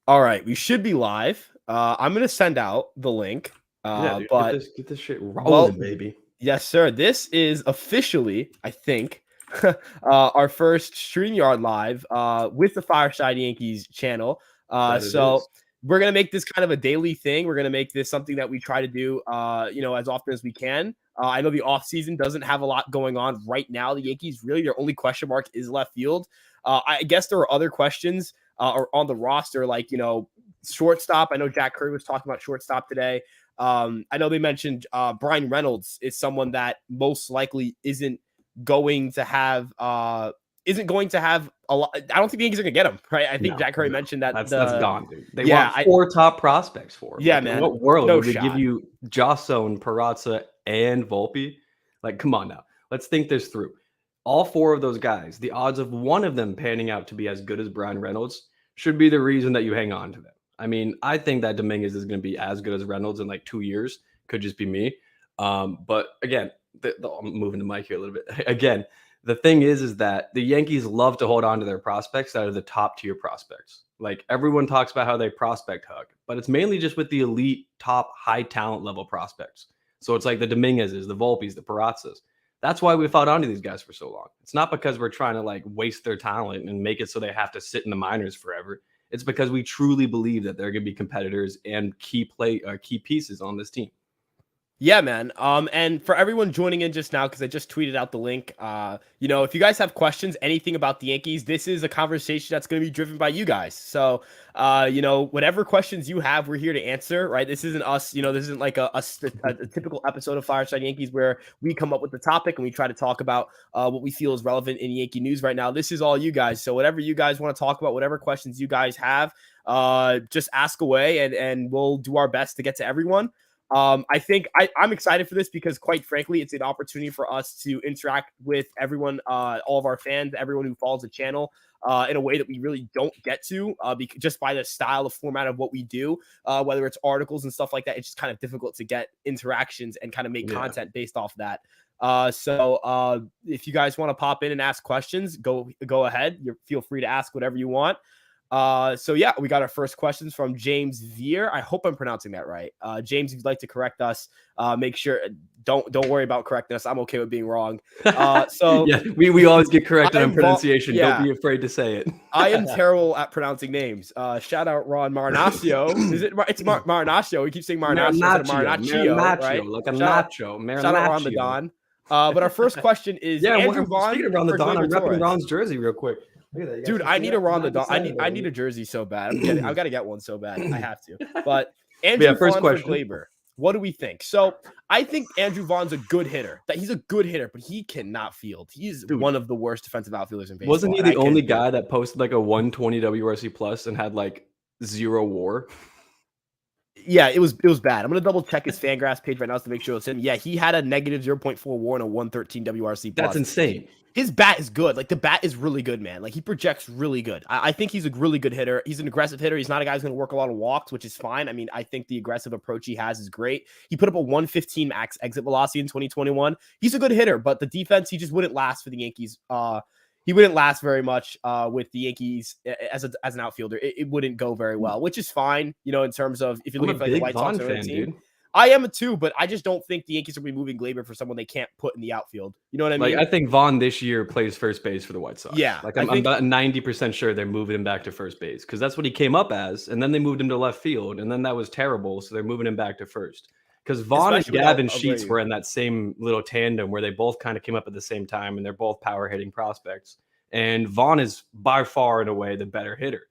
All right, we should be live. I'm gonna send out the link. Yeah, dude, But get this shit rolling, well, baby. yes, sir. This is officially, I think, our first StreamYard live with the Fireside Yankees channel. That it So is. we're gonna make this kind of a daily thing. We're gonna make this something that we try to do, as often as we can. I know the offseason doesn't have a lot going on right now. The Yankees really their only question mark is left field. I guess there are other questions or on the roster, like shortstop. I know Jack Curry was talking about shortstop today. I know they mentioned Brian Reynolds is someone that most likely going to have isn't going to have a lot. I don't think the Yankees are gonna get him, right? I think No, Jack Curry mentioned that that's gone, dude. They yeah, want four top prospects for him. yeah, Like, in man, what world no would we give shot. you Josso, Peraza, and Volpe? Like, come on now. Let's think this through. All four of those guys, the odds of one of them panning out to be as good as Brian Reynolds should be the reason that you hang on to them. I mean, I think that Dominguez is going to be as good as Reynolds in like 2 years. Could just be me. But again, I'm moving the mic here a little bit. Again, the thing is that the Yankees love to hold on to their prospects that are the top tier prospects. Like, everyone talks about how they prospect hug, but it's mainly just with the elite, top, high talent level prospects. So it's like the Dominguezes, the Volpes, the Perazzas. That's why we fought onto these guys for so long. It's not because we're trying to like waste their talent and make it so they have to sit in the minors forever. It's because we truly believe that they're going to be competitors and key pieces on this team. Yeah, man. And for everyone joining in just now, because I just tweeted out the link, if you guys have questions, anything about the Yankees, this is a conversation that's going to be driven by you guys. So, whatever questions you have, we're here to answer, right? This isn't us, this isn't like a typical episode of Fireside Yankees where we come up with the topic and we try to talk about what we feel is relevant in Yankee news right now. This is all you guys. So whatever you guys want to talk about, whatever questions you guys have, just ask away and we'll do our best to get to everyone. I think I'm excited for this because, quite frankly, it's an opportunity for us to interact with everyone, all of our fans, everyone who follows the channel, in a way that we really don't get to, just by the style of format of what we do, whether it's articles and stuff like that. It's just kind of difficult to get interactions and kind of make content based off that. So if you guys want to pop in and ask questions, go ahead. Feel free to ask whatever you want. So yeah, we got our first questions from James Veer. I hope I'm pronouncing that right. James, if you'd like to correct us, make sure don't worry about correcting us. I'm okay with being wrong. So yeah, we always get corrected on pronunciation. Don't be afraid to say it. I am terrible at pronouncing names. Shout out Ron Marinaccio. Is it? It's Marinaccio. We keep saying Marinaccio instead of Marinaccio, right? Like a nacho. Shout out Ron the Don. But our first question is Andrew Vaughn. Speaking of Ron the Don, I'm repping Ron's jersey real quick. Dude, I need a Ron the Don. I need a jersey so bad. I've got to get one so bad. I have to. But Andrew Vaughn for Glaber. What do we think? So I think Andrew Vaughn's a good hitter. That he's a good hitter, but he cannot field. He's one of the worst defensive outfielders in baseball. Wasn't he the only guy that posted like a 120 WRC plus and had like 0 WAR? Yeah, it was bad. I'm gonna double check his Fangraphs page right now to make sure it's him. Yeah, he had a negative 0.4 WAR and a 113 WRC plus. That's insane. His bat is good. Like, the bat is really good, man. Like, he projects really good. I think he's a really good hitter. He's an aggressive hitter. He's not a guy who's going to work a lot of walks, which is fine. I mean, I think the aggressive approach he has is great. He put up a 115 max exit velocity in 2021. He's a good hitter, but the defense, he just wouldn't last for the Yankees. He wouldn't last very much with the Yankees as an outfielder. It wouldn't go very well, which is fine, in terms of if you're looking for like the White Sox or team. Dude. I am too, but I just don't think the Yankees are going to be moving Glaber for someone they can't put in the outfield. You know what I mean? Like, I think Vaughn this year plays first base for the White Sox. Yeah. Like, I'm about 90% sure they're moving him back to first base because that's what he came up as. And then they moved him to left field, and then that was terrible. So they're moving him back to first. Because Vaughn and Gavin Sheets were in that same little tandem where they both kind of came up at the same time, and they're both power hitting prospects. And Vaughn is by far, in a way, the better hitter.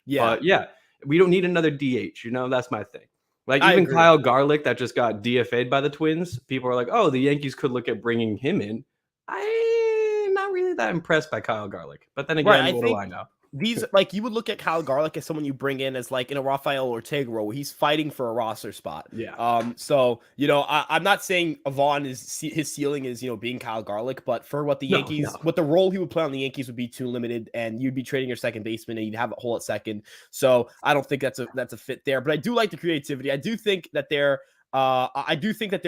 Yeah. But yeah, we don't need another DH. That's my thing. Like, even Kyle Garlick that just got DFA'd by the Twins, people are like, oh, the Yankees could look at bringing him in. I'm not really that impressed by Kyle Garlick. But then again, what do I know? These, like, you would look at Kyle Garlick as someone you bring in as like in a Rafael Ortega role where he's fighting for a roster spot. Yeah. So, I'm not saying Vaughn his ceiling is, being Kyle Garlick, but for what the Yankees, what the role he would play on the Yankees would be too limited, and you'd be trading your second baseman and you'd have a hole at second. So I don't think that's a fit there, but I do like the creativity. I do think that there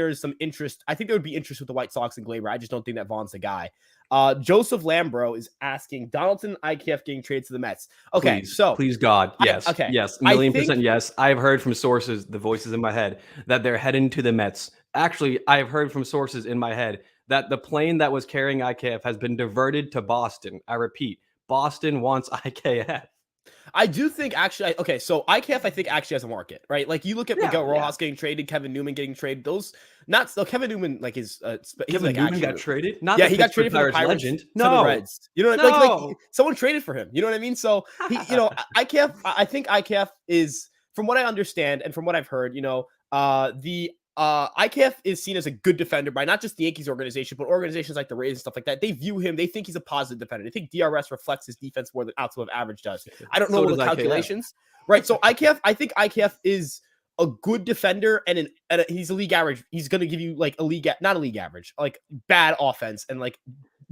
is some interest. I think there would be interest with the White Sox and Glaber. I just don't think that Vaughn's the guy. Joseph Lambro is asking Donaldson, IKF getting traded to the Mets. Okay, so please God, yes, okay, yes, I million% think yes. I've heard from sources, the voices in my head, that they're heading to the Mets. Actually, I've heard from sources in my head that the plane that was carrying IKF has been diverted to Boston. I repeat, Boston wants IKF. I do think actually, okay, so IKF I think actually has a market, right? Like you look at Yeah, Miguel yeah. Rojas getting traded, Kevin Newman getting traded. Those not so Kevin Newman like he's Kevin like Newman got actually traded, not yeah, the he got Pittsburgh traded from the Pirates Pirates legend. to the No, Reds. You know, like no. someone traded for him. You know what I mean? So he, IKF, I think IKF is from what I understand and from what I've heard, the IKF is seen as a good defender by not just the Yankees organization, but organizations like the Rays and stuff like that. They view him, they think he's a positive defender. They think DRS reflects his defense more than outfield average does. I don't know So all does the IKF. calculations, right? So IKF, I think IKF is a good defender and he's a league average. He's going to give you like not a league average, like bad offense and like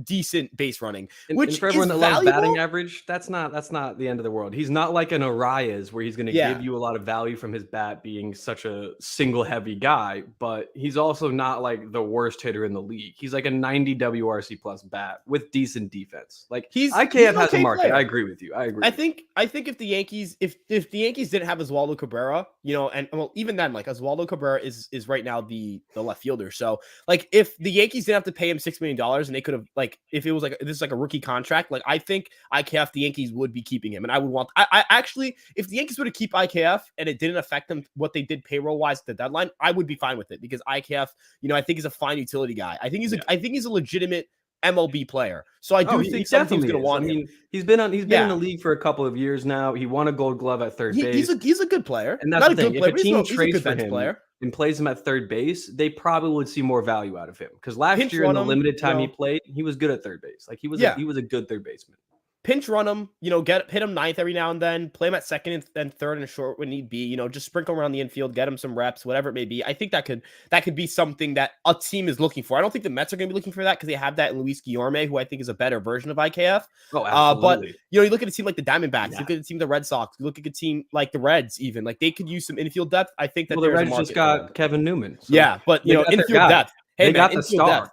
decent base running, which and for everyone is that loves valuable. batting average, that's not the end of the world. He's not like an Arraez where he's going to give you a lot of value from his bat being such a single heavy guy, but he's also not like the worst hitter in the league. He's like a 90 WRC plus bat with decent defense. Like IKF has a market. Player. I agree with you. I think if the Yankees if the Yankees didn't have Oswaldo Cabrera, and well even then like Oswaldo Cabrera is right now the left fielder. So like if the Yankees didn't have to pay him $6 million and they could have like if it was like this is like a rookie contract, like I think IKF the Yankees would be keeping him, and I would want. I actually, if the Yankees were to keep IKF and it didn't affect them what they did payroll wise at the deadline, I would be fine with it because IKF, I think is a fine utility guy. I think he's a legitimate MLB player. So I do think some team's going to want him. I mean, he's been in the league for a couple of years now. He won a Gold Glove at third base. He's a good player, and that's not the thing. Good player, if a team trades for him player and plays him at third base, they probably would see more value out of him because last year in the limited time he played, he was good at third base. Like he was a good third baseman. Pinch run him, hit him ninth every now and then, play him at second and third and short when need be, just sprinkle around the infield, get him some reps, whatever it may be. I think that could be something that a team is looking for. I don't think the Mets are going to be looking for that because they have that in Luis Guillorme, who I think is a better version of IKF. Oh, absolutely. But you look at a team like the Diamondbacks, look at a team the Red Sox, look at a team like the Reds, even like they could use some infield depth. I think that the Reds just got Kevin Newman. So but infield depth. Hey, they got the star. Depth.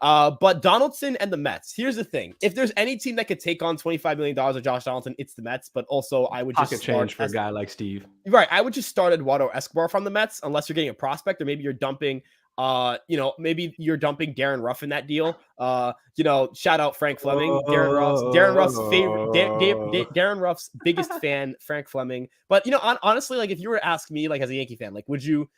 But Donaldson and the Mets. Here's the thing: if there's any team that could take on $25 million of Josh Donaldson, it's the Mets. But also, I would just change for a guy like Steve. Right, I would just start Eduardo Escobar from the Mets, unless you're getting a prospect, or maybe you're dumping. Maybe you're dumping Darren Ruff in that deal. Shout out Frank Fleming, Darren Ruff's favorite, Darren Ruff's biggest fan, Frank Fleming. But honestly, like if you were to ask me, like as a Yankee fan, like would you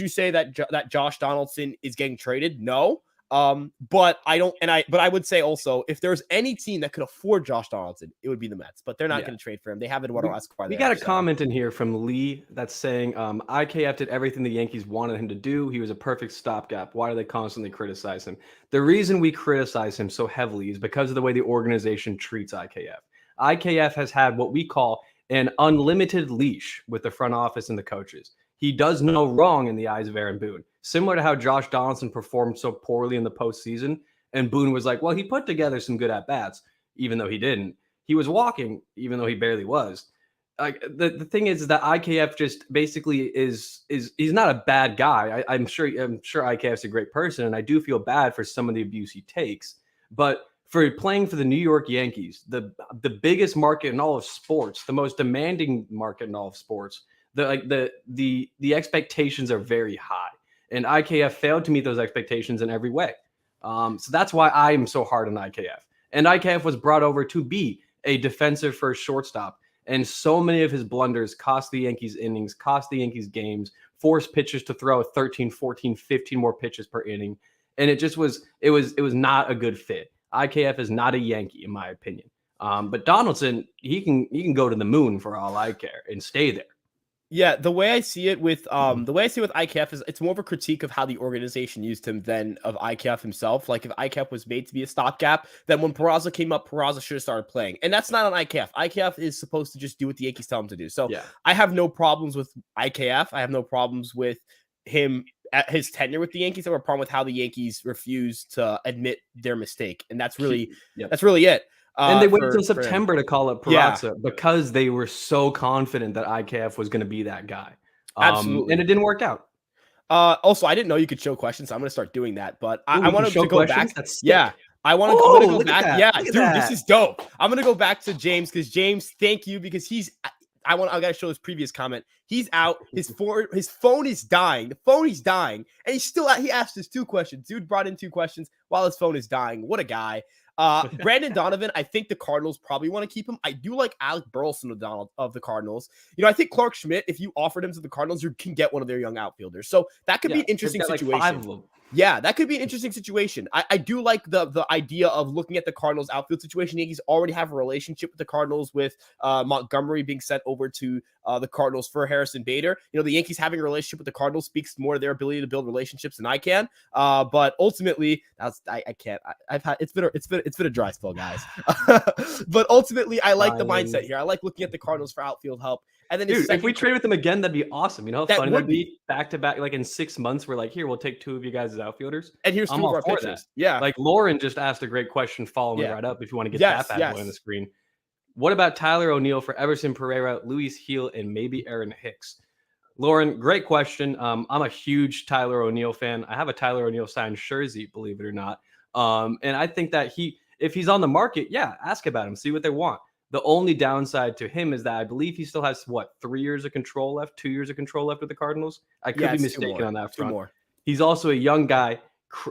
say that Josh Donaldson is getting traded? No. But I would say also if there's any team that could afford Josh Donaldson, it would be the Mets, but they're not going to trade for him. They have Eduardo Escobar. We got a comment in here from Lee that's saying, IKF did everything the Yankees wanted him to do. He was a perfect stopgap. Why do they constantly criticize him? The reason we criticize him so heavily is because of the way the organization treats IKF. IKF has had what we call an unlimited leash with the front office and the coaches. He does no wrong in the eyes of Aaron Boone. Similar to how Josh Donaldson performed so poorly in the postseason, and Boone was like, well, he put together some good at-bats, even though he didn't. He was walking, even though he barely was. Like the thing is that IKF just basically is he's not a bad guy. I'm sure IKF's a great person, and I do feel bad for some of the abuse he takes. But for playing for the New York Yankees, the biggest market in all of sports, the most demanding market in all of sports, the expectations are very high, and IKF failed to meet those expectations in every way. So that's why I am so hard on IKF. And IKF was brought over to be a defensive first shortstop, and so many of his blunders cost the Yankees innings, cost the Yankees games, forced pitchers to throw 13, 14, 15 more pitches per inning, and it was not a good fit. IKF is not a Yankee, in my opinion. But Donaldson, he can go to the moon for all I care and stay there. Yeah, the way I see it with IKF is it's more of a critique of how the organization used him than of IKF himself. Like if IKF was made to be a stopgap, then when Peraza came up, Peraza should have started playing. And that's not on IKF. IKF is supposed to just do what the Yankees tell him to do. So I have no problems with IKF. I have no problems with him at his tenure with the Yankees. I have a problem with how the Yankees refuse to admit their mistake. And that's really it. And they waited until September to call up Peraza because they were so confident that IKF was going to be that guy. Absolutely. And it didn't work out. Also, I didn't know you could show questions, so I'm going to start doing that. But I wanted to go back. I'm gonna go look at back. that. Yeah, Look at dude, this that. is dope. I'm gonna go back to James because James, thank you because I gotta show his previous comment. He's out. His phone is dying. The phone is dying, and he's still out. He asked us 2 questions. Dude brought in 2 questions while his phone is dying. What a guy. Brandon Donovan, I think the Cardinals probably want to keep him. I do like Alec Burleson of the Cardinals. You know, I think Clark Schmidt, if you offered him to the Cardinals, you can get one of their young outfielders. So that could be an They've interesting got like situation. 5 of them. Yeah, that could be an interesting situation. I do like the idea of looking at the Cardinals outfield situation. The Yankees already have a relationship with the Cardinals with Montgomery being sent over to the Cardinals for Harrison Bader. You know, the Yankees having a relationship with the Cardinals speaks more to their ability to build relationships than I can. But ultimately, I can't. I've had it's been a dry spell, guys. But ultimately, I like the mindset here. I like looking at the Cardinals for outfield help. And then dude, if we trade with them again, that'd be awesome. You know how fun that'd be back to back. Like in 6 months, we're like, here, we'll take 2 of you guys as outfielders. And here's 2 of our pitchers. Yeah. Like Lauren just asked a great question. Follow me right up if you want to get that bad boy on the screen. What about Tyler O'Neill for Everson Pereira, Luis Heel, and maybe Aaron Hicks? Lauren, great question. I'm a huge Tyler O'Neill fan. I have a Tyler O'Neill signed jersey, believe it or not. And I think that if he's on the market, yeah, ask about him, see what they want. The only downside to him is that I believe he still has 3 years of control left, 2 years of control left with the Cardinals. I could be mistaken on that front. He's also a young guy,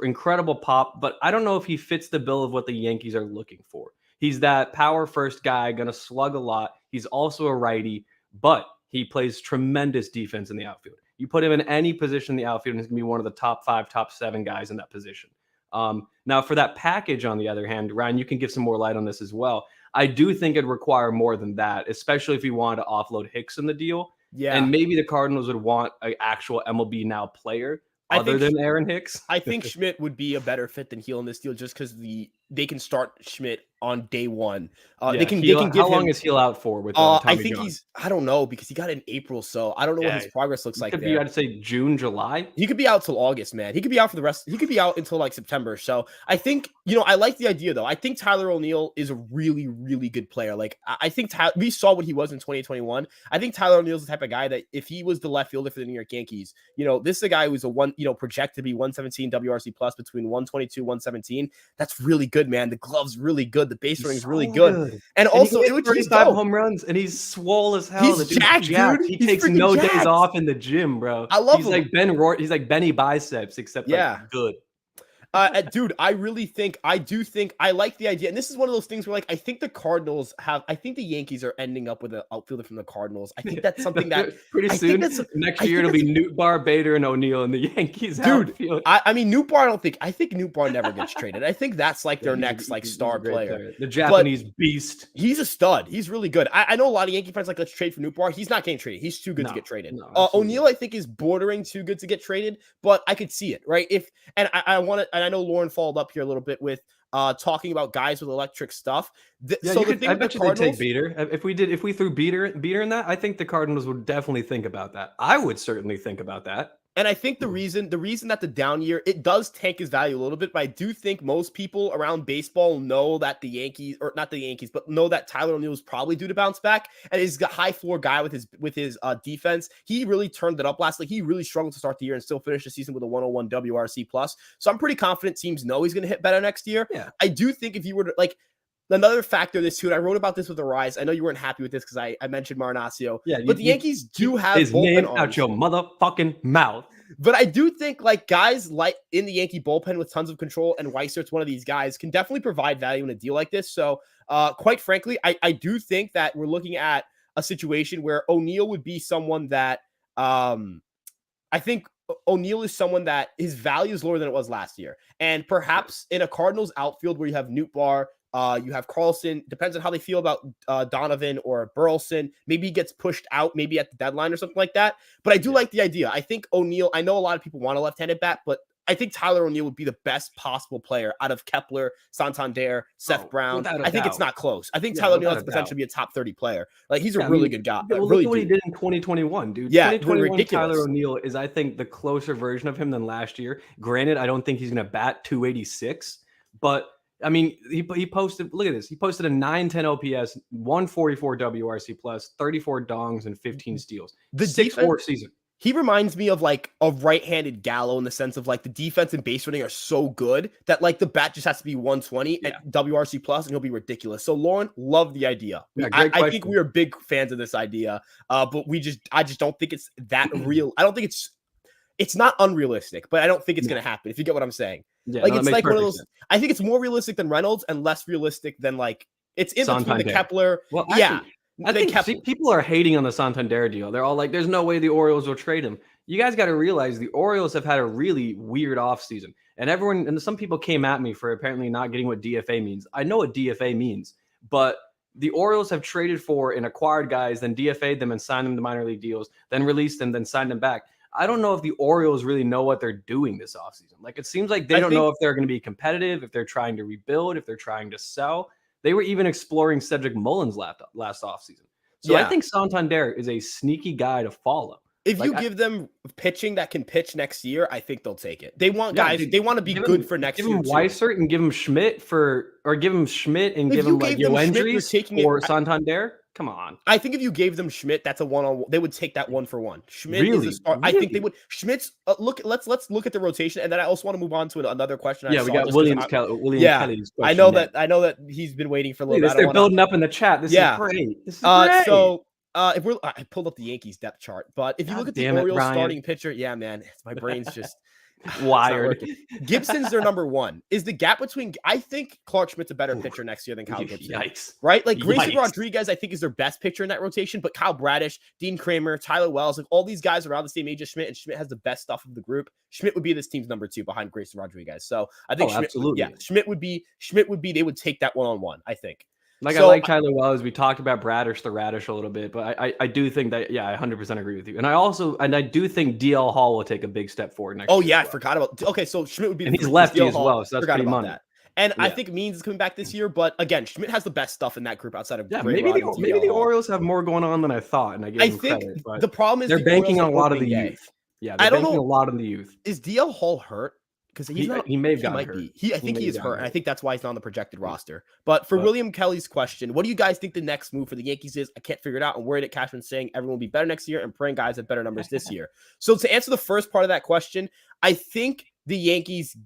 incredible pop, but I don't know if he fits the bill of what the Yankees are looking for. He's that power first guy, going to slug a lot. He's also a righty, but he plays tremendous defense in the outfield. You put him in any position in the outfield, and he's going to be one of the top 5, top 7 guys in that position. Now, for that package, on the other hand, Ryan, you can give some more light on this as well. I do think it'd require more than that, especially if you wanted to offload Hicks in the deal. Yeah. And maybe the Cardinals would want an actual MLB Now player other than Aaron Hicks. I think Schmidt would be a better fit than Heel in this deal just because they can start Schmidt on day one. They can give how long is Heel out for with Tommy I think John? I don't know because he got in April, so I don't know what his progress looks like. Could be, I'd say June, July. He could be out till August, man. He could be out for the rest. He could be out until like September. So I think, I like the idea though. I think Tyler O'Neill is a really, really good player. Like I think we saw what he was in 2021. I think Tyler O'Neill's the type of guy that if he was the left fielder for the New York Yankees, this is a guy who's projected to be 117 WRC plus between 122, 117. That's really good, man. The glove's really good. The base running is really good. And also, it would 35 home runs, and he's swole as hell. He's jacked, dude. He takes no days off in the gym, bro. I love him. He's like Benny Biceps, except good. Dude, I like the idea. And this is one of those things where I think the Yankees are ending up with an outfielder from the Cardinals. I think that's something that pretty soon next year it'll be Nootbaar, Bader, and O'Neill in the Yankees. Dude, I mean, Nootbaar, I think Nootbaar never gets traded. I think that's their next star player. The Japanese beast. He's a stud. He's really good. I know a lot of Yankee fans let's trade for Nootbaar. He's not getting traded. He's too good to get traded. O'Neill, I think, is bordering too good to get traded, but I could see it, right? And I know Lauren followed up here a little bit with talking about guys with electric stuff. I bet you they'd take Beater. If we threw Beater in that, I think the Cardinals would definitely think about that. I would certainly think about that. And I think the reason that the down year, it does tank his value a little bit, but I do think most people around baseball know that know that Tyler O'Neill is probably due to bounce back, and he's a high floor guy with his defense. He really turned it up last. He really struggled to start the year and still finish the season with a 101 WRC plus. So I'm pretty confident teams know he's going to hit better next year. Yeah. I do think if you were to another factor this too, and I wrote about this with Arraez. I know you weren't happy with this because I mentioned Marnacio. Yeah, but the Yankees do have his name out your motherfucking mouth. But I do think guys in the Yankee bullpen with tons of control, and Weisert's one of these guys, can definitely provide value in a deal like this. So quite frankly, I do think that we're looking at a situation where O'Neill would be someone that I think O'Neill is someone that his value is lower than it was last year. And perhaps in a Cardinals outfield where you have Nootbaar, you have Carlson, depends on how they feel about Donovan or Burleson. Maybe he gets pushed out, maybe at the deadline or something like that. But I do like the idea. I think O'Neill, I know a lot of people want a left-handed bat, but I think Tyler O'Neill would be the best possible player out of Kepler, Santander, Seth Brown. I think it's not close. I think Tyler O'Neill has the potential to be a top 30 player. He's a really good guy. Look at what he did in 2021, dude. Yeah, 2021 Tyler O'Neill is, I think, the closer version of him than last year. Granted, I don't think he's going to bat 286, but I mean, he posted, look at this. He posted a 910 OPS, 144 WRC plus, 34 dongs, and 15 steals. The 6-4 season. He reminds me of like a right-handed Gallo in the sense of like the defense and base running are so good that like the bat just has to be 120 Yeah. at WRC plus and he'll be ridiculous. So Lauren, love the idea. Yeah, great I think question. we are big fans of this idea, but I just don't think it's that real. I don't think it's not unrealistic, but I don't think it's going to happen. If you get what I'm saying, Yeah, like no, that it's makes like one of perfect those. sense. I think it's more realistic than Reynolds and less realistic than like it's in between the Santander. Kepler. Well, Yeah, actually, I think people are hating on the Santander deal. They're all like, "There's no way the Orioles will trade him." You guys got to realize the Orioles have had a really weird offseason. And some people came at me for apparently not getting what DFA means. I know what DFA means, but the Orioles have traded for and acquired guys, then DFA'd them and signed them to minor league deals, then released them, then signed them back. I don't know if the Orioles really know what they're doing this offseason. Like, it seems like they don't know if they're going to be competitive, if they're trying to rebuild, if they're trying to sell. They were even exploring Cedric Mullins last offseason. So I think Santander is a sneaky guy to follow. If you give them pitching that can pitch next year, I think they'll take it. They want guys. They want to be good for next year. Give him Weissert and give him Schmidt and give him like Yoendries or Santander. Come on. I think if you gave them Schmidt, that's a one-on-one. They would take that 1-for-1. Schmidt really? is a star. I think they would. Schmidt's look. Let's look at the rotation, and then I also want to move on to another question. Yeah, we got William Kelly's question. I know that he's been waiting for a little bit. They're building up in the chat. This is great. This is great. So if I pulled up the Yankees depth chart, but if you look at the Orioles starting pitcher, yeah, man, my brain's just wired. Gibson's their number one. Is the gap between? I think Clark Schmidt's a better pitcher next year than Kyle Gibson. Yikes! Right? Like Grayson Rodriguez, I think is their best pitcher in that rotation. But Kyle Bradish, Dean Kramer, Tyler Wells, like all these guys are around the same age as Schmidt, and Schmidt has the best stuff of the group. Schmidt would be this team's number 2 behind Grayson Rodriguez. So I think Schmidt would be. They would take that 1-on-1. I think. I like Tyler Wells. We talked about Bradish the Radish a little bit, but I do think that, I 100% agree with you. And I do think DL Hall will take a big step forward next year. Oh, yeah, I forgot about. Okay, so Schmidt would be. And he's lefty as well, so that's pretty money. That. And I think Means is coming back this year, but again, Schmidt has the best stuff in that group outside of maybe the Orioles have more going on than I thought, and I give them credit. But the problem is they're banking on a lot of the youth. Yeah, they're banking a lot on the youth. Is DL Hall hurt? Because he may have gotten hurt. I think he is hurt, and I think that's why he's not on the projected roster. But for William Kelly's question, what do you guys think the next move for the Yankees is? I can't figure it out. I'm worried that Cashman's saying everyone will be better next year and praying guys have better numbers this year. So to answer the first part of that question, I think the Yankees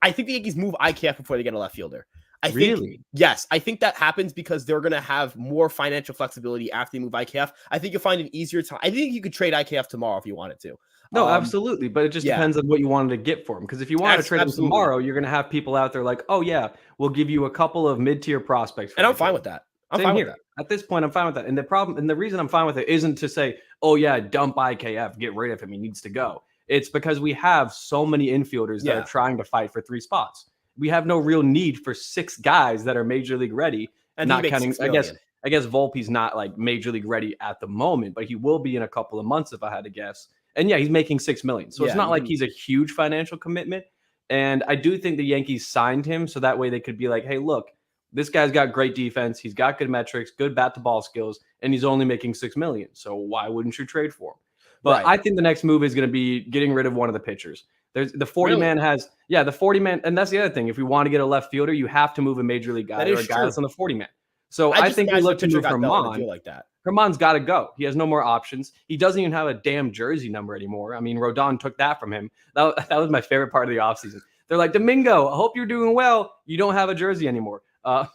move IKF before they get a left fielder. I think that happens because they're going to have more financial flexibility after they move IKF. I think you'll find an easier time. I think you could trade IKF tomorrow if you wanted to. No, absolutely. But it just depends on what you wanted to get for him. Because if you want to trade him tomorrow, you're going to have people out there like, oh, yeah, we'll give you a couple of mid-tier prospects. And I'm fine with that. I'm fine with that. At this point, I'm fine with that. And the reason I'm fine with it isn't to say, oh, yeah, dump IKF, get rid of him. He needs to go. It's because we have so many infielders that are trying to fight for 3 spots. We have no real need for 6 guys that are major league ready. And not counting, I guess Volpe's not like major league ready at the moment, but he will be in a couple of months if I had to guess. And he's making $6 million. So it's not like he's a huge financial commitment. And I do think the Yankees signed him so that way they could be like, hey, look, this guy's got great defense. He's got good metrics, good bat to ball skills, and he's only making $6 million. So why wouldn't you trade for him? But I think the next move is going to be getting rid of one of the pitchers. There's the 40-man has, the 40-man. And that's the other thing. If we want to get a left fielder, you have to move a major league guy or a guy that's on the 40-man. So I think we look to move Herman. Like that. Herman's got to go. He has no more options. He doesn't even have a damn jersey number anymore. I mean, Rodon took that from him. That was my favorite part of the offseason. They're like, Domingo, I hope you're doing well. You don't have a jersey anymore. But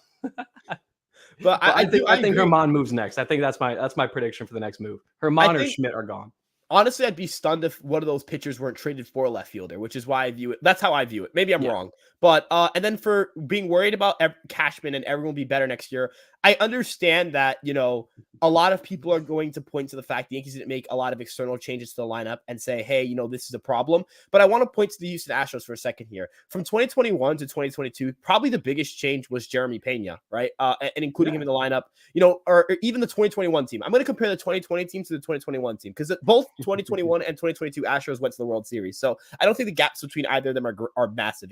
I think Herman moves next. I think that's my prediction for the next move. Herman or Schmidt are gone. Honestly, I'd be stunned if one of those pitchers weren't traded for a left fielder, which is why I view it. That's how I view it. Maybe I'm wrong. But and then for being worried about Cashman and everyone will be better next year, I understand that, a lot of people are going to point to the fact the Yankees didn't make a lot of external changes to the lineup and say, hey, this is a problem. But I want to point to the Houston Astros for a second here. From 2021 to 2022, probably the biggest change was Jeremy Pena, right? And including him in the lineup, or even the 2021 team. I'm going to compare the 2020 team to the 2021 team because both 2021 and 2022 Astros went to the World Series. So I don't think the gaps between either of them are massive.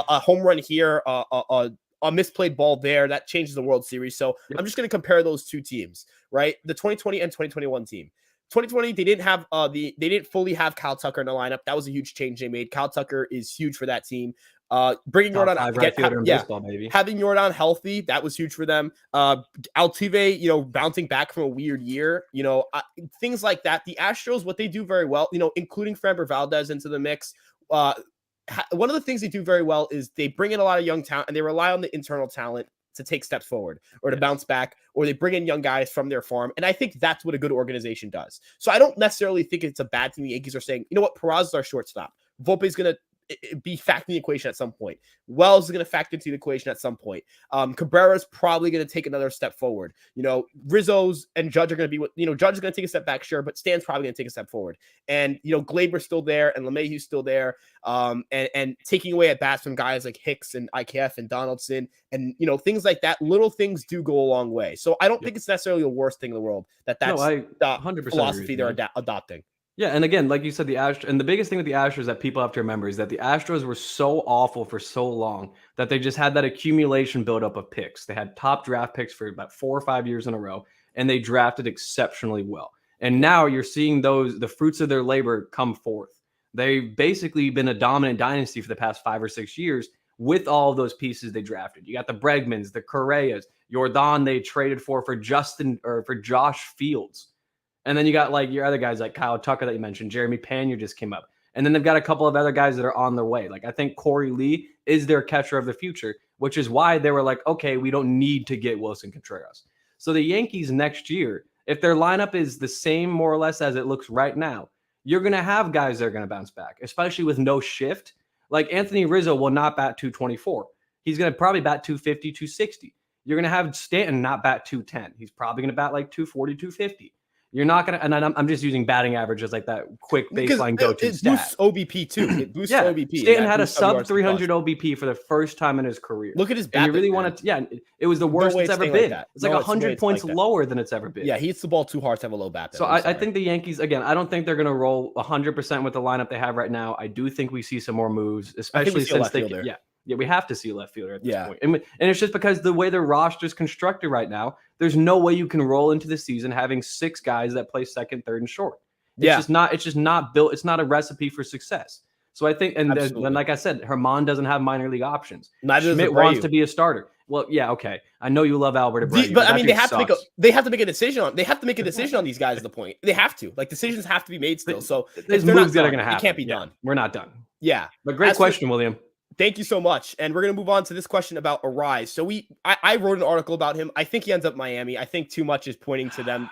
A home run here, a misplayed ball there, that changes the World Series. So I'm just going to compare those two teams, right? The 2020 and 2021 team. 2020, they didn't fully have Kyle Tucker in the lineup. That was a huge change they made. Kyle Tucker is huge for that team. Bringing Top Jordan, 5 right fielder in baseball, baby. having Jordan healthy, that was huge for them. Altuve, bouncing back from a weird year, things like that. The Astros, what they do very well, including Framber Valdez into the mix. One of the things they do very well is they bring in a lot of young talent and they rely on the internal talent to take steps forward or to bounce back, or they bring in young guys from their farm. And I think that's what a good organization does. So I don't necessarily think it's a bad thing the Yankees are saying, you know what, Peraza is our shortstop. Volpe's going to be factoring the equation at some point. Wells is going to factor into the equation at some point. Cabrera's probably going to take another step forward. Rizzo's and Judge are going to be, Judge is going to take a step back, sure, but Stan's probably going to take a step forward. And, Glaber's still there and LeMahieu's still there. And taking away at bats from guys like Hicks and IKF and Donaldson and, things like that, little things do go a long way. So I don't think it's necessarily the worst thing in the world that's the 100% philosophy they're adopting. Yeah, and again, like you said, the Astros, and the biggest thing with the Astros that people have to remember is that the Astros were so awful for so long that they just had that accumulation buildup of picks. They had top draft picks for about 4 or 5 years in a row, and they drafted exceptionally well. And now you're seeing the fruits of their labor come forth. They've basically been a dominant dynasty for the past 5 or 6 years with all of those pieces they drafted. You got the Bregmans, the Correas, Jordan they traded for Josh Fields. And then you got like your other guys like Kyle Tucker that you mentioned, Jeremy Pena just came up. And then they've got a couple of other guys that are on their way. Like I think Corey Lee is their catcher of the future, which is why they were like, okay, we don't need to get Wilson Contreras. So the Yankees next year, if their lineup is the same more or less as it looks right now, you're going to have guys that are going to bounce back, especially with no shift. Like Anthony Rizzo will not bat 224. He's going to probably bat 250, 260. You're going to have Stanton not bat 210. He's probably going to bat like 240, 250. You're not going to, and I'm just using batting average as like that quick baseline go-to stat. It boosts OBP too. It boosts OBP. Stanton had a sub 300 OBP for the first time in his career. Look at his bat. And you really want to, it was the worst it's ever been. It's like 100 points lower than it's ever been. Yeah, he hits the ball too hard to have a low bat. So I think the Yankees, again, I don't think they're going to roll 100% with the lineup they have right now. I do think we see some more moves, especially since they, we have to see a left fielder at this point. And it's just because the way their roster is constructed right now, there's no way you can roll into the season having 6 guys that play second, third, and short. It's just not built. It's not a recipe for success. So I think, and then like I said, Herman doesn't have minor league options. Schmidt wants to be a starter. Well, yeah, okay. I know you love Albert Abreu, but I mean, they have to make a decision on. They have to make a decision on these guys. Is the point? They have to. Like decisions have to be made still. So there's moves that are going to happen. It can't be done. We're not done. Yeah, but great question, William. Thank you so much. And we're going to move on to this question about Arraez. So I wrote an article about him. I think he ends up Miami. I think too much is pointing to them.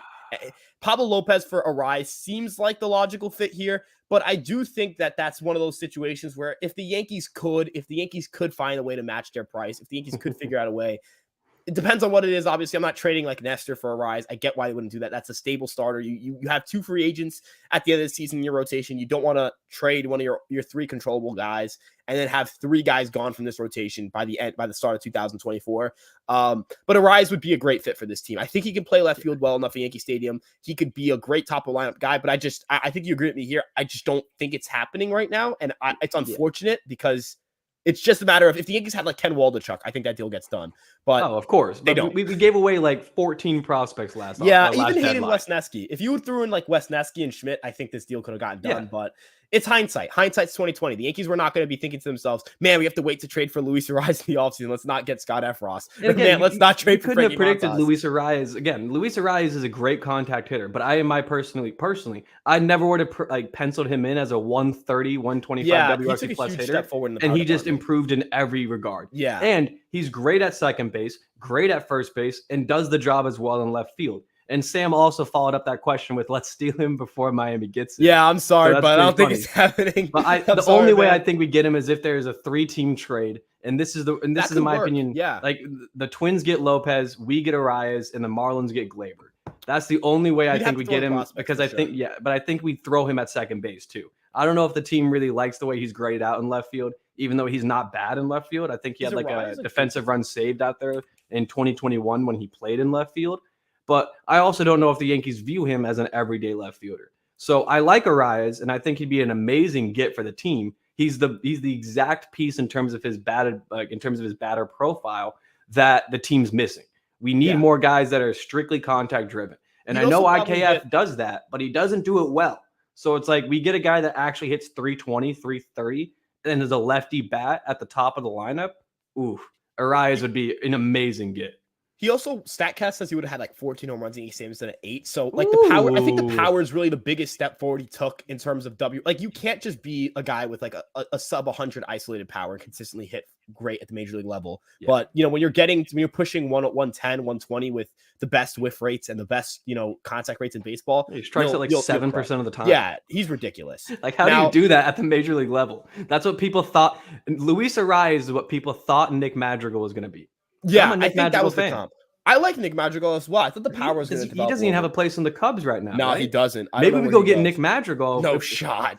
Pablo Lopez for Arraez seems like the logical fit here, but I do think that that's one of those situations where if the Yankees could find a way to match their price, if the Yankees could figure out a way, it depends on what it is. Obviously, I'm not trading like Nestor for Arraez. I get why they wouldn't do that. That's a stable starter. You have 2 free agents at the end of the season in your rotation. You don't want to trade one of your 3 controllable guys and then have 3 guys gone from this rotation by the start of 2024. But Arraez would be a great fit for this team. I think he can play left field well enough at Yankee Stadium. He could be a great top of lineup guy. But I think you agree with me here. I just don't think it's happening right now, and it's unfortunate because. It's just a matter of if the Yankees had like Ken Waldichuk, I think that deal gets done. But of course, they don't. We gave away like 14 prospects last. Even Hayden Wesneski. If you threw in like Wesneski and Schmidt, I think this deal could have gotten done. But it's hindsight. Hindsight's 2020. The Yankees were not going to be thinking to themselves, "Man, we have to wait to trade for Luis Arraez in the offseason. Let's not get Scott Efros. Man, let's not trade for." Couldn't have predicted Luis Arraez again. Luis Arraez is a great contact hitter, but personally, I never would have penciled him in as a 130, 125 WRC plus hitter, and he just improved in every regard. Yeah, and he's great at second base, great at first base, and does the job as well in left field. And Sam also followed up that question with, let's steal him before Miami gets him. Yeah, I'm sorry, but I don't think it's happening. But the only way I think we get him is if there's a 3-team trade. And this is in my opinion, like the Twins get Lopez, we get Arraez, and the Marlins get Glaber. That's the only way I think we get him because I think we throw him at second base too. I don't know if the team really likes the way he's graded out in left field, even though he's not bad in left field. I think he had like a defensive run saved out there in 2021 when he played in left field. But I also don't know if the Yankees view him as an everyday left fielder. So I like Arraez, and I think he'd be an amazing get for the team. He's the exact piece in terms of his batter profile that the team's missing. We need more guys that are strictly contact driven. And I know IKF does that, but he doesn't do it well. So it's like we get a guy that actually hits 320, 330, and as a lefty bat at the top of the lineup, ooh, Arraez would be an amazing get. He also StatCast says he would have had like 14 home runs in each game instead of 8. So like the power, I think the power is really the biggest step forward he took in terms of Like you can't just be a guy with like a sub 100 isolated power and consistently hit great at the major league level. Yeah. But when you're pushing 110, 120 with the best whiff rates and the best contact rates in baseball, he strikes at like 7% of the time. Yeah, he's ridiculous. Like how do you do that at the major league level? That's what people thought. Luis Arraez is what people thought Nick Madrigal was going to be. Yeah, I think that was the comp. I like Nick Madrigal as well. I thought the power was going to develop. He doesn't even have a place in the Cubs right now. No, right? He doesn't. Maybe we go get Nick Madrigal. No shot.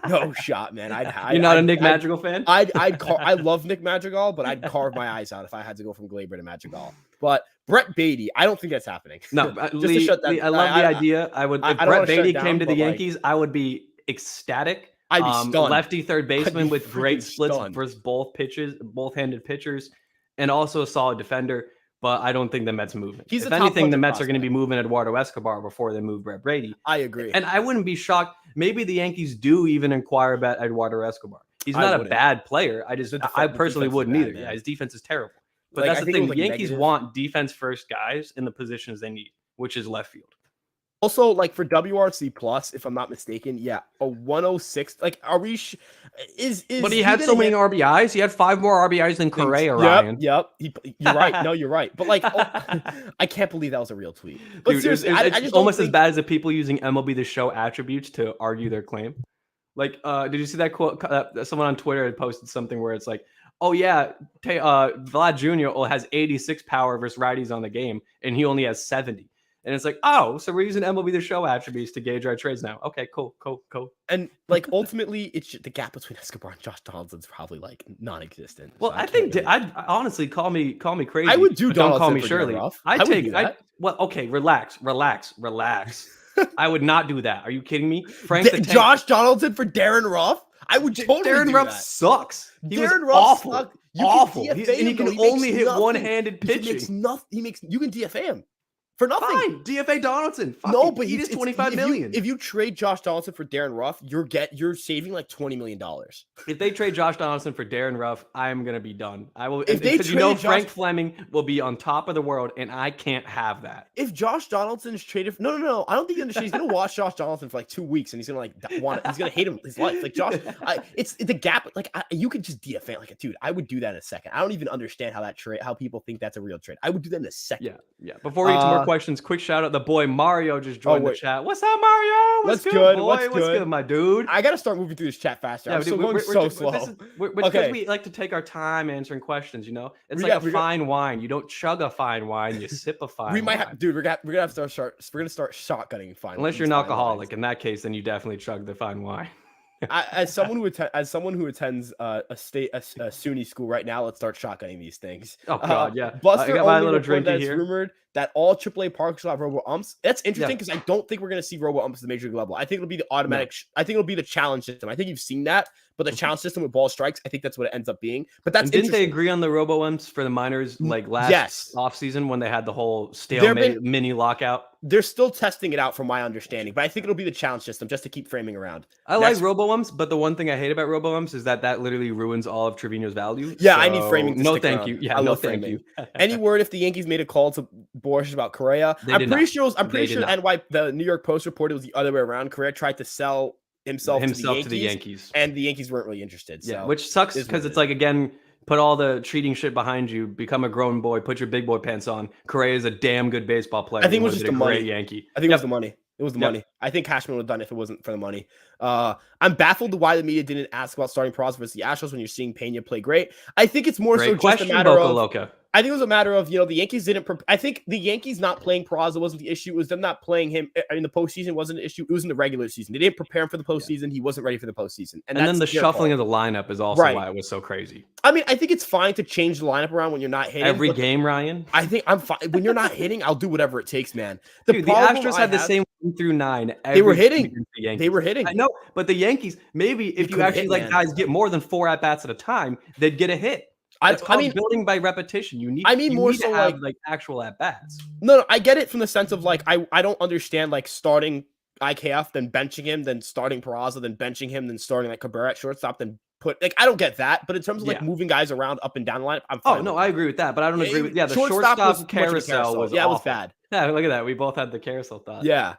No shot, man. You're not a Nick Madrigal fan? I love Nick Madrigal, but I'd carve my eyes out if I had to go from Glaber to Madrigal. But Brett Beatty, I don't think that's happening. No, Lee, I love the idea. If Brett Beatty came to the Yankees, I would be ecstatic. I'd be stunned. Lefty third baseman with great splits versus both-handed pitchers, and also a solid defender. But I don't think the Mets move it. If anything, the Mets are going to be moving Eduardo Escobar before they move Brett Beatty. I agree. And I wouldn't be shocked. Maybe the Yankees do even inquire about Eduardo Escobar. He's not a bad player. I personally wouldn't either. Yeah, his defense is terrible. But that's the thing. The Yankees want defense-first guys in the positions they need, which is left field. Also, like for WRC plus, if I'm not mistaken, a 106. Like, are we? But he had so many RBIs. He had 5 more RBIs than Correa. Ryan. Yep. You're right. No, you're right. But like, I can't believe that was a real tweet. But dude, seriously, it's just almost as bad as the people using MLB The Show attributes to argue their claim. Like, did you see that quote? Someone on Twitter had posted something where it's like, "Oh yeah, Vlad Jr. has 86 power versus righties on the game, and he only has 70." And it's like, oh, so we're using MLB The Show attributes to gauge our trades now. Okay, cool. And like ultimately, it's just, the gap between Escobar and Josh Donaldson is probably like non-existent. Well, so I think I'd honestly call me crazy. I would do Donaldson. Don't call me Shirley. Well, okay, relax. I would not do that. Are you kidding me? Josh Donaldson for Darren Ruff? I would totally Darren do Ruff that. sucks. He was awful. Awful. And he can only hit one-handed pitching. You can DFA him. For nothing. Fine. DFA Donaldson. But he is $25 million. If you trade Josh Donaldson for Darren Ruff, you're saving like $20 million. If they trade Josh Donaldson for Darren Ruff, I'm gonna be done. I will. Because Frank Fleming will be on top of the world, and I can't have that. If Josh Donaldson's traded, no, I don't think you understand. He's gonna watch Josh Donaldson for like 2 weeks, and he's gonna he's gonna hate him his life. Like Josh, it's the gap. Like you could just DFA. Like, dude, I would do that in a second. I don't even understand how people think that's a real trade. I would do that in a second. Yeah. Before we get to more questions, quick shout out. The boy Mario just joined the chat. What's up, Mario? What's good, boy? What's good, my dude? I gotta start moving through this chat faster. Yeah, we're so slow. Because we like to take our time answering questions. It's like a fine wine. You don't chug a fine wine. You sip a fine. We're gonna have to start. We're gonna start shotgunning fine. Unless you're an alcoholic, in that case, then you definitely chug the fine wine. As someone who attends a SUNY school right now, let's start shotgunning these things. Oh God, yeah. Buster I got my little drinky here. Rumored that all AAA parks will have robo umps. That's interesting because I don't think we're going to see robo umps at the major league level. I think it'll be the automatic. I think it'll be the challenge system. I think you've seen that, but the challenge system with ball strikes, I think that's what it ends up being. But that's didn't they agree on the robo umps for the minors like last offseason when they had the whole stalemate mini lockout? They're still testing it out from my understanding, but I think it'll be the challenge system just to keep framing around. I like robo-umps, but the one thing I hate about robo-umps is that literally ruins all of Trevino's value. Yeah, so I need framing. No, thank you. Yeah, no, thank you. Any word if the Yankees made a call to Boris about Correa? I'm pretty sure the New York Post reported it was the other way around. Correa tried to sell himself to the Yankees, and the Yankees weren't really interested. So yeah, which sucks because it's like, again, put all the cheating shit behind you, become a grown boy, put your big boy pants on. Correa is a damn good baseball player. I think it was just a great Yankee. I think it was the money. It was the money. I think Cashman would have done it if it wasn't for the money. I'm baffled why the media didn't ask about starting Peraza versus the Astros when you're seeing Pena play great. I think it's more so just a matter of I think it was a matter of, the Yankees didn't. I think the Yankees not playing Peraza wasn't the issue. It was them not playing him in the postseason wasn't an issue. It was in the regular season. They didn't prepare him for the postseason. Yeah. He wasn't ready for the postseason. And then the shuffling of the lineup is also why it was so crazy. I mean, I think it's fine to change the lineup around when you're not hitting. Every game, Ryan. I think I'm fine. When you're not hitting, I'll do whatever it takes, man. The Astros had the same 1 through 9. They were hitting. They were hitting. I know, but the Yankees, maybe if you actually let guys get more than 4 at-bats at a time, they'd get a hit. It's called building by repetition. You need to have actual at bats. No, I get it from the sense of I don't understand starting IKF, then benching him, then starting Peraza, then benching him, then starting Cabrera at shortstop, then put like I don't get that, but in terms of like Yeah. moving guys around up and down the line, I'm fine. Oh no, with I that. agree with that, but I don't agree with the Shortstop was shortstop too much of a carousel was Yeah, it was awful. bad. Yeah, look at that. We both had the carousel thought. Yeah.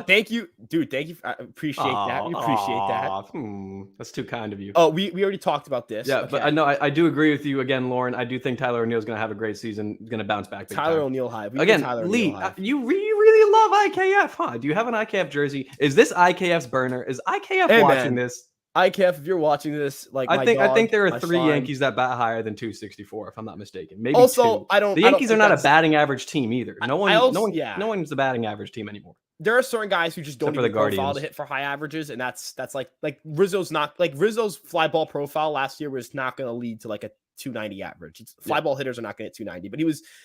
Thank you, dude. Thank you. I appreciate that. We appreciate that. That's too kind of you. Oh, we already talked about this. Yeah, Okay. but I know I do agree with you again, Lauren. I do think Tyler O'Neill's going to have a great season. He's going to bounce back. Big Tyler time. O'Neill Hive. Again, Lee, you really love IKF, huh? Do you have an IKF jersey? Is this IKF's burner? Is IKF watching this? IKF, if you're watching this, like I think there are 3 Yankees that bat higher than 264, if I'm not mistaken. Maybe also, 2. I don't. The Yankees are not a batting average team either. No one's the batting average team anymore. There are certain guys who just don't even profile to hit for high averages, and that's like Rizzo's not like Rizzo's fly ball profile last year was not going to lead to like a 290 average. Fly ball hitters are not going to hit 290, but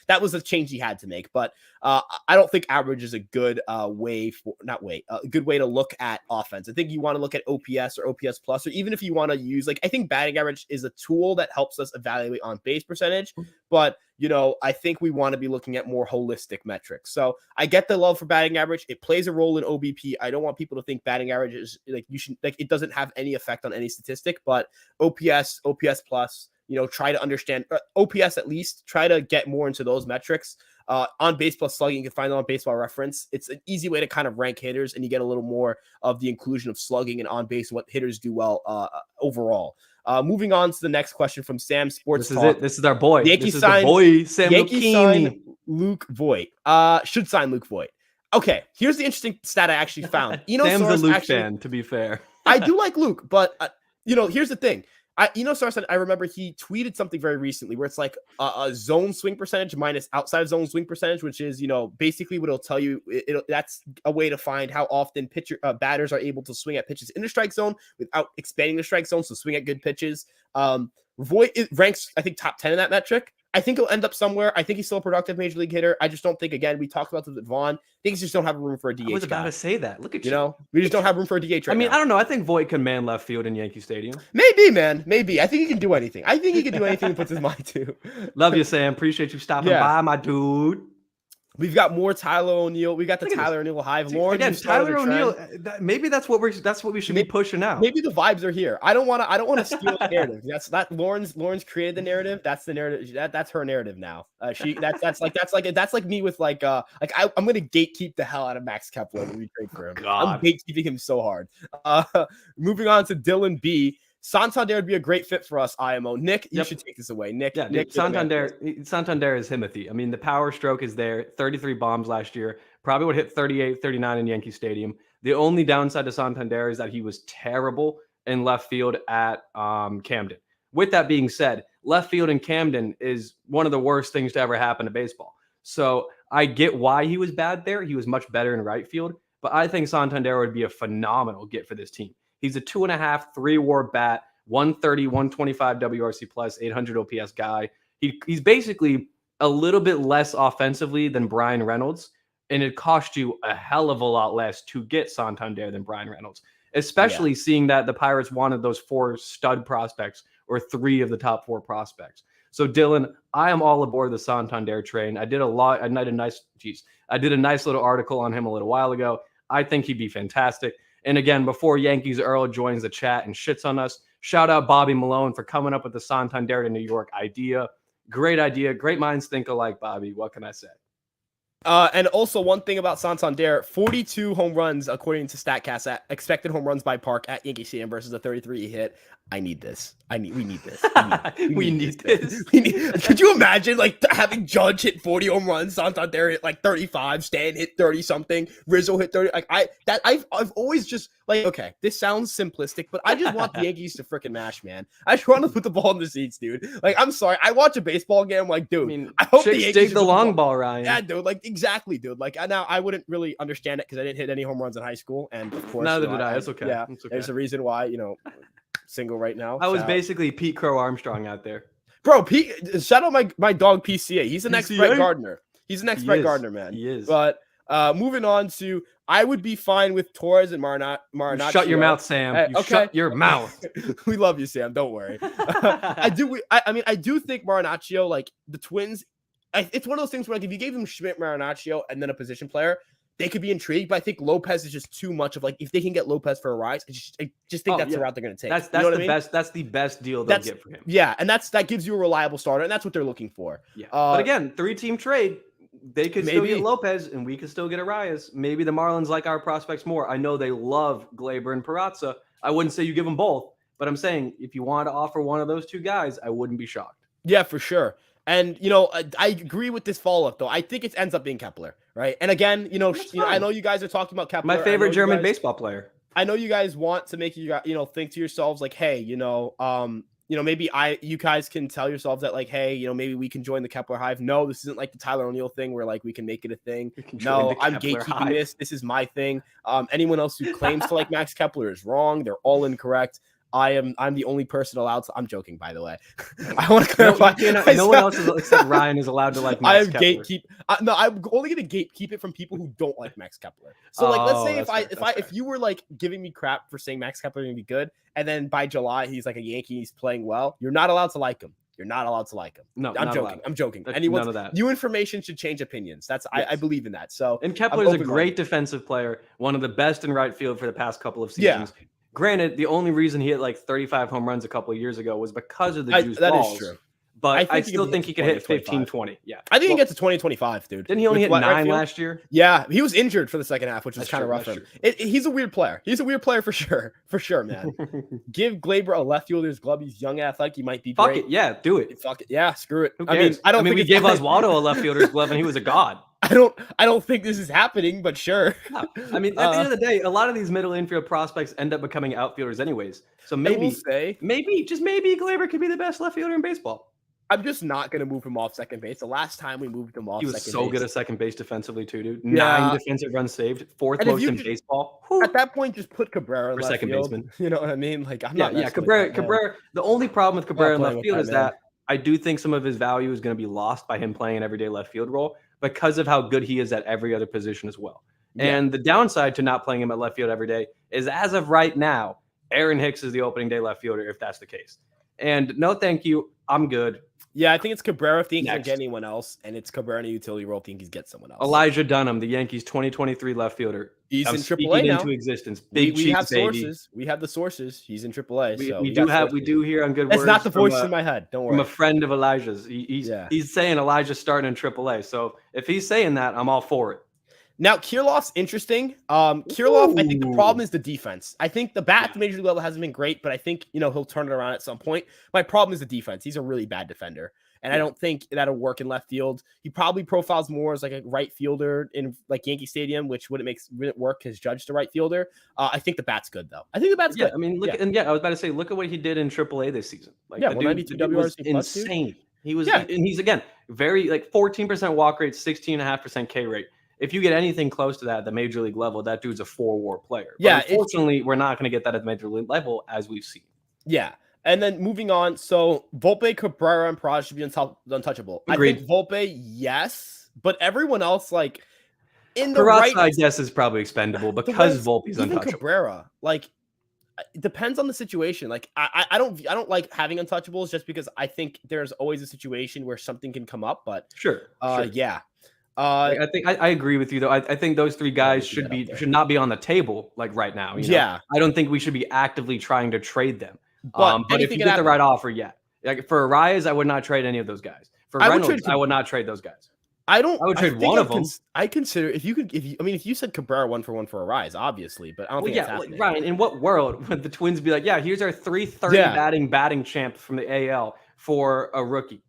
that was a change he had to make. But I don't think average is a good a good way to look at offense. I think you want to look at OPS or OPS plus, or even if you want to use I think batting average is a tool that helps us evaluate on base percentage, but I think we want to be looking at more holistic metrics. So I get the love for batting average. It plays a role in OBP. I don't want people to think batting average is it doesn't have any effect on any statistic, but OPS plus, try to understand OPS at least, try to get more into those metrics. On base plus slugging, you can find them on Baseball Reference. It's an easy way to kind of rank hitters, and you get a little more of the inclusion of slugging and on base and what hitters do well overall. Moving on to the next question from Sam Sports Talk. This is it. This is our boy. Yankees sign Luke Voigt. Should sign Luke Voigt. Okay, here's the interesting stat I actually found. Sam's a Luke fan, to be fair. I do like Luke, but here's the thing. I remember he tweeted something very recently where it's like a zone swing percentage minus outside zone swing percentage, which is, basically what it'll tell you. That's a way to find how often batters are able to swing at pitches in the strike zone without expanding the strike zone. So swing at good pitches. Voigt ranks, I think, top 10 in that metric. I think he'll end up somewhere. I think he's still a productive major league hitter. I just don't think, again, we talked about this with Vaughn. Things just don't have room for a DH. I was about to say that. Look at you. We just don't have room for a DH right now. I don't know. I think Voigt can man left field in Yankee Stadium. Maybe, man. Maybe. I think he can do anything. He puts his mind to. Love you, Sam. Appreciate you stopping by, my dude. We've got more Tyler O'Neill. We got the Tyler O'Neill Hive. Lauren, again, Tyler O'Neill. Maybe that's what we should be pushing out. Maybe the vibes are here. I don't want to steal the narrative. That's Lauren's created the narrative. That's the narrative. That's her narrative now. That's like me with I'm gonna gatekeep the hell out of Max Kepler when we trade for him. God. I'm gatekeeping him so hard. Moving on to Dylan B. Santander would be a great fit for us, IMO. Nick, you should take this away. Nick, Santander is Timothy. I mean, the power stroke is there. 33 bombs last year. Probably would hit 38, 39 in Yankee Stadium. The only downside to Santander is that he was terrible in left field at Camden. With that being said, left field in Camden is one of the worst things to ever happen to baseball. So I get why he was bad there. He was much better in right field. But I think Santander would be a phenomenal get for this team. He's a 2.5, 3-WAR bat, 130, 125 WRC plus, 800 OPS guy. He's basically a little bit less offensively than Brian Reynolds, and it cost you a hell of a lot less to get Santander than Brian Reynolds, especially seeing that the Pirates wanted those 4 stud prospects or 3 of the top 4 prospects. So Dylan, I am all aboard the Santander train. I did a nice little article on him a little while ago. I think he'd be fantastic. And again, before Yankees Earl joins the chat and shits on us, shout out Bobby Malone for coming up with the Santander to New York idea. Great idea. Great minds think alike, Bobby. What can I say? And also one thing about Santander, 42 home runs, according to StatCast, at expected home runs by park at Yankee Stadium versus a 33 he hit. We need this. We need this. Could you imagine having Judge hit 40 home runs, Santander hit 35, Stan hit 30 something, Rizzo hit 30. I've always just okay, this sounds simplistic, but I just want the Yankees to freaking mash, man. I just want to put the ball in the seats, dude. I'm sorry. I watch a baseball game, dude. I hope the Yankees take the long ball, Ryan. Yeah, dude. Exactly, dude. Now I wouldn't really understand it because I didn't hit any home runs in high school, and of course, neither did I. It's okay. Yeah, it's okay. There's a reason why single right now. I was basically Pete Crow Armstrong out there, bro. Pete, shout out my dog PCA. He's the next Brett Gardner. He's the next Brett Gardner, man. He is. But moving on to, I would be fine with Torres and Marinaccio. Shut your mouth, Sam. Shut your mouth. We love you, Sam. Don't worry. I do think Marinaccio, the Twins. It's one of those things where if you gave them Schmidt, Marinaccio, and then a position player, they could be intrigued, but I think Lopez is just too much of like, if they can get Lopez for Arraez, I just think that's the route they're going to take. That's you know the best. That's the best deal they'll get for him. Yeah, and that gives you a reliable starter, and that's what they're looking for. Yeah, but again, 3-team trade. They could still get Lopez, and we could still get Arraez. Maybe the Marlins like our prospects more. I know they love Gleyber and Peraza. I wouldn't say you give them both, but I'm saying if you want to offer one of those two guys, I wouldn't be shocked. Yeah, for sure. And, I agree with this follow-up, though. I think it ends up being Kepler, right? And again, I know you guys are talking about Kepler. My favorite German baseball player. I know you guys want to make you think to yourselves like, hey, maybe you guys can tell yourselves that like, hey, maybe we can join the Kepler Hive. No, this isn't like the Tyler O'Neill thing where like we can make it a thing. No, I'm gatekeeping this. This is my thing. Anyone else who claims to like Max Kepler is wrong. They're all incorrect. I'm the only person allowed to. I'm joking, by the way. I want to clarify. No one else except Ryan is allowed to like Max Kepler. I'm only going to gatekeep it from people who don't like Max Kepler. So like, let's say if you were like giving me crap for saying Max Kepler is going to be good, and then by July he's like a Yankee, he's playing well, you're not allowed to like him. You're not allowed to like him. No, I'm joking. Allowed. I'm joking. None of that. New information should change opinions. That's yes. I believe in that. So and Kepler is a great defensive player, one of the best in right field for the past couple of seasons. Yeah. Granted, the only reason he hit like 35 home runs a couple of years ago was because of the juice balls. That is true. But I still think he could hit 15, 20. Yeah. I think he can get to 20, 25, dude. Didn't he only hit 9 last year? Yeah. He was injured for the second half, which was kind of rough for him. He's a weird player. He's a weird player for sure. For sure, man. Give Gleyber a left fielder's glove. He's young and athletic. He might be great. Fuck it. Yeah, do it. Fuck it. Yeah, screw it. Who cares? I mean, we gave Oswaldo a left fielder's glove and he was a god. I don't think this is happening, but sure. No. I mean, at the end of the day, a lot of these middle infield prospects end up becoming outfielders anyways. So maybe Gleyber could be the best left fielder in baseball. I'm just not going to move him off second base. The last time we moved him off second base. He was so good at second base defensively too, dude. 9 defensive runs saved. 4th most in baseball. At that point, just put Cabrera in left second field. baseman. You know what I mean? Like, I'm not. Yeah, Cabrera. The only problem with Cabrera in left field is that I do think some of his value is going to be lost by him playing an everyday left field role because of how good he is at every other position as well. Yeah. And the downside to not playing him at left field every day is, as of right now, Aaron Hicks is the opening day left fielder if that's the case. And no, thank you. I'm good. Yeah, I think it's Cabrera if the Yankees don't get anyone else, and it's Cabrera in a utility role if the Yankees get someone else. Elijah Dunham, the Yankees 2023 left fielder. He's in AAA now. Into existence. We have sources. We have the sources. He's in AAA. We do hear on good words. That's not the voice in my head. Don't worry. From a friend of Elijah's. He's saying Elijah's starting in AAA. So if he's saying that, I'm all for it. Now, Kirilloff's interesting. Kirilloff, I think the problem is the defense. I think the bat at the major league level hasn't been great, but I think, he'll turn it around at some point. My problem is the defense. He's a really bad defender. And I don't think that'll work in left field. He probably profiles more as like a right fielder in like Yankee Stadium, which wouldn't work because Judge the right fielder. I think the bat's good though. I think the bat's good. I mean, I was about to say, look at what he did in AAA this season. Like, 192 WRC plus, insane. Dude. He was, and he's again very like 14% walk rate, 16.5% K rate. If you get anything close to that at the major league level, that dude's a 4-WAR player. But unfortunately, we're not going to get that at the major league level as we've seen. Yeah. And then moving on, so Volpe, Cabrera, and Peraza should be untouchable. Agreed. I think Volpe, yes, but everyone else, like in the Peraza, right, I guess, is probably expendable because Volpe's untouchable. Cabrera, like, it depends on the situation. Like, I don't like having untouchables just because I think there's always a situation where something can come up. But sure. Yeah. I think I agree with you though. I think those three guys should not be on the table like right now. Yeah. I don't think we should be actively trying to trade them. But if you get the right offer, like for Arraez, I would not trade any of those guys. For Reynolds, I would not trade those guys. I would trade one of them. I consider if you said Cabrera 1-for-1 for Arraez, obviously, but I don't think that's happening. Ryan, in what world would the Twins be like, here's our 330 batting champ from the AL for a rookie?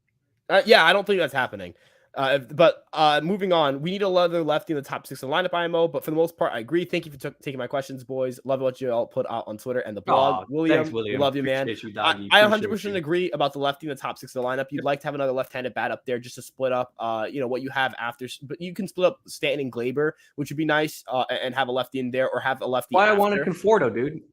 I don't think that's happening. But moving on, we need another lefty in the top 6 of the lineup, IMO. But for the most part, I agree. Thank you for taking my questions, boys. Love what you all put out on Twitter and the blog. William, thanks, William. Love you, man. I 100% agree about the lefty in the top 6 of the lineup. You'd like to have another left-handed bat up there just to split up, what you have after. But you can split up Stanton and Gleyber, which would be nice, and have a lefty in there or have a lefty. Why I wanted Conforto, dude.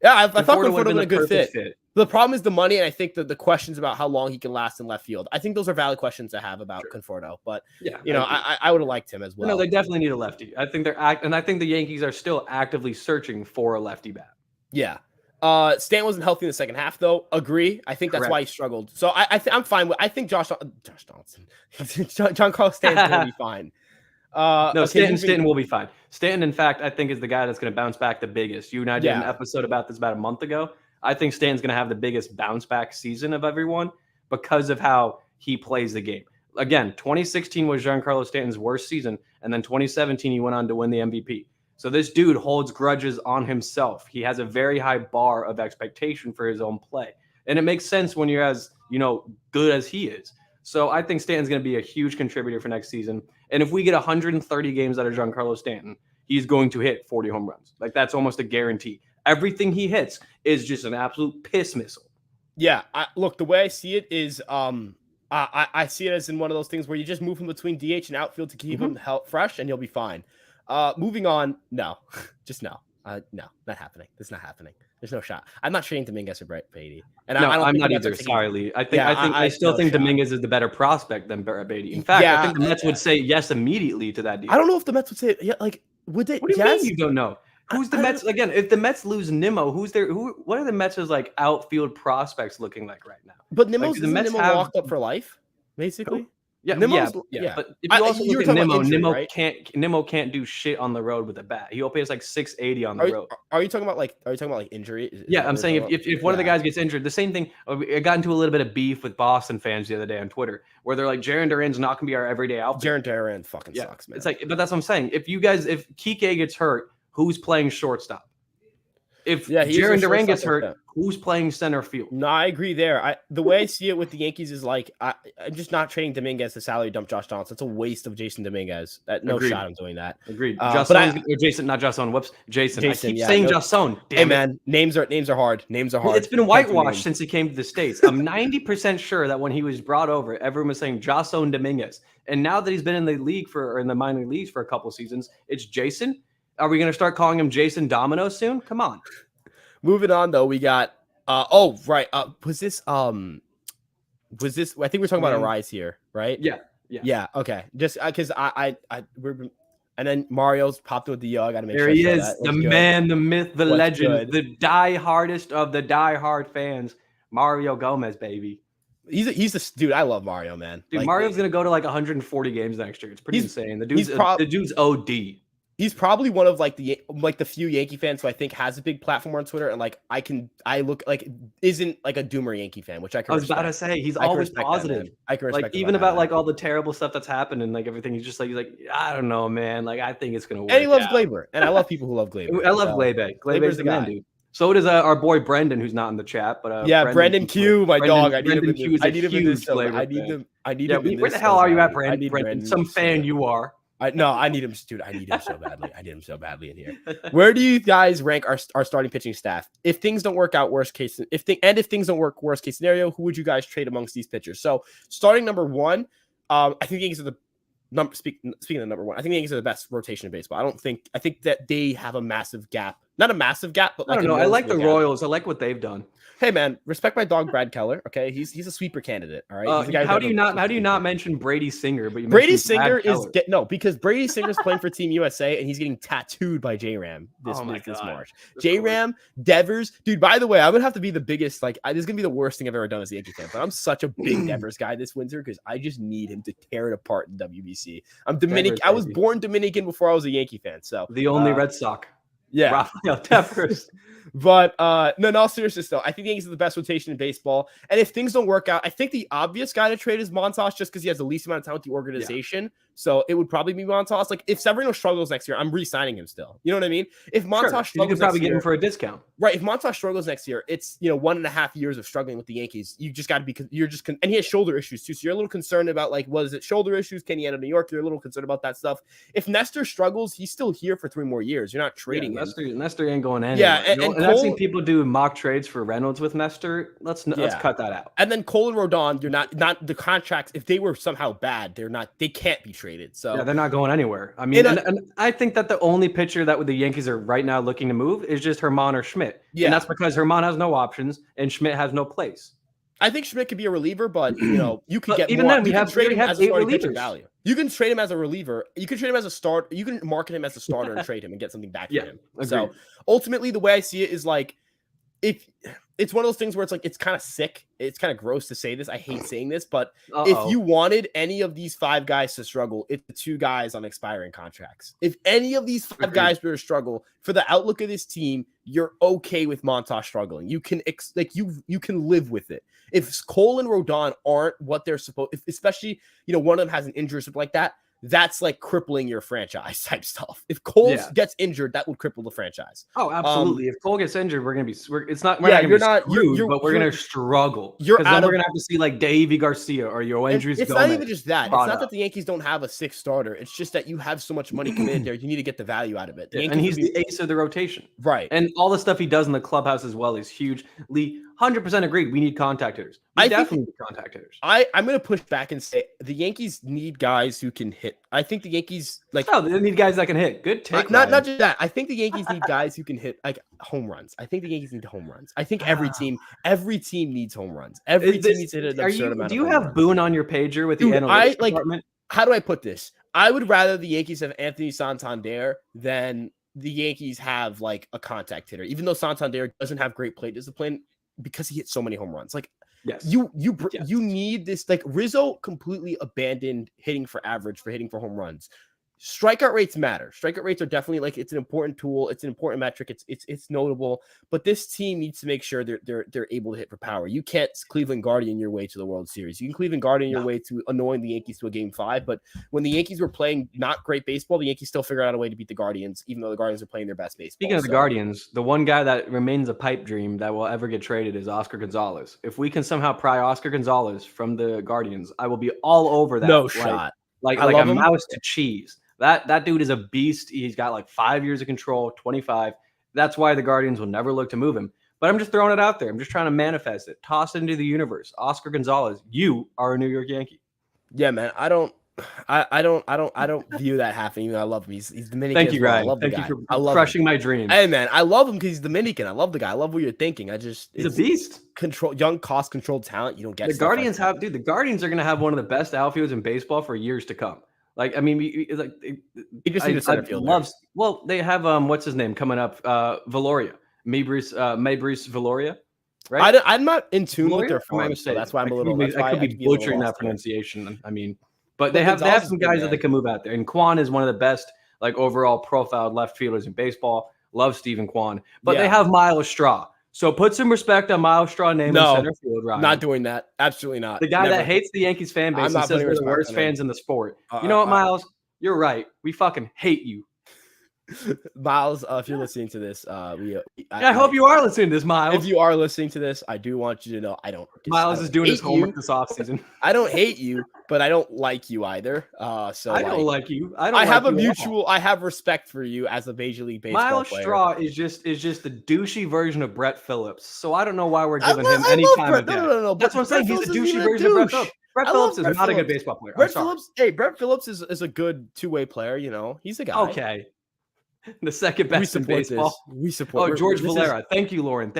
Yeah, I thought Conforto would have been a good fit. The problem is the money, and I think that the questions about how long he can last in left field. I think those are valid questions to have about Conforto. But I would have liked him as well. No, they definitely need a lefty. I think and I think the Yankees are still actively searching for a lefty bat. Yeah. Stan wasn't healthy in the second half, though. Agree. I think that's why he struggled. So I'm fine with. I think Josh Donaldson, Giancarlo Stanton's going to be fine. Stanton will be fine. Stanton, in fact, I think is the guy that's going to bounce back the biggest. You and I did an episode about this about a month ago. I think Stanton's going to have the biggest bounce back season of everyone because of how he plays the game. Again, 2016 was Giancarlo Stanton's worst season, and then 2017 he went on to win the MVP. So this dude holds grudges on himself. He has a very high bar of expectation for his own play. And it makes sense when you're as, good as he is. So I think Stanton's going to be a huge contributor for next season. And if we get 130 games out of Giancarlo Stanton, he's going to hit 40 home runs. Like, that's almost a guarantee. Everything he hits is just an absolute piss missile. Yeah. Look, the way I see it is I see it as in one of those things where you just move him between DH and outfield to keep him fresh, and he'll be fine. Moving on, no. Just no. No, not happening. That's not happening. There's no shot. I'm not trading Dominguez or Beatty. And I'm not either. Sorry, Lee. I still think Dominguez is the better prospect than Beatty. In fact, I think the Mets would say yes immediately to that deal. I don't know if the Mets would say would they? What do you mean you don't know? Who's the Mets again? If the Mets lose Nimmo, what are the Mets' outfield prospects looking like right now? But Nimmo's Nimmo locked up for life, basically. Yeah. But if you also look at Nimmo can't do shit on the road with a bat. He only has 680 on the road. Are you talking about injury? I'm saying if one of the guys gets injured, the same thing. I got into a little bit of beef with Boston fans the other day on Twitter, where they're like, Jarren Duran's not gonna be our everyday outfield. Jarren Duran fucking sucks, man. It's but that's what I'm saying. If Kike gets hurt, who's playing shortstop? If Jarren Duran gets hurt, who's playing center field? No, I agree there. The way I see it with the Yankees is I'm just not trading Dominguez to salary dump Josh Donaldson. It's a waste of Jason Dominguez. Agreed. Shot I'm doing that. Agreed. Jason, not Jason. Whoops, Jason. I keep saying Jason. Hey man, names are hard. Names are hard. It's been whitewashed since he came to the States. I'm 90% sure that when he was brought over, everyone was saying Jason Dominguez, and now that he's been in the league in the minor leagues for a couple seasons, it's Jason. Are we going to start calling him Jason Domino soon? Come on. Moving on, though, we got was this I think we're talking about Arraez here, right? Yeah. Okay. Just because and then Mario's popped with the I got to make sure. There he is, the man, the myth, the legend, the die-hardest of the die-hard fans, Mario Gomez, baby. He's a dude. I love Mario, man. Dude, Mario's gonna go to 140 games next year. It's pretty insane. The dude's OD. He's probably one of the few Yankee fans who I think has a big platform on Twitter, and I look isn't a doomer Yankee fan, which I about to say he's always positive. I can respect even about all the terrible stuff that's happened and everything. He's just like I don't know, man. I think it's gonna work. And he loves Glaber, and I love people who love Glaber. I love Glaber. Glaber's the man, dude. So does our boy Brendan, who's not in the chat, but Brendan Q, my dog. I need him in this. I need him. Where the hell are you at, Brendan? Some fan you are. I need him, dude. I need him so badly. I need him so badly in here. Where do you guys rank our starting pitching staff? If things don't work out, worst case scenario, who would you guys trade amongst these pitchers? So starting number one, I think the Yankees are the number. Speaking of number one, I think the Yankees are the best rotation in baseball. I think that they have a massive gap. Not a massive gap, but I don't know. I like the Royals. I like what they've done. Hey man, respect my dog Brad Keller. Okay, he's a sweeper candidate. All right. How do you not mention Brady Singer? But Brady Singer because Brady Singer's playing for Team USA and he's getting tattooed by J-Ram this March. J-Ram, Devers, dude. By the way, I'm gonna have to be the biggest. This is gonna be the worst thing I've ever done as a Yankee fan. But I'm such a big Devers guy this winter because I just need him to tear it apart in WBC. I'm Dominican. I was born Dominican before I was a Yankee fan. So the only Red Sox. Yeah, Rafael Devers. But no, in all seriousness, though, I think the Yankees are the best rotation in baseball. And if things don't work out, I think the obvious guy to trade is Montas just because he has the least amount of time with the organization. Yeah. So it would probably be Montas. If Severino struggles next year, I'm re-signing him still. You know what I mean? If Montas struggles, you could probably get him for a discount. Right. If Montas struggles next year, it's 1.5 years of struggling with the Yankees. You just got to be and he has shoulder issues too. So you're a little concerned about what is it? Shoulder issues? Can he end up in New York? You're a little concerned about that stuff. If Nestor struggles, he's still here for 3 more years. You're not trading him. Nestor ain't going anywhere. Yeah, and I've seen people do mock trades for Reynolds with Nestor. Let's cut that out. And then Cole and Rodon, you're not the contracts. If they were somehow bad, they can't be traded. So yeah, they're not going anywhere. I mean, and I think that the only pitcher that the Yankees are right now looking to move is just Herman or Schmidt. Yeah, and that's because Herman has no options and Schmidt has no place. I think Schmidt could be a reliever, but you could get even more. Then we have 8 relievers. Value. You can trade him as a reliever. You can trade him as a start. You can market him as a starter and trade him and get something back from him. Agreed. So ultimately, the way I see it is it's one of those things where it's like, it's kind of sick. It's kind of gross to say this. I hate saying this, but Uh-oh. if you wanted any of these 5 guys to struggle, it's the 2 guys on expiring contracts. If any of these 5 guys were to struggle for the outlook of this team, you're okay with Montas struggling. You can you can live with it. If Cole and Rodon aren't what they're supposed, especially, one of them has an injury or something like that, that's like crippling your franchise type stuff. If Cole gets injured, that would cripple the franchise. Oh, absolutely. If Cole gets injured, we're gonna be. It's not. Yeah, We're not gonna be screwed, but we're gonna struggle. Because then we're gonna have to see like Davey Garcia or Yoendrys. It's not even just that. It's not that the Yankees don't have a 6th starter. It's just that you have so much money committed there. You need to get the value out of it. And he's the ace of the rotation, right? And all the stuff he does in the clubhouse as well is huge. Lee, 100% agreed. We need contact hitters. We definitely need contact hitters. I'm going to push back and say the Yankees need guys who can hit. I think the Yankees they need guys that can hit. Good take. Not just that. I think the Yankees need guys who can hit like home runs. I think the Yankees need home runs. I think every team needs home runs. Every team needs to hit an absurd amount. Do you have Boone on your pager with the analytics department? How do I put this? I would rather the Yankees have Anthony Santander than the Yankees have like a contact hitter, even though Santander doesn't have great plate discipline because he hits so many home runs. Like, yes, you need this. Like, Rizzo completely abandoned hitting for average for hitting for home runs. Strikeout rates matter. Strikeout rates are definitely like, it's an important tool. It's an important metric. It's notable, but this team needs to make sure they're able to hit for power. You can't Cleveland Guardian your way to the World Series. You can Cleveland Guardian your way to annoying the Yankees to a game 5. But when the Yankees were playing not great baseball, the Yankees still figured out a way to beat the Guardians, even though the Guardians are playing their best baseball. Speaking of the Guardians, the one guy that remains a pipe dream that will ever get traded is Oscar Gonzalez. If we can somehow pry Oscar Gonzalez from the Guardians, I will be all over that. No shot. Like a mouse to cheese. That dude is a beast. He's got like 5 years of control, 25. That's why the Guardians will never look to move him. But I'm just throwing it out there. I'm just trying to manifest it. Toss it into the universe. Oscar Gonzalez, you are a New York Yankee. Yeah, man. I don't view that happening. I love him. He's Dominican. Thank you, Ryan. I love the guy. You for crushing my dreams. Hey, man, I love him because he's Dominican. I love the guy. I love what you're thinking. He's a beast. Young, cost-controlled talent. You don't get the Guardians the Guardians are going to have one of the best outfields in baseball for years to come. Like, I mean, he just needs a center fielder. Well, they have what's his name coming up? Valoria, Maybris Valoria, right? I'm not in tune with their form, so that's why I'm a little. I could be butchering that pronunciation. I mean, but they have some guys that they can move out there, and Kwan is one of the best like overall profiled left fielders in baseball. Love Stephen Kwan, but they have Miles Straw. So put some respect on Miles Straw name in center field, Ryan. Not doing that. Absolutely not. The guy that hates the Yankees fan base and says they're the worst fans in the sport. You know what, Miles? You're right. We fucking hate you. Miles, if you're listening to this, I hope you are listening to this, Miles. If you are listening to this, I do want you to know Miles is doing his homework this offseason. I don't hate you, but I don't like you either. So I don't like you. I have respect for you as a Major League Baseball Miles player. Straw is just the douchey version of Brett Phillips. So I don't know why we're giving him any time of day. No. That's what I'm saying. He's a douchey version of Brett Phillips. Brett Phillips is not a good baseball player. Brett Phillips is a good two-way player. You know, he's a guy. Okay. The second best in baseball. We support. Oh, George Valera. Thank you, Lauren.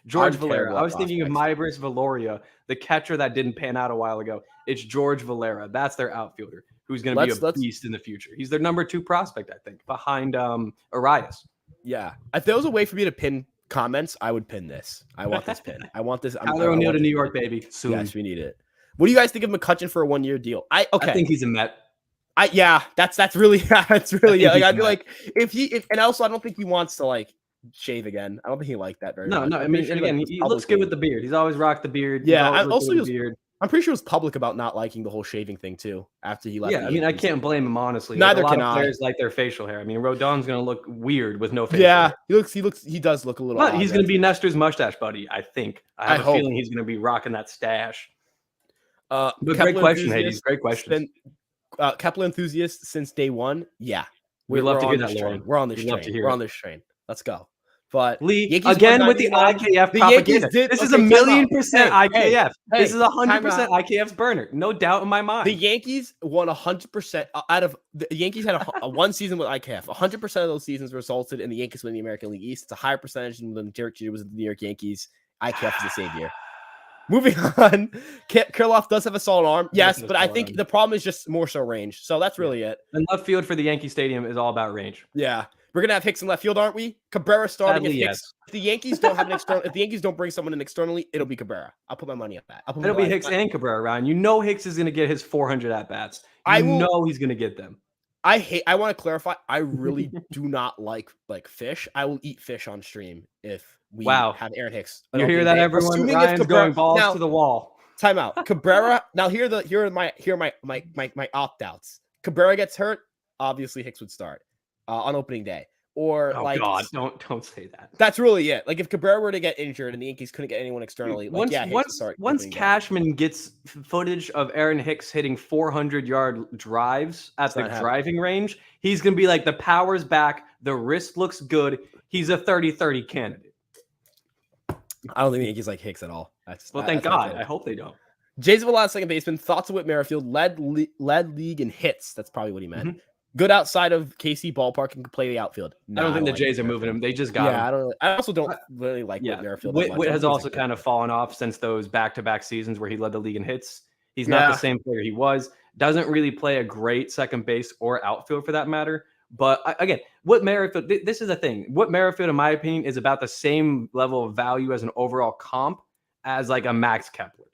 George Valera. I was thinking of Maybris Valoria, the catcher that didn't pan out a while ago. It's George Valera. That's their outfielder who's going to be a beast in the future. He's their number 2 prospect, I think, behind Arraez. Yeah. If there was a way for me to pin comments, I would pin this. I want this pin. I want this. Tyler O'Neill to New York, baby. Soon. Yes, we need it. What do you guys think of McCutchen for a 1-year deal? I think he's a Met. That's really Like, I'd be like, and also I don't think he wants to like shave again. I don't think he liked that very much. No. I mean, again, he looks good with the beard. He's always rocked the beard. Yeah, I'm pretty sure he was public about not liking the whole shaving thing too after he left. Yeah, I mean, I can't blame him honestly. Neither can I. A lot of players like their facial hair. I mean, Rodon's gonna look weird with no facial hair. He does look a little. But he's gonna be Nestor's mustache buddy. I think. I have a feeling he's gonna be rocking that stash. But great question, Hades. Great question. Kepler enthusiast since day one. Yeah, we'd love to hear that, Lauren. We're on this train. We're on this train. Let's go. But Lee, again with the IKF propaganda. This is 1,000,000% IKF. This is 100% IKF's burner. No doubt in my mind. The Yankees won 100% out of the Yankees had a one season with IKF. 100% of those seasons resulted in the Yankees winning the American League East. It's a higher percentage than when Derek Jeter was in the New York Yankees. IKF is the same year. Moving on, Kirilloff does have a solid arm. Yes, but I think the problem is just more so range. So that's really it. And left field for the Yankee Stadium is all about range. Yeah. We're gonna have Hicks in left field, aren't we? Cabrera starting. Sadly, If Hicks, yes. if the Yankees don't have an external, if the Yankees don't bring someone in externally, it'll be Cabrera. I'll put my money on that. It'll be Hicks and Cabrera, Ryan. You know Hicks is going to get his 400 at bats. I You will- know he's going to get them. I want to clarify. I really do not like fish. I will eat fish on stream if we have Aaron Hicks. You hear that, everyone? Assuming Ryan's Cabrera, going balls now, to the wall. Time out. Cabrera. Now here are my opt outs. Cabrera gets hurt. Obviously Hicks would start on opening day. Or God, don't say that. That's really it. Like if Cabrera were to get injured and the Yankees couldn't get anyone externally, once Cashman gets footage of Aaron Hicks hitting 400-yard drives at the driving range, he's gonna be like, the power's back, the wrist looks good. He's a 30-30 candidate. I don't think the Yankees like Hicks at all. Thank God. I hope they don't. Jason Villas, second baseman. Thoughts of Whit Merrifield? Led league in hits. That's probably what he meant. Mm-hmm. Good outside of KC ballpark and can play the outfield. I don't think the Jays are moving him. They just got him. I also don't really like Whit Merrifield. Whit has also kind of fallen off since those back-to-back seasons where he led the league in hits. He's not the same player he was. Doesn't really play a great second base or outfield for that matter. But again, Whit Merrifield, this is the thing. Whit Merrifield, in my opinion, is about the same level of value as an overall comp as like a Max Kepler.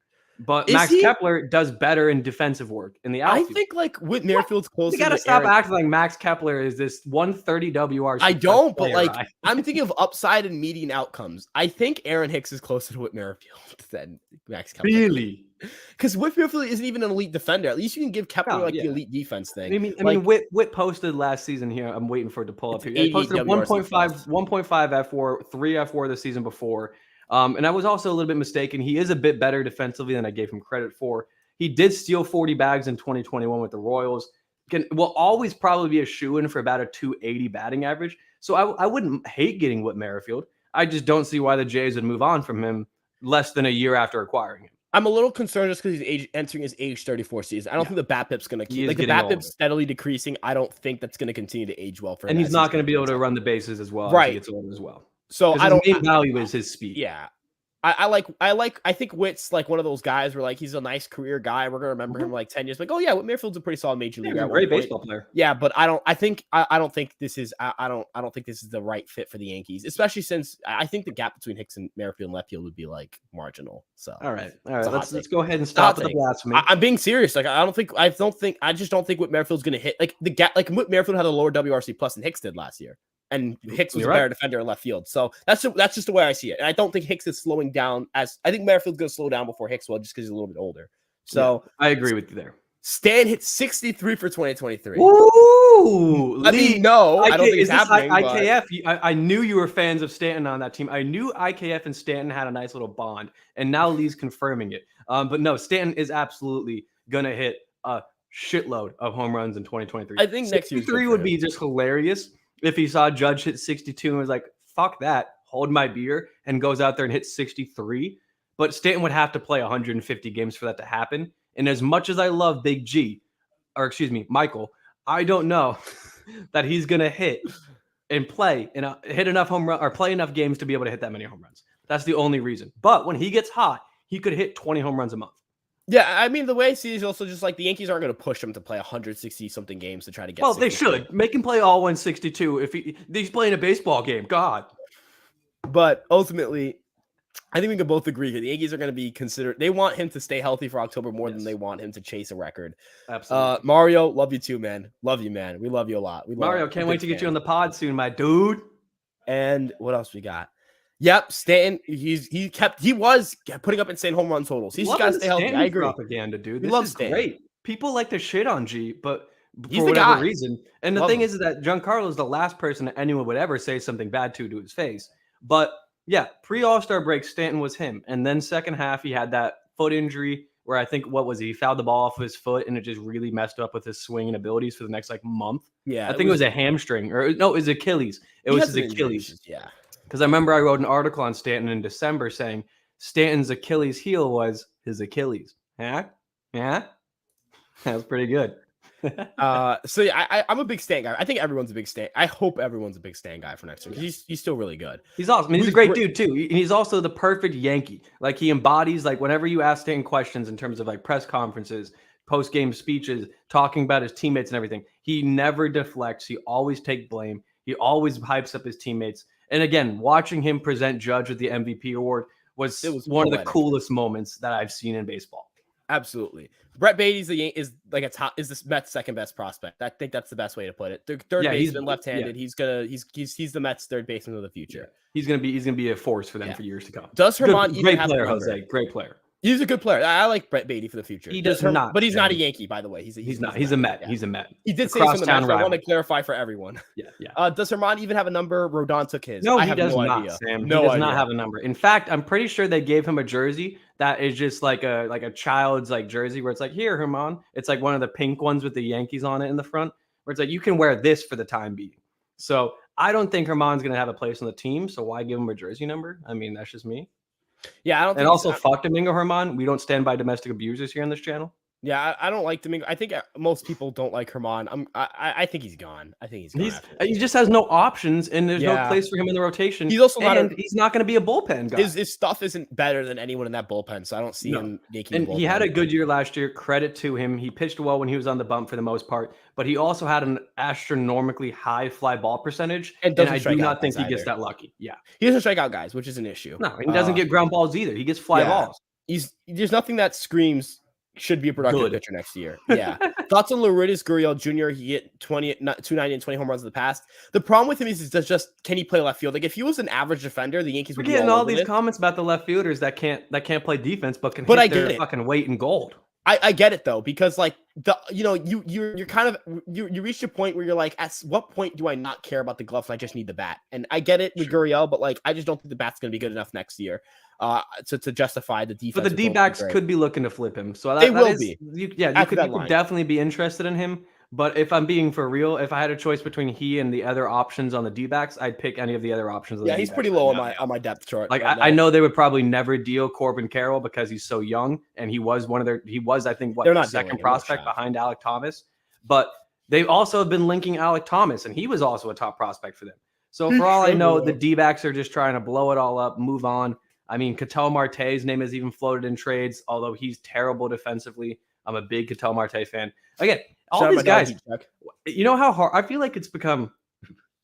But Kepler does better in defensive work in the outfield. I think like Whit Merrifield's closer. You got to stop acting like Max Kepler is this 130 WRC. I don't, but like I'm thinking of upside and median outcomes. I think Aaron Hicks is closer to Whit Merrifield than Max Kepler. Really? Because Whit Merrifield isn't even an elite defender. At least you can give Kepler the elite defense thing. I mean, Whit posted last season here. I'm waiting for it to pull up here. He posted 1.5 F4, 3 F4 the season before. And I was also a little bit mistaken. He is a bit better defensively than I gave him credit for. He did steal 40 bags in 2021 with the Royals. Will always probably be a shoo-in for about a 280 batting average. So I wouldn't hate getting Whit Merrifield. I just don't see why the Jays would move on from him less than a year after acquiring him. I'm a little concerned just because he's entering his age 34 season. I don't think the BABIP's going to keep the BABIP's steadily decreasing. I don't think that's going to continue to age well for him. And he's not going to be able to run the bases as well as he gets older as well. So his main value is his speed. Yeah. I think Whit's like one of those guys where like he's a nice career guy. We're gonna remember him like 10 years. Like, oh yeah, Whit Merrifield's a pretty solid major leaguer. He's a great baseball player. Yeah, but I don't think this is the right fit for the Yankees, especially since I think the gap between Hicks and Merrifield and left field would be like marginal. So all right. Let's go ahead and stop with the blasphemy. I'm being serious. Like I just don't think Whit Merrifield's gonna hit like the gap. Like Whit Merrifield had a lower WRC plus than Hicks did last year. And Hicks was a better defender in left field. So that's just the way I see it. And I don't think Hicks is slowing down I think Merrifield's going to slow down before Hicks will just because he's a little bit older. So I agree with you there. Stan hit 63 for 2023. Ooh! I mean, no, I don't think it's happening. IKF, I knew you were fans of Stanton on that team. I knew IKF and Stanton had a nice little bond. And now Lee's confirming it. But no, Stanton is absolutely going to hit a shitload of home runs in 2023. I think next year 63 would be just hilarious. If he saw Judge hit 62 and was like, fuck that, hold my beer, and goes out there and hits 63. But Stanton would have to play 150 games for that to happen. And as much as I love Michael, I don't know that he's going to hit enough home run or play enough games to be able to hit that many home runs. That's the only reason. But when he gets hot, he could hit 20 home runs a month. Yeah, I mean, the way I see it is also just like the Yankees aren't going to push him to play 160-something games to try to get. Well, they should. Make him play all 162 if he's playing a baseball game. God. But ultimately, I think we can both agree that the Yankees are going to be considered. They want him to stay healthy for October more than they want him to chase a record. Absolutely. Mario, love you too, man. Love you, man. We love you a lot. Mario, can't wait to get you on the pod soon, my dude. And what else we got? Yep, Stanton. He was putting up insane home run totals. He's got to stay healthy. I agree. Propaganda, dude. This is Stanton. Great. People like to shit on G, but he's for whatever reason. And the thing is that Giancarlo is the last person that anyone would ever say something bad to his face. But yeah, pre-All-Star break, Stanton was him. And then second half, he had that foot injury where I think, he fouled the ball off of his foot and it just really messed up with his swinging abilities for the next month. Yeah. I think it was a hamstring it was Achilles. It was his Achilles. Yeah. Because I remember I wrote an article on Stanton in December saying Stanton's Achilles heel was his Achilles. Yeah? That was pretty good. So yeah, I'm a big Stan guy. I think everyone's a big Stan. I hope everyone's a big Stan guy for next year. He's still really good. He's awesome. I mean, he's a great dude too. He's also the perfect Yankee. Like he embodies whenever you ask Stan questions in terms of press conferences, post-game speeches, talking about his teammates and everything. He never deflects. He always takes blame. He always hypes up his teammates. And again, watching him present Judge with the MVP award was one of the coolest moments that I've seen in baseball. Absolutely. Brett Beatty's is the Mets' second best prospect. I think that's the best way to put it. Third baseman, left-handed. Yeah. He's the Mets' third baseman of the future. Yeah. He's gonna be a force for them for years to come. Does Herman great player, Jose? Great player. He's a good player. I like Brett Beatty for the future. He does not, but he's not a Yankee, by the way. He's not. He's a Met. Yeah. He's a Met. He did say something from the Mets. I want to clarify for everyone. Yeah. Does Herman even have a number? Rodon took his. No, he does not. Sam. He does not have a number. In fact, I'm pretty sure they gave him a jersey that is just like a child's like jersey where it's like, here, Herman. It's like one of the pink ones with the Yankees on it in the front, where it's like you can wear this for the time being. So I don't think Herman's gonna have a place on the team. So why give him a jersey number? I mean, that's just me. Yeah, I don't. And also, fuck Domingo Herman. We don't stand by domestic abusers here on this channel. Yeah, I don't like Domingo. I think most people don't like Herman. I think he's gone. I think he's gone. He just has no options, and there's no place for him in the rotation. He's also he's not going to be a bullpen guy. His stuff isn't better than anyone in that bullpen, so I don't see him making. And he had a good year last year. Credit to him. He pitched well when he was on the bump for the most part, but he also had an astronomically high fly ball percentage, and I do not think he gets that lucky. Yeah, he doesn't strike out guys, which is an issue. No, he doesn't get ground balls either. He gets fly balls. There's nothing that screams should be a productive pitcher next year. Yeah. Thoughts on Lourdes Gurriel Jr.? He hit 290 and 20 home runs in the past. The problem with him is just can he play left field? Like if he was an average defender, the Yankees would be getting all these comments about the left fielders that can't play defense but can hit their fucking weight in gold. I get it though, because like you're kind of you reach a point where you're like, at what point do I not care about the gloves and I just need the bat? And I get it with Gurriel, but like I just don't think the bat's gonna be good enough next year to justify the defense. But the D-backs could be looking to flip him. So they will be. You could definitely be interested in him. But if I'm being for real, if I had a choice between he and the other options on the D-backs, I'd pick any of the other options. Yeah, he's pretty low on my depth chart. Like I know they would probably never deal Corbin Carroll because he's so young, and he was I think the second prospect behind Alek Thomas. But they also have been linking Alek Thomas, and he was also a top prospect for them. So for all I know, the D-backs are just trying to blow it all up, move on. I mean, Ketel Marte's name has even floated in trades, although he's terrible defensively. I'm a big Ketel Marte fan. Again, all these guys, you know how hard I feel like it's become.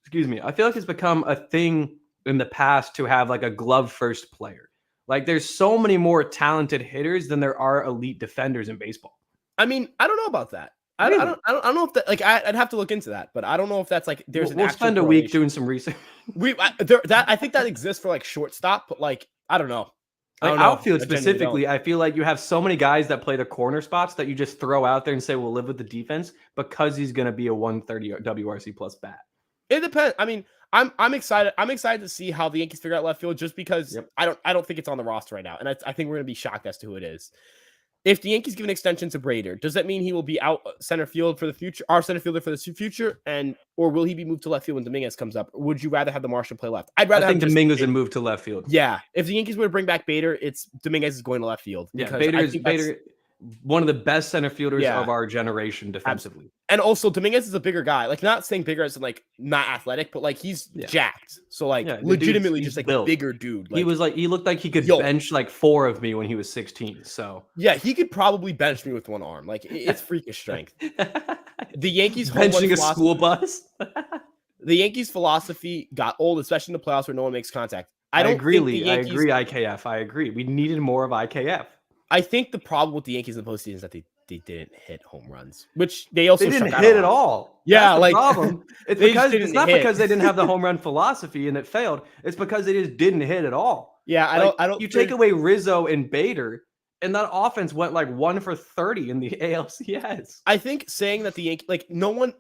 I feel like it's become a thing in the past to have like a glove first player. Like there's so many more talented hitters than there are elite defenders in baseball. I mean, I don't know about that. I don't know if that, like, I'd have to look into that, but I don't know if that's like we'll spend a week doing some research. I think that exists for like shortstop, but like I don't know. Outfield specifically, I feel like you have so many guys that play the corner spots that you just throw out there and say we'll live with the defense because he's going to be a 130 WRC plus bat. It depends. I mean, I'm excited. I'm excited to see how the Yankees figure out left field, just because I don't think it's on the roster right now, and I think we're going to be shocked as to who it is. If the Yankees give an extension to Brader, does that mean he will be out center field for the future, our center fielder for the future, or will he be moved to left field when Dominguez comes up? Or would you rather have the Martian play left? I think Dominguez would move to left field. Yeah, if the Yankees were to bring back Bader, it's Dominguez is going to left field. Yeah, Bader, one of the best center fielders of our generation defensively. And also Dominguez is a bigger guy. Like not saying bigger as in like not athletic, but like he's jacked. So like legitimately just like built. A bigger dude. Like, he looked like he could bench like 4 of me when he was 16. So yeah, he could probably bench me with one arm. Like it's freakish strength. The Yankees benching a school bus. The Yankees philosophy got old, especially in the playoffs where no one makes contact. I agree, IKF. I agree. We needed more of IKF. I think the problem with the Yankees in the postseason is that they didn't hit home runs, which they also didn't hit at all. Yeah, that's the problem. It's not because they didn't have the home run philosophy and it failed. It's because they just didn't hit at all. Yeah, I don't. You take away Rizzo and Bader, and that offense went like 1 for 30 in the ALCS. I think saying that the Yankees, like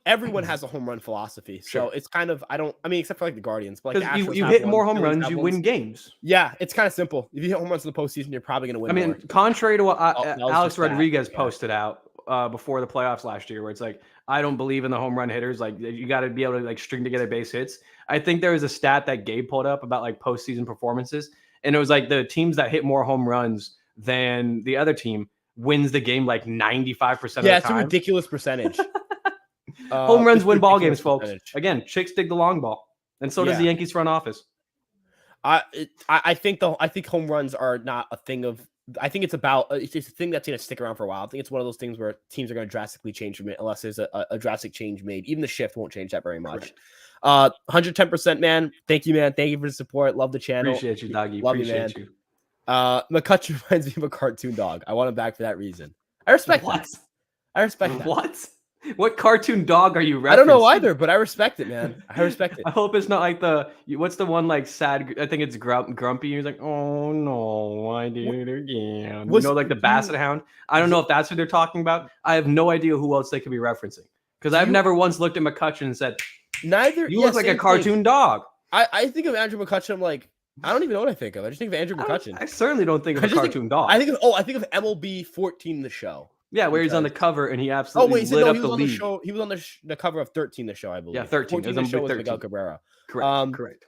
everyone has a home run philosophy. So it's kind of, except for like the Guardians, but like you hit more home runs, you win games. Yeah, it's kind of simple. If you hit home runs in the postseason, you're probably going to win. I mean, contrary to what Alex Rodriguez posted out before the playoffs last year, where it's like, I don't believe in the home run hitters. Like you got to be able to like string together base hits. I think there was a stat that Gabe pulled up about like postseason performances. And it was like the teams that hit more home runs than the other team wins the game like 95% of the time. Yeah, it's a ridiculous percentage. Home runs win ball games, folks. Again, chicks dig the long ball, and so does the Yankees front office. I think home runs are not a thing of. I think it's a thing that's going to stick around for a while. I think it's one of those things where teams are going to drastically change from it unless there's a drastic change made. Even the shift won't change that very much. 110%, man. Thank you, man. Thank you for the support. Love the channel. Appreciate you, doggy. Love you, man. Appreciate you. McCutcheon reminds me of a cartoon dog. I want him back for that reason. I respect What? that. I respect that. What? What cartoon dog are you referencing? I don't know either, but I respect it, man. I respect it. I hope it's not like what's the one like sad? I think it's Grumpy. He's like, oh no, I did it again. Like the Basset Hound. I don't know if that's what they're talking about. I have no idea who else they could be referencing because I've never once looked at McCutcheon and said, you look like a cartoon dog. I think of Andrew McCutcheon. I'm like, I don't even know what I think of. I just think of Andrew McCutcheon. I certainly don't think of a cartoon dog. I think of MLB 14, the show. Yeah, where he's on the cover and he absolutely lit up the league. He was on the cover of 13, the show, I believe. Yeah, 13. 14, the show was Miguel Cabrera. Correct.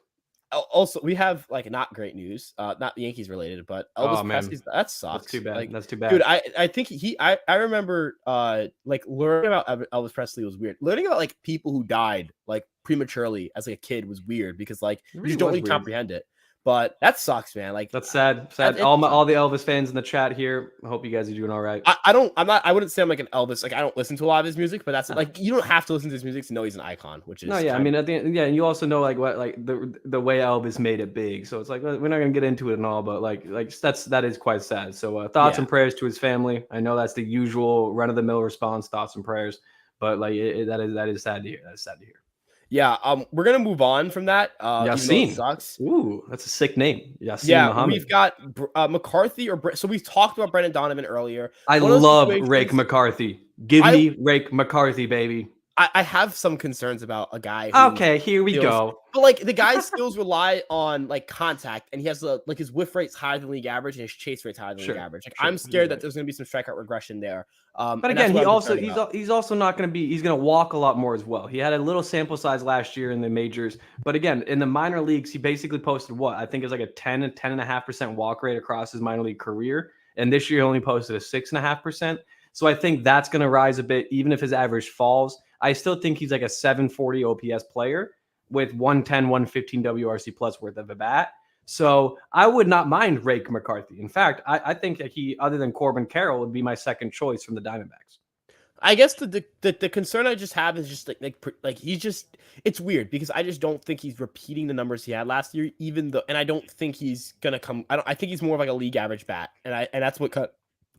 Also, we have like not great news, not Yankees related, but Elvis Presley's. That sucks. That's too bad. Like, that's too bad, dude. I think I remember like learning about Elvis Presley was weird. Learning about like people who died like prematurely as like a kid was weird because like you just don't really comprehend it. But that sucks, man. Like that's sad. All the Elvis fans in the chat here. I hope you guys are doing all right. I wouldn't say I'm like an Elvis. Like I don't listen to a lot of his music, but that's like you don't have to listen to his music to know he's an icon. Which is I mean at the end, and you also know like what like the way Elvis made it big. So it's like we're not gonna get into it and all, but like that is quite sad. So thoughts and prayers to his family. I know that's the usual run of the mill response. Thoughts and prayers, but like that is sad to hear. That's sad to hear. Yeah, we're gonna move on from that. Yasin sucks. Ooh, that's a sick name. Yasin Muhammad. We've got McCarthy so we've talked about Brendan Donovan earlier. I love Rake McCarthy. Give me Rake McCarthy, baby. I have some concerns about a guy. Okay, here we go. But like the guy's skills rely on like contact, and he has like his whiff rate's higher than league average, and his chase rate's higher than league average. Like I'm scared that there's gonna be some strikeout regression there. But again, he's also not going to be. He's going to walk a lot more as well. He had a little sample size last year in the majors, but again, in the minor leagues, he basically posted what I think is like a 10.5% walk rate across his minor league career, and this year he only posted a 6.5%. So I think that's going to rise a bit, even if his average falls. I still think he's like a 740 OPS player with 110, 115 WRC plus worth of a bat. So I would not mind Rake McCarthy. In fact, I think that he, other than Corbin Carroll, would be my second choice from the Diamondbacks. I guess the concern I just have is just like he's just it's weird because I just don't think he's repeating the numbers he had last year, and I don't think he's gonna come. I think he's more of like a league average bat, and that's what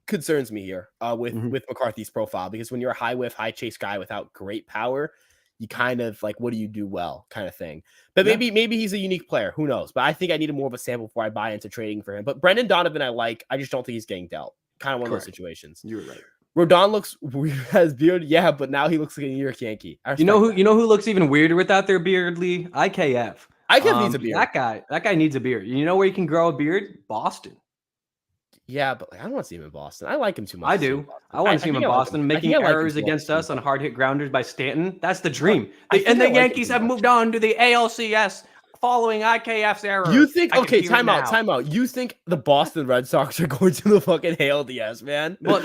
concerns me here with McCarthy's profile, because when you're a high whiff, high chase guy without great power, you kind of like, what do you do well kind of thing. But maybe he's a unique player. Who knows? But I think I needed more of a sample before I buy into trading for him. But Brendan Donovan, I just don't think he's getting dealt. Kind of one of those situations. You're right. Rodon looks weird as beard. Yeah, but now he looks like a New York Yankee. You know who looks even weirder without their beard, Lee? IKF. IKF needs a beard. That guy needs a beard. You know where you can grow a beard? Boston. Yeah, but I don't want to see him in Boston. I like him too much. I do. I want to see him in Boston, making errors against us on hard hit grounders by Stanton. That's the dream. And the Yankees have moved on to the ALCS following IKF's error. You think? Okay, time out. You think the Boston Red Sox are going to the fucking ALDS, man? Well,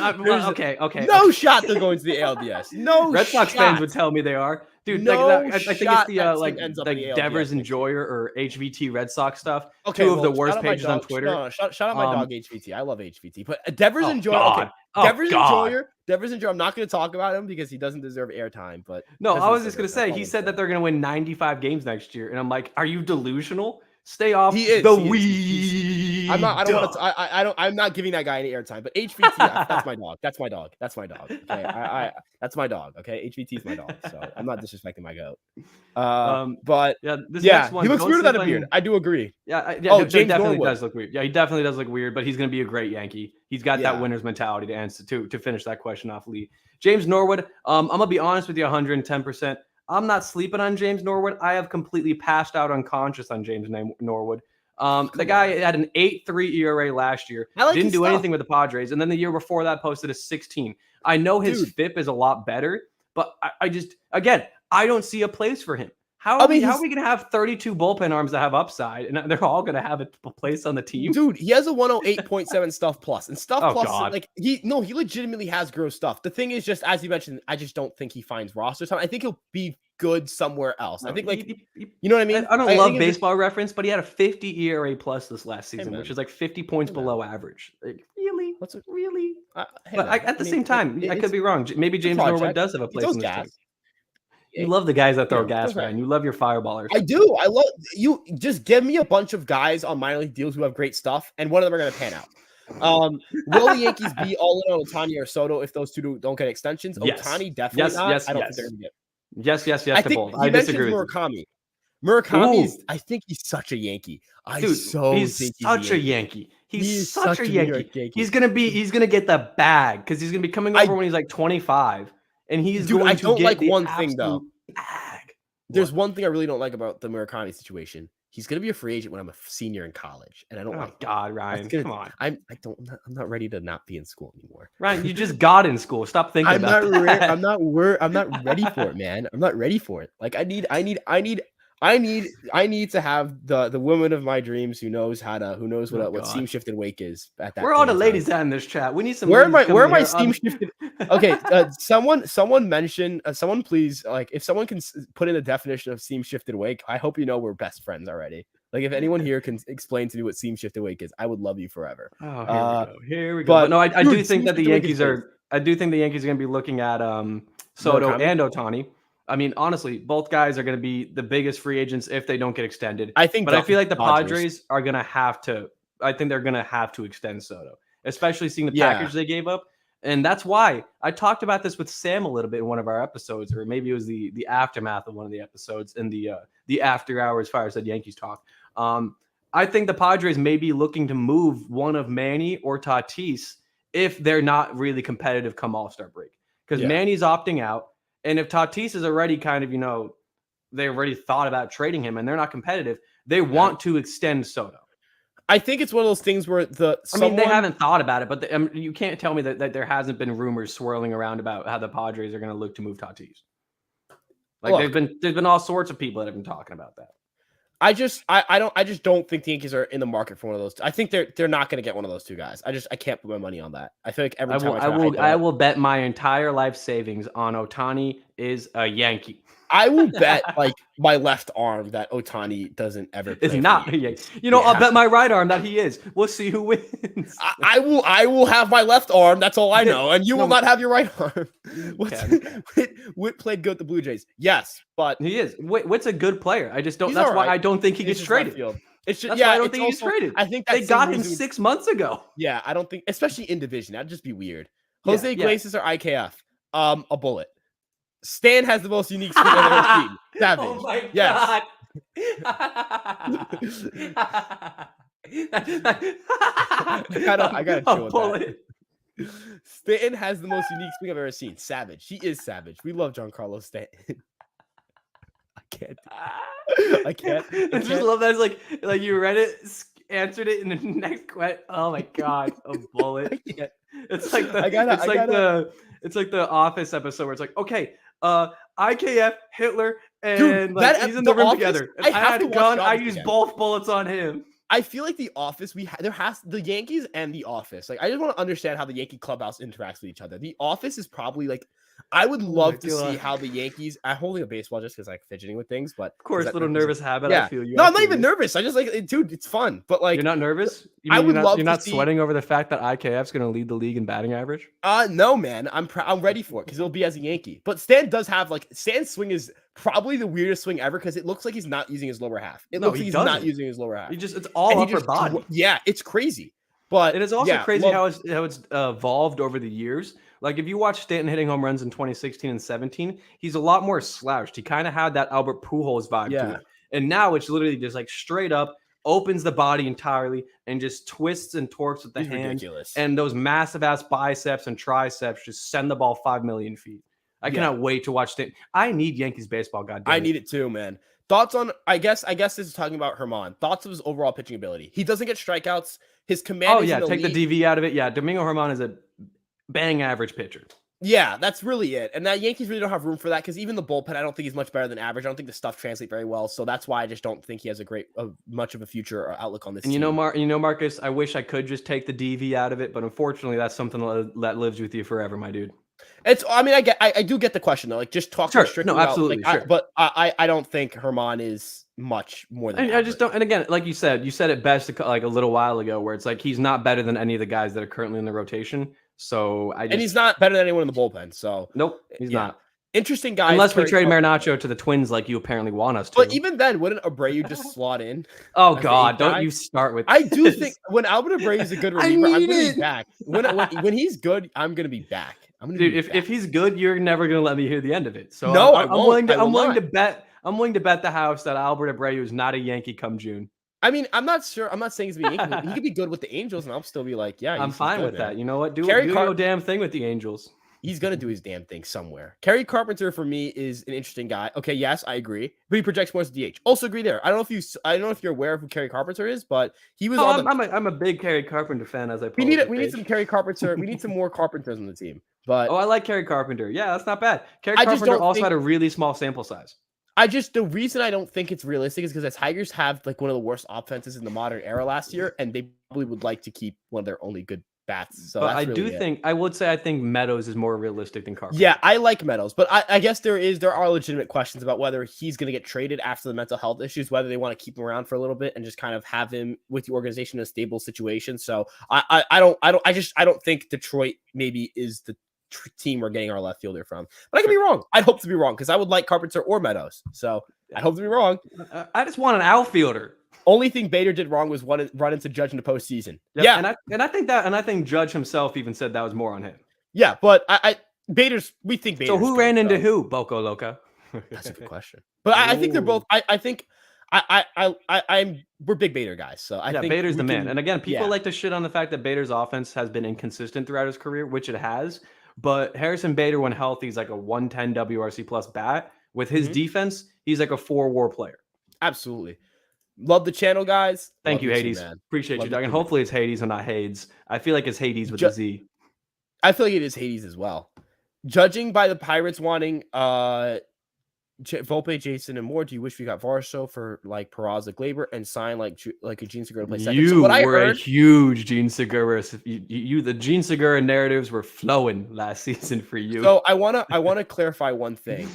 okay. No shot they're going to the ALDS. No Red shot. Sox fans would tell me they are. Dude, I think it's the Devers Enjoyer or HVT Red Sox stuff. Okay, two of the worst pages on Twitter. No, shout out my dog HVT. I love HVT, but Devers Enjoyer. Okay, Devers Enjoyer. I'm not going to talk about him because he doesn't deserve airtime. But no, I was just going to say he said that they're going to win 95 games next year, and I'm like, are you delusional? Stay off weed. I'm not. I don't want to. I'm not giving that guy any airtime. But HVT, that's my dog. That's my dog. That's my dog. Okay, that's my dog. Okay, HVT is my dog. So I'm not disrespecting my goat. But next one, he looks weird without a beard. I do agree. James definitely does look weird. Yeah, he definitely does look weird. But he's going to be a great Yankee. He's got that winner's mentality to answer to finish that question off, Lee. James Norwood. I'm gonna be honest with you, 110%. I'm not sleeping on James Norwood. I have completely passed out unconscious on James Norwood. The guy had an 8.3 ERA last year. Didn't do anything with the Padres. And then the year before that posted a 16. I know his FIP is a lot better, but I just, again, I don't see a place for him. How are we going to have 32 bullpen arms that have upside and they're all going to have a place on the team? Dude, he has a 108.7 stuff plus. And stuff plus, like, he legitimately has gross stuff. The thing is just, as you mentioned, I just don't think he finds roster time. I think he'll be good somewhere else. I think, you know what I mean? I don't love baseball reference, but he had a 50 ERA plus this last season, which is like 50 points below average. Like, really? Really? But at the same time, I could be wrong. Maybe James Norwood does have a place in this team. You love the guys that throw Yeah, gas, that's right. Ryan. You love your fireballers. I do. I love you. Just give me a bunch of guys on minor league deals who have great stuff, and one of them are going to pan out. Will the Yankees be all in on Ohtani or Soto if those two don't get extensions? Yes. Ohtani definitely Yes, not. yes, I don't yes. think they're going to get. Yes, I to think both. he I mentions disagree with you. Murakami. Murakami is. Ooh. I think he's such a Yankee. He's such a Yankee. He's such a Yankee. He's gonna get the bag because he's gonna be coming over when he's like 25, and he's going to get the one thing though. Bag. There's one thing I really don't like about the Murakami situation. He's gonna be a free agent when I'm a senior in college, and I don't like. God, Ryan, come on. I'm not ready to not be in school anymore. Ryan, you just got in school. Stop thinking about that. I'm not ready for it, man. I'm not ready for it. Like I need to have the woman of my dreams who knows what steam shifted wake is at that. Where are all the ladies at in this chat? We need some. Where are my steam shifted? Okay, someone mention someone please, like, if someone can put in a definition of steam shifted wake. I hope you know we're best friends already. Like, if anyone here can explain to me what steam shifted wake is, I would love you forever. Oh, here we go. But no, I do think that the Yankees are. I do think the Yankees are going to be looking at Soto and Ohtani. I mean, honestly, both guys are going to be the biggest free agents if they don't get extended. I feel like the Padres are going to have to. I think they're going to have to extend Soto, especially seeing the package they gave up. And that's why I talked about this with Sam a little bit in one of our episodes, or maybe it was the aftermath of one of the episodes in the after hours Fireside Yankees talk. I think the Padres may be looking to move one of Manny or Tatis if they're not really competitive come All-Star break, because Manny's opting out. And if Tatis is already kind of, they already thought about trading him and they're not competitive, they want to extend Soto. I think it's one of those things where they haven't thought about it, but you can't tell me that there hasn't been rumors swirling around about how the Padres are going to look to move Tatis. Like, there's been all sorts of people that have been talking about that. I just don't think the Yankees are in the market for one of those. I think they're not going to get one of those two guys. I can't put my money on that. I feel like every time I will bet my entire life savings on Ohtani is a Yankee. I will bet like my left arm that Ohtani doesn't ever play. Is not a Yankee. I'll bet my right arm that he is. We'll see who wins. I will have my left arm. That's all I know, and you will not have your right arm. Witt played good at the Blue Jays. Yes, but he is. Witt's a good player. I just don't. That's why I don't think he gets traded. That's why I don't think he gets traded. I think they got him 6 months ago. Yeah, I don't think, especially in division, that'd just be weird. Jose Iglesias or IKF, a bullet. Stan has the most unique swing I've ever seen. Savage. Oh my God. I gotta chill with that. Stanton has the most unique swing I've ever seen. Savage. He is savage. We love Giancarlo Stanton. I can't. I just love that. It's like you read it, answered it in the next question. Oh my god, a bullet. It's like the Office episode where it's like, okay, IKF, Hitler, and dude, he's in the room Office, together. And I had a gun. I used both bullets on him. I feel like the Office, the Yankees and the Office. Like, I just want to understand how the Yankee clubhouse interacts with each other. The Office is probably like, I would love to see how the Yankees. I'm holding a baseball just because, like, fidgeting with things, but of course, little nervous habit. Yeah. I feel you. No, I'm not even nervous. I just dude, it's fun. But like, you're not nervous. You're not sweating over the fact that IKF's going to lead the league in batting average. No, man. I'm ready for it because it'll be as a Yankee. But Stan does have Stan's swing is probably the weirdest swing ever because it looks like he's not using his lower half. It looks like he's not using his lower half. It's all upper body. Yeah, it's crazy. But it is also crazy how it's evolved over the years. Like, if you watch Stanton hitting home runs in 2016 and 17, he's a lot more slouched. He kind of had that Albert Pujols vibe to it. And now it's literally just like straight up, opens the body entirely and just twists and torques with the hands. Ridiculous. And those massive ass biceps and triceps just send the ball 5 million feet. I cannot wait to watch Stanton. I need Yankees baseball, goddamn. I need it too, man. Thoughts on, I guess this is talking about Herman. Thoughts of his overall pitching ability. He doesn't get strikeouts. His command is take the DV out of it. Yeah, Domingo Herman is a bang average pitcher. Yeah, that's really it. And that Yankees really don't have room for that because even the bullpen, I don't think he's much better than average. I don't think the stuff translates very well. So that's why I just don't think he has much of a future or outlook on this team. Marcus, I wish I could just take the DV out of it, but unfortunately, that's something that lives with you forever, my dude. I do get the question though. Like, just talk strictly about, absolutely, sure. But I don't think Herman is much more than. I just don't. And again, like you said it best like a little while ago, where it's like he's not better than any of the guys that are currently in the rotation. So and he's not better than anyone in the bullpen. So nope, he's not. Interesting guys. Unless we Kerry trade Carpenter. Marinaccio to the Twins like you apparently want us to. But even then, wouldn't Abreu just slot in? Oh as the God, eighth don't guy? you start with I do this. think when Albert Abreu is a good I reliever, I'm need gonna it. be back. When he's good, I'm gonna be back. I'm gonna Dude, be if back. he's good, you're never gonna let me hear the end of it. So No, I'm, I won't. I'm willing to bet. I'm willing to bet the house that Albert Abreu is not a Yankee come June. I mean, I'm not sure. I'm not saying he's be Yankee. He could be good with the Angels, and I'll still be like, yeah, I'm he's fine good, with that. man. You know what? Do Kerry your damn thing with the Angels. He's gonna do his damn thing somewhere. Kerry Carpenter for me is an interesting guy. Okay, yes, I agree, but he projects more as a DH. Also agree there. I don't know if you're aware of who Kerry Carpenter is, but he was on the. I'm a big Kerry Carpenter fan. As I We need some Kerry Carpenter. We need some more Carpenters on the team. But I like Kerry Carpenter. Yeah, that's not bad. Kerry I just Carpenter don't also think- had a really small sample size. the reason I don't think it's realistic is because the Tigers have like one of the worst offenses in the modern era last year, and they probably would like to keep one of their only good bats. So But that's I really do it. think I would say I think Meadows is more realistic than Carpenter. Yeah, I like Meadows, but I guess there are legitimate questions about whether he's going to get traded after the mental health issues, whether they want to keep him around for a little bit and just kind of have him with the organization in a stable situation. So I don't think Detroit maybe is the team we're getting our left fielder from. But I could be wrong. I'd hope to be wrong because I would like Carpenter or Meadows. So I hope to be wrong. I just want an outfielder. Only thing Bader did wrong was run into Judge in the postseason. Yep. Yeah, and I think Judge himself even said that was more on him. yeah, but we think Bader's So who good, ran into so. who, Boko Loca? That's a good question. But I think they're both. I think we're big Bader guys. So I think Bader's the man. can- And again, people yeah. like to shit on the fact that Bader's offense has been inconsistent throughout his career, which it has. But Harrison Bader, when healthy, is like a 110 WRC plus bat. With his defense, he's like a 4-WAR player. Absolutely. Love the channel, guys. Thank you, Love Hades. man. Appreciate Love you, you Doug. And too, man. hopefully it's Hades and not Hades. I feel like it's Hades with a Z. I feel like it is Hades as well. Judging by the Pirates wanting Volpe, Jason, and more, do you wish we got Varsho for like Peraza, Glaber, and sign like a Gene Segura to play second? You So what I were heard, a huge Gene Segura. The Gene Segura narratives were flowing last season for you. so I wanna clarify one thing.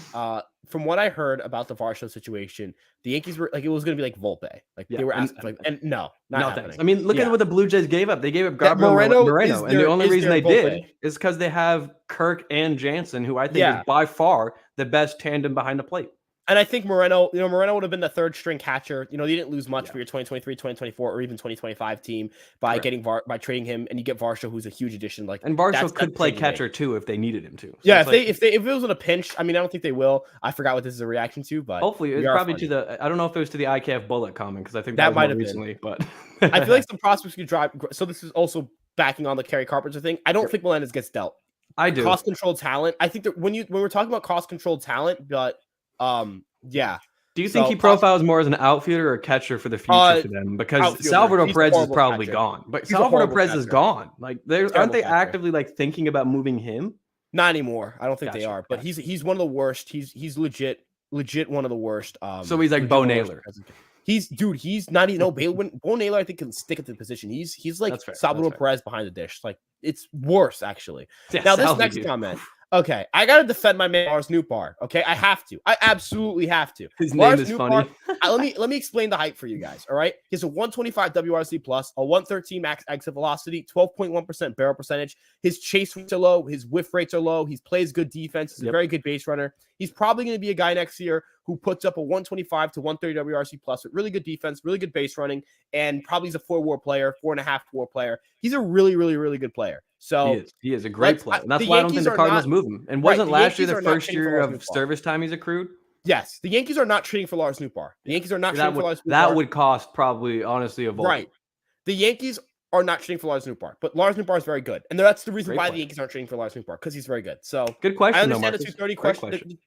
From what I heard about the Varsho situation, the Yankees were like it was gonna be like Volpe, like they were asking for, like, and no, not happening. Thanks. I mean, look at what the Blue Jays gave up. They gave up That Gabriel Moreno Moreno, is and the their- only is reason their they did Volpe. is because they have Kirk and Jansen, who I think is by far the best tandem behind the plate. And I think Moreno would have been the third string catcher. They didn't lose much for your 2023, 2024, or even 2025 team by getting by trading him, and you get Varsho, who's a huge addition. Like, and Varsho could play catcher too if they needed him to. So yeah, if it was in a pinch, I mean, I don't think they will. I forgot what this is a reaction to, but hopefully it's probably to the. I don't know if it was to the IKF bullet comment because I think that might have recently, but I feel like some prospects could drive. So this is also backing on the Kerry Carpenter thing. I don't think Melendez gets dealt. I do. Cost controlled talent. I think that when we're talking about cost controlled talent, but yeah. Do you think he profiles more as an outfielder or a catcher for the future for them? Because outfielder. Salvador He's Perez is horrible probably catcher. gone. But He's a Salvador horrible Perez is catcher. gone. Like, aren't they catcher. actively like thinking about moving him? Not anymore. I don't think they Gotcha, are. But he's one of the worst. He's legit one of the worst. So he's like Bo Naylor. He's not even Bo Naylor, I think, can stick at the position. He's like That's fair. Salvador Perez behind the dish. Like, it's worse actually. Yeah, Now this Salvi, next dude. comment. Okay, I gotta defend my man Lars Nootbaar. Okay, I have to. I absolutely have to. His Lars name is Nootbaar- funny. let me explain the hype for you guys. All right, he has a 125 WRC plus, a 113 max exit velocity, 12.1% barrel percentage. His chase rates are low, his whiff rates are low. He plays good defense. He's a very good base runner. He's probably going to be a guy next year who puts up a 125 to 130 WRC plus with really good defense, really good base running, and probably he's a 4-WAR player, 4.5 WAR player. He's a really, really, really good player. So he is a great player. And that's the why I don't think Yankees the are Cardinals not- move him. And right, wasn't the last year Yankees the are not first trading for year Lars of Nootbaar. service time he's accrued? Yes, the Yankees are not trading for Lars Nootbaar. The Yankees are not trading for Lars Nootbaar. That would cost probably, honestly, a vote. Right. The Yankees are not trading for Lars Nootbaar, but Lars Nootbaar is very good. And that's the reason Great why player. the Yankees aren't trading for Lars Nootbaar, because he's very good. So Good question, I understand though, the Marcus. 230 Great question.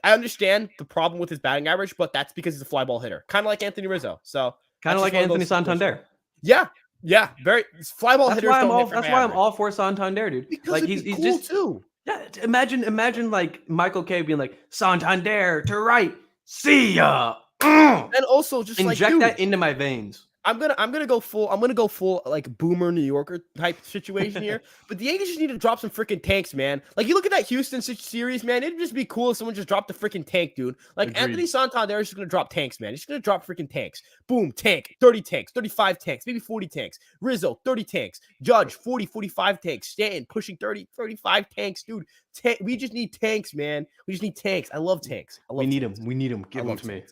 I understand the problem with his batting average, but that's because he's a fly ball hitter. Kind of like Anthony Rizzo. So Kind of like Anthony Santander. Yeah. Yeah. Very fly ball That's hitters. why don't I'm all for Santander, dude. Because Like he's he's cool just too. yeah. Imagine like Michael K being like Santander to right. See ya. And also just Inject like, dude, that into my veins. I'm gonna go full like boomer New Yorker type situation here. But the Yankees just need to drop some freaking tanks, man. Like you look at that Houston series, man. It'd just be cool if someone just dropped the freaking tank, dude. Like Agreed. Anthony Santander is just gonna drop tanks, man. He's just gonna drop freaking tanks. Boom, tank, 30 tanks, 35 tanks, maybe 40 tanks. Rizzo, 30 tanks. Judge, 40, 45 tanks. Stanton pushing 30, 35 tanks, dude. We just need tanks, man. We just need tanks. I love tanks. We need them. We need them. Give them to me.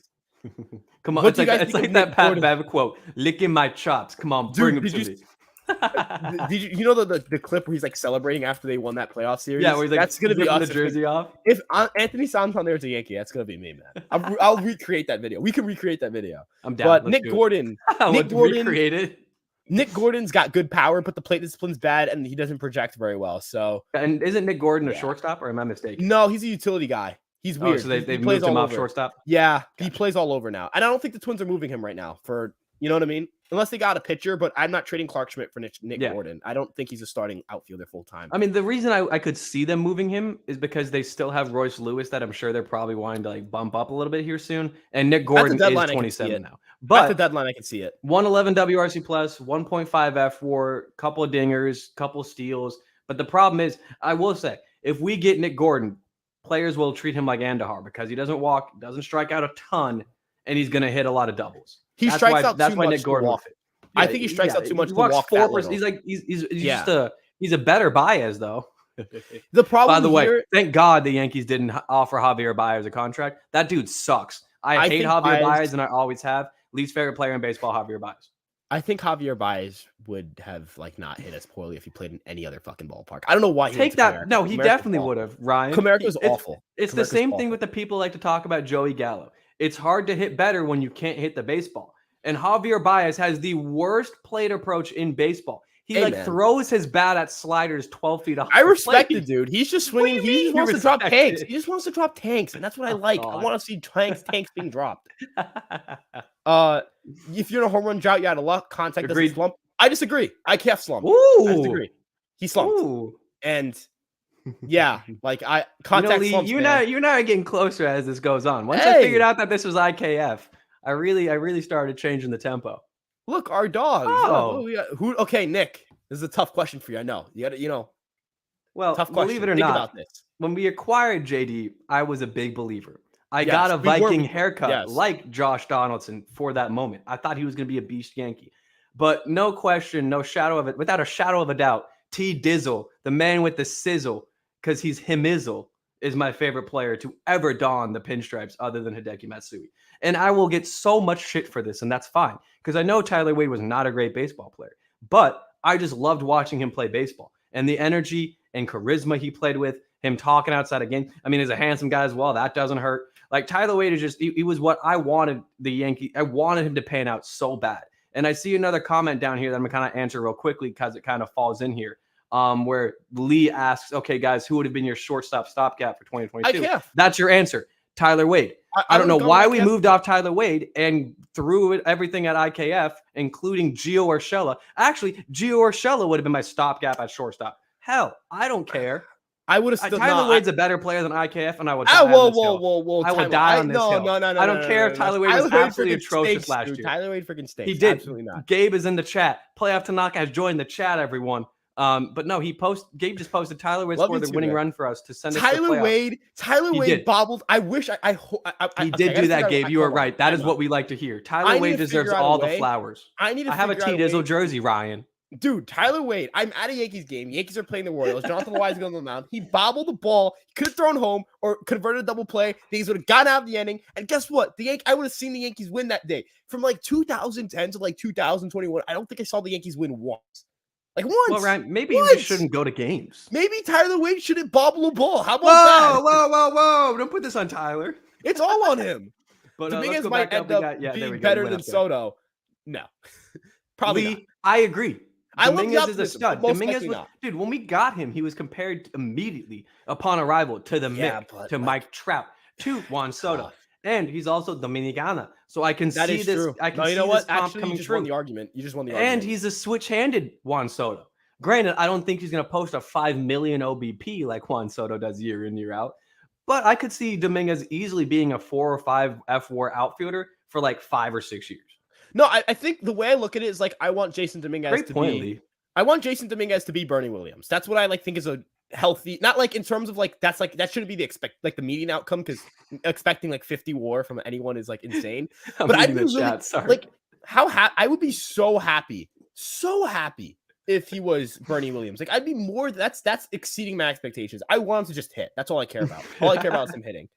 Come on, What it's like that Pat Bev quote, licking my chops. Come on, bring them to me. Did you know the clip where he's like celebrating after they won that playoff series? Yeah, where he's like, that's gonna be us the jersey off. If Anthony Santander is a Yankee, that's gonna be me, man. I'll recreate that video. We can recreate that video. I'm down. But Nick Gordon, recreate it. Nick Gordon's got good power, but the plate discipline's bad, and he doesn't project very well. So, and isn't Nick Gordon a shortstop, or am I mistaken? No, he's a utility guy. He's weird. So they he moved him off shortstop? Yeah, he plays all over now. And I don't think the Twins are moving him right now for, you know what I mean? Unless they got a pitcher, but I'm not trading Clark Schmidt for Nick Gordon. I don't think he's a starting outfielder full time. I mean, the reason I could see them moving him is because they still have Royce Lewis that I'm sure they're probably wanting to like bump up a little bit here soon. And Nick Gordon is 27 now. But at the deadline, I can see it. 111 WRC plus, 1.5 F4, couple of dingers, couple of steals. But the problem is, I will say, if we get Nick Gordon, players will treat him like Andahar because he doesn't walk, doesn't strike out a ton, and he's going to hit a lot of doubles. He strikes out that's too why much Nick Gordon walk. Yeah, I think he strikes out too much to walk 4%. He's like he's a better Baez though. The problem, by the way, thank God the Yankees didn't offer Javier Baez a contract. That dude sucks. I hate Javier Baez, and I always have. Least favorite player in baseball, Javier Baez. I think Javier Baez would have like not hit as poorly if he played in any other fucking ballpark. I don't know why he take that. No, he definitely would have. Ryan, Comerica's awful. It's the same thing with the people like to talk about Joey Gallo. It's hard to hit better when you can't hit the baseball. And Javier Baez has the worst plate approach in baseball. He throws his bat at sliders 12 feet off. I respect the dude. He's just swinging. He just wants to drop tanks. It? He just wants to drop tanks, and that's what I like. God. I want to see tanks being dropped. If you're in a home run drought, you're out of luck. Contact doesn't slump. I disagree. IKF slumped. Ooh. I disagree. He slumped. Ooh. And yeah, like contact Lee, slumps. You and I are getting closer as this goes on. Once I figured out that this was IKF, I really started changing the tempo. Look, our dogs. Oh. Okay, Nick. This is a tough question for you. I know. You got to, Well, tough question. Believe it or Think not, about this. When we acquired JD, I was a big believer. I got a Viking haircut like Josh Donaldson for that moment. I thought he was going to be a beast Yankee. But no question, without a shadow of a doubt, T Dizzle, the man with the sizzle, because he's Himizzle, is my favorite player to ever don the pinstripes other than Hideki Matsui. And I will get so much shit for this, and that's fine, because I know Tyler Wade was not a great baseball player. But I just loved watching him play baseball. And the energy and charisma he played with, him talking outside of games. I mean, he's a handsome guy as well. That doesn't hurt. Like, Tyler Wade is just, he was what I wanted the Yankee. I wanted him to pan out so bad. And I see another comment down here that I'm going to kind of answer real quickly because it kind of falls in here. Where Lee asks, okay, guys, who would have been your shortstop stopgap for 2022? That's your answer. Tyler Wade. I don't know why we moved off Tyler Wade and threw everything at IKF, including Gio Urshela. Actually, Gio Urshela would have been my stopgap at shortstop. Hell, I don't care. I would have still. Tyler Wade's a better player than IKF, and I would. Whoa! I would die on this hill. No. I don't care if Tyler Wade was absolutely atrocious last year. Tyler Wade freaking stinks. He did. Absolutely not. Gabe is in the chat. Playoff Tanaka has joined the chat. Everyone. But no, Gabe just posted Tyler Wade scored the winning run for us to send us to playoffs. Tyler Wade bobbled. I wish he did do that, Gabe. You were right. That is what we like to hear. Tyler Wade deserves all the flowers. I have a T Dizzle jersey, Ryan. Dude, Tyler Wade, I'm at a Yankees game. Yankees are playing the Royals. Jonathan Wise going on the mound. He bobbled the ball. He could have thrown home or converted a double play. The Yankees would have gotten out of the inning. And guess what? I would have seen the Yankees win that day. From like 2010 to like 2021, I don't think I saw the Yankees win once. Like once. Well, Ryan, maybe you just shouldn't go to games. Maybe Tyler Wade shouldn't bobble a ball. How about that? Whoa. Don't put this on Tyler. It's all on him. But Dominguez might end up being better than Soto. No. Probably not. I agree. Dominguez is a stud. Dominguez was, dude, when we got him, he was compared immediately upon arrival to the Mick, to Mike Trout, to Juan Soto. And he's also Dominicana. So I can see this. True. I can see this comp coming true. Won the argument. You just won the argument. argument. And he's a switch-handed Juan Soto. Granted, I don't think he's going to post a 5 million OBP like Juan Soto does year in, year out. But I could see Dominguez easily being a 4 or 5 F4 outfielder for like 5 or 6 years. No, I think the way I look at it is like I want Jason Dominguez Great to point, be. Lee. I want Jason Dominguez to be Bernie Williams. That's what I like think is a healthy, not like in terms of like that's like that shouldn't be the the median outcome because expecting like 50 WAR from anyone is like insane. I'm But I'd reading be the really chat. Sorry. like I would be so happy if he was Bernie Williams. Like I'd be more. That's exceeding my expectations. I want him to just hit. That's all I care about. All I care about is him hitting.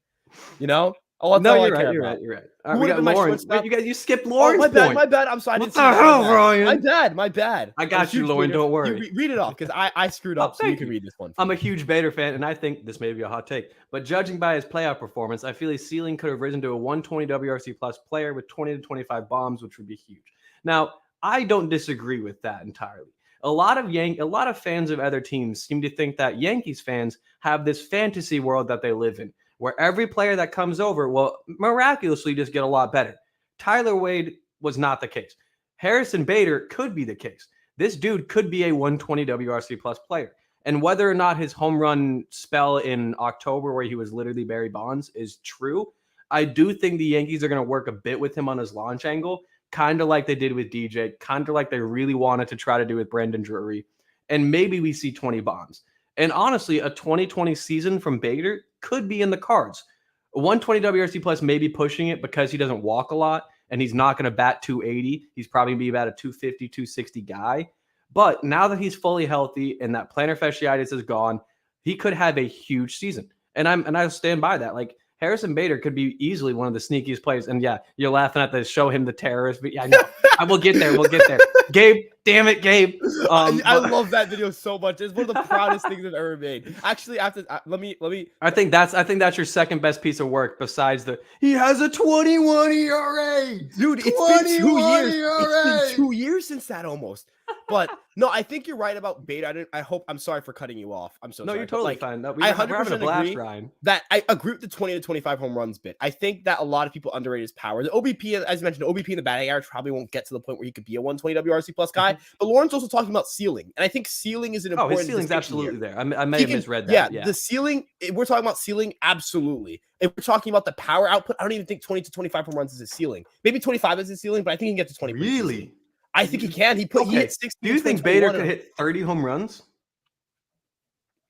You know. Oh, that's No, all I you're care right. You're about. right. You're right. All Who right, we would have got been my Lauren. shortstop? Wait, you skipped Oh, Lauren's my bad, point. my bad. I'm sorry. I What didn't the see that. hell, My Ryan? bad, my bad. I I'm a got you, huge Lauren. Bader- Don't worry. You read it off because I screwed Oh, up, so you thank can you. read this one. I'm a huge Bader fan, and I think this may be a hot take, but judging by his playoff performance, I feel his ceiling could have risen to a 120 WRC plus player with 20 to 25 bombs, which would be huge. Now, I don't disagree with that entirely. A lot of fans of other teams seem to think that Yankees fans have this fantasy world that they live in, where every player that comes over will miraculously just get a lot better. Tyler Wade was not the case. Harrison Bader could be the case. This dude could be a 120 WRC plus player. And whether or not his home run spell in October, where he was literally Barry Bonds, is true, I do think the Yankees are going to work a bit with him on his launch angle, kind of like they did with DJ, kind of like they really wanted to try to do with Brandon Drury. And maybe we see 20 bombs. And honestly, a 2020 season from Bader could be in the cards. 120 WRC plus may be pushing it because he doesn't walk a lot and he's not going to bat 280. He's probably going to be about a 250, 260 guy. But now that he's fully healthy and that plantar fasciitis is gone, he could have a huge season. And I stand by that. Like Harrison Bader could be easily one of the sneakiest players. And yeah, you're laughing at the show him the terrorist. But yeah, no, I will get there. We'll get there. Gabe, damn it, Gabe. I love that video so much. It's one of the proudest things I've ever made. Actually, after let me. I think that's your second best piece of work besides he has a 21 ERA. Dude, it's been 2 years. It's been 2 years since that almost. But no, I think you're right about Bader. I'm sorry for cutting you off. I'm so no, sorry. you're totally like, fine. No, I we're having a blast, agree Ryan. that I agree with the 20 to 25 home runs bit. I think that a lot of people underrate his power. The OBP, as you mentioned, the OBP in the batting average probably won't get to the point where he could be a 120 WRC plus guy. But Lauren's also talking about ceiling, and I think ceiling is an important. His ceiling's absolutely there. I may have misread that. Yeah, the ceiling. We're talking about ceiling, absolutely. If we're talking about the power output, I don't even think 20 to 25 home runs is his ceiling. Maybe 25 is his ceiling, but I think he can get to 20. Really? I think he can. He hit 60. Do you think Bader could hit 30 home runs?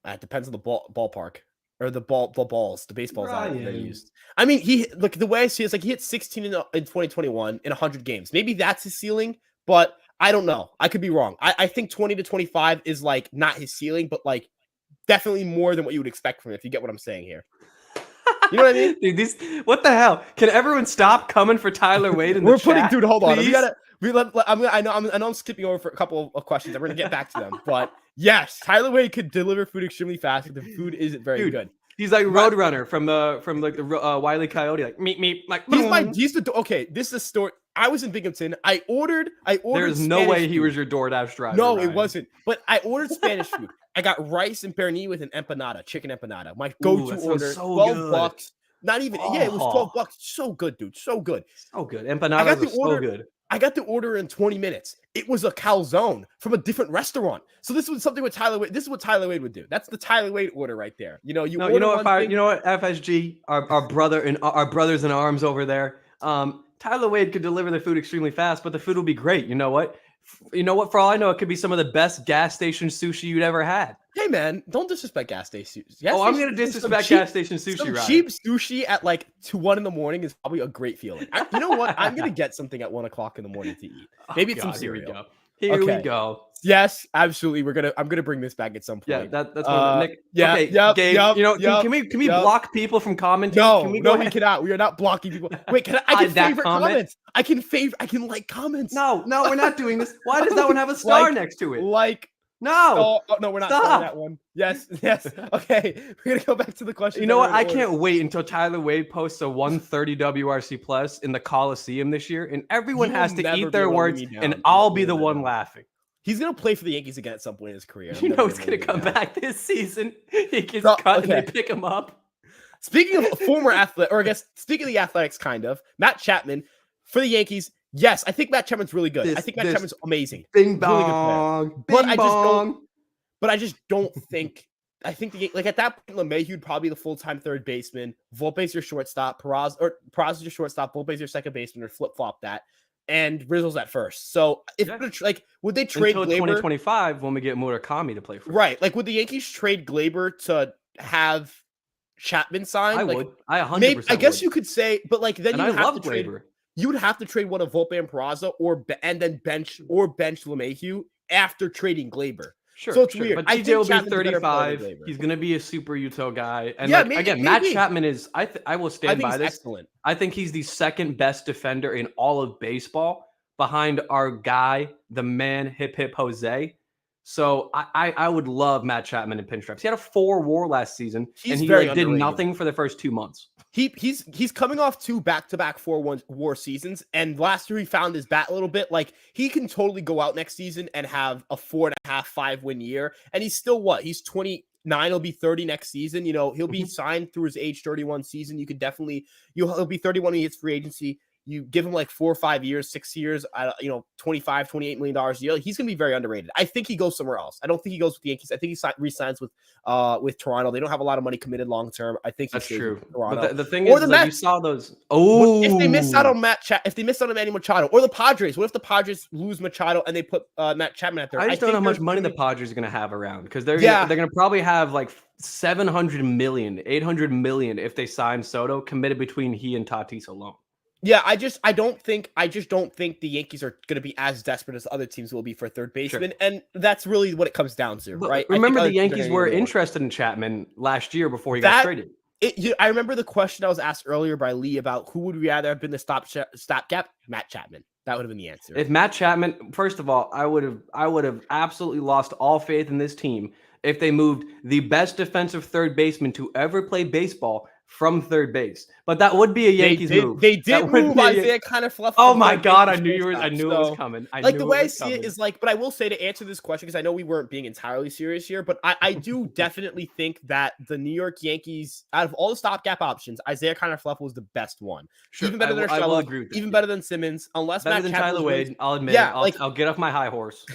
It depends on the ballpark or the baseballs that are used. I mean, the way I see it is like he hit 16 in 2021 in 100 games. Maybe that's his ceiling, but I don't know. I could be wrong. I think 20 to 25 is like not his ceiling, but like definitely more than what you would expect from him, if you get what I'm saying here. You know what I mean? Dude, what the hell? Can everyone stop coming for Tyler Wade in the chat? Dude, hold on. Please? I know I'm skipping over for a couple of questions. I'm going to get back to them. But yes, Tyler Wade could deliver food extremely fast, but the food isn't very good. He's like Roadrunner from the Wile E. Coyote, like meep. Like this is a story. I was in Binghamton. I ordered. There's no Spanish way he food. was your DoorDash driver. No, Ryan. it wasn't. But I ordered Spanish food. I got rice and pernil with an empanada, chicken empanada. My go-to order, so $12. Not even. Yeah, it was $12. So good, dude. So good. So good. Empanadas are so good. I got the order in 20 minutes. It was a calzone from a different restaurant. So this was something with Tyler Wade. This is what Tyler Wade would do. That's the Tyler Wade order right there. You know what FSG, our brother and our brothers in arms over there. Tyler Wade could deliver the food extremely fast, but the food will be great. You know what? For all I know, it could be some of the best gas station sushi you'd ever had. Hey man, don't disrespect gas stations. I'm gonna disrespect gas station sushi. Right? Cheap sushi at like 1 a.m. is probably a great feeling. You know what? I'm gonna get something at 1 o'clock in the morning to eat. Maybe it's some cereal. Here we go. Yes, absolutely. I'm gonna bring this back at some point. Yeah, that's Nick. Yeah, okay, Gabe. Can we block people from commenting? No, we cannot. We are not blocking people. Wait, I can favorite comments. I can like comments. No, we're not doing this. Why does that one have a star next to it? No, we're not starting that one. Yes. Okay, we're gonna go back to the question. You know what? I can't wait until Tyler Wade posts a 130 WRC plus in the Coliseum this year, and everyone has to eat their words, and I'll be the one laughing. He's gonna play for the Yankees again at some point in his career. He's gonna come back this season. He gets cut and they pick him up. Speaking of former athlete, or I guess speaking of the athletics, kind of Matt Chapman for the Yankees. Yes, I think Matt Chapman's really good. I think Matt Chapman's amazing. Bing bong. Really but I just don't think. I think at that point, LeMahieu would probably be the full-time third baseman. Volpe's your shortstop. Peraza is your shortstop. Volpe's your second baseman, or flip-flop that. and Rizzo's at first. So if like, would they trade until Gleyber 2025 when we get Murakami to play for? Right, like would the Yankees trade Gleyber to have Chapman signed? I like, would. I 100% maybe I guess would. you could say, but like then And you I would have love to trade. Gleyber. You would have to trade one of Volpe and Peraza, and then bench LeMahieu after trading Gleyber. Sure, so it's sure. weird. But I TJ think will be Chapman's a better player than 35. Gleyber. He's going to be a super Uto guy. And Yeah, like, maybe, again, Matt maybe. Chapman is, I will stand by this. Excellent. I think he's the second best defender in all of baseball behind our guy, the man, Hip Hip Jose. So I would love Matt Chapman in pinstripes. He had a 4 WAR last season, and he very did underrated. nothing for the first 2 months. He's coming off 2 back-to-back 4 WAR seasons, and last year he found his bat a little bit. Like, he can totally go out next season and have a 4.5, 5-win year, and he's still He's 29. He'll be 30 next season. You know, he'll be signed through his age 31 season. You could definitely he'll be 31 when he hits free agency. You give him like 4 or 5 years, 6 years, $25, $28 million a year. He's going to be very underrated. I think he goes somewhere else. I don't think he goes with the Yankees. I think he re-signs with Toronto. They don't have a lot of money committed long term. I think that's true. Toronto. But the thing is, like, you saw those. Oh, if they miss out on if they miss out on Manny Machado or the Padres, what if the Padres lose Machado and they put Matt Chapman out there? I just don't know how much money the Padres are going to have around, because they're going to probably have like 700 million, 800 million if they sign Soto committed between he and Tatis alone. Yeah, I just don't think the Yankees are going to be as desperate as other teams will be for third baseman, and that's really what it comes down to, right? Remember, the Yankees were interested in Chapman last year before he got traded. I remember the question I was asked earlier by Lee about who would rather have been the stopgap. Matt Chapman. That would have been the answer. If Matt Chapman, first of all, I would have absolutely lost all faith in this team if they moved the best defensive third baseman to ever play baseball from third base. But that would be a Yankees move. They did move Isaiah kind of fluff. Oh my God, I knew it was coming. The way I see it is like, but I will say, to answer this question, because I know we weren't being entirely serious here, but I do definitely think that the New York Yankees, out of all the stopgap options, Isaiah kind of fluff was the best one. Sure, even better than Urshela, even better than Simmons, unless better Matt than Chapman Tyler Wade. I'll admit it. I'll get off my high horse.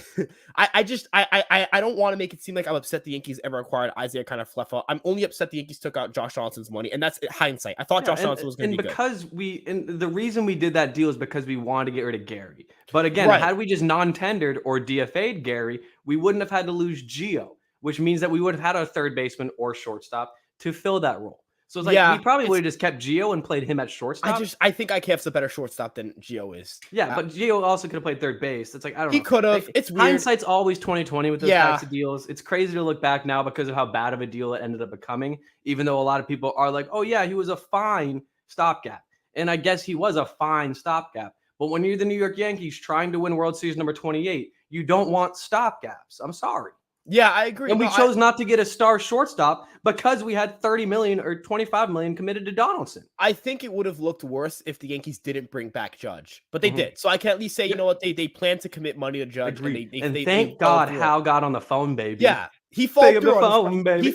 I don't want to make it seem like I'm upset the Yankees ever acquired Isaiah kind of fluff. I'm only upset the Yankees took out Josh Johnson's money, and that's hindsight. I thought Josh Johnson was going to be good. And the reason we did that deal is because we wanted to get rid of Gary. But again, had we just non-tendered or DFA'd Gary, we wouldn't have had to lose Gio, which means that we would have had a third baseman or shortstop to fill that role. So it's like, we probably would have just kept Gio and played him at shortstop. I think IKF's a better shortstop than Gio is. Yeah, but Gio also could have played third base. It's like, I don't know. He could have. It's weird. Hindsight's always 20/20 with those types of deals. It's crazy to look back now because of how bad of a deal it ended up becoming, even though a lot of people are like, oh yeah, he was a fine stopgap. And I guess he was a fine stopgap. But when you're the New York Yankees trying to win World Series number 28, you don't want stopgaps. I'm sorry. Yeah, I agree. And we chose not to get a star shortstop because we had 30 million or 25 million committed to Donaldson. I think it would have looked worse if the Yankees didn't bring back Judge, but they did. So I can at least say, you know what, they plan to commit money to Judge. And thank God Hal got on the phone, baby. Yeah. He followed through on baby.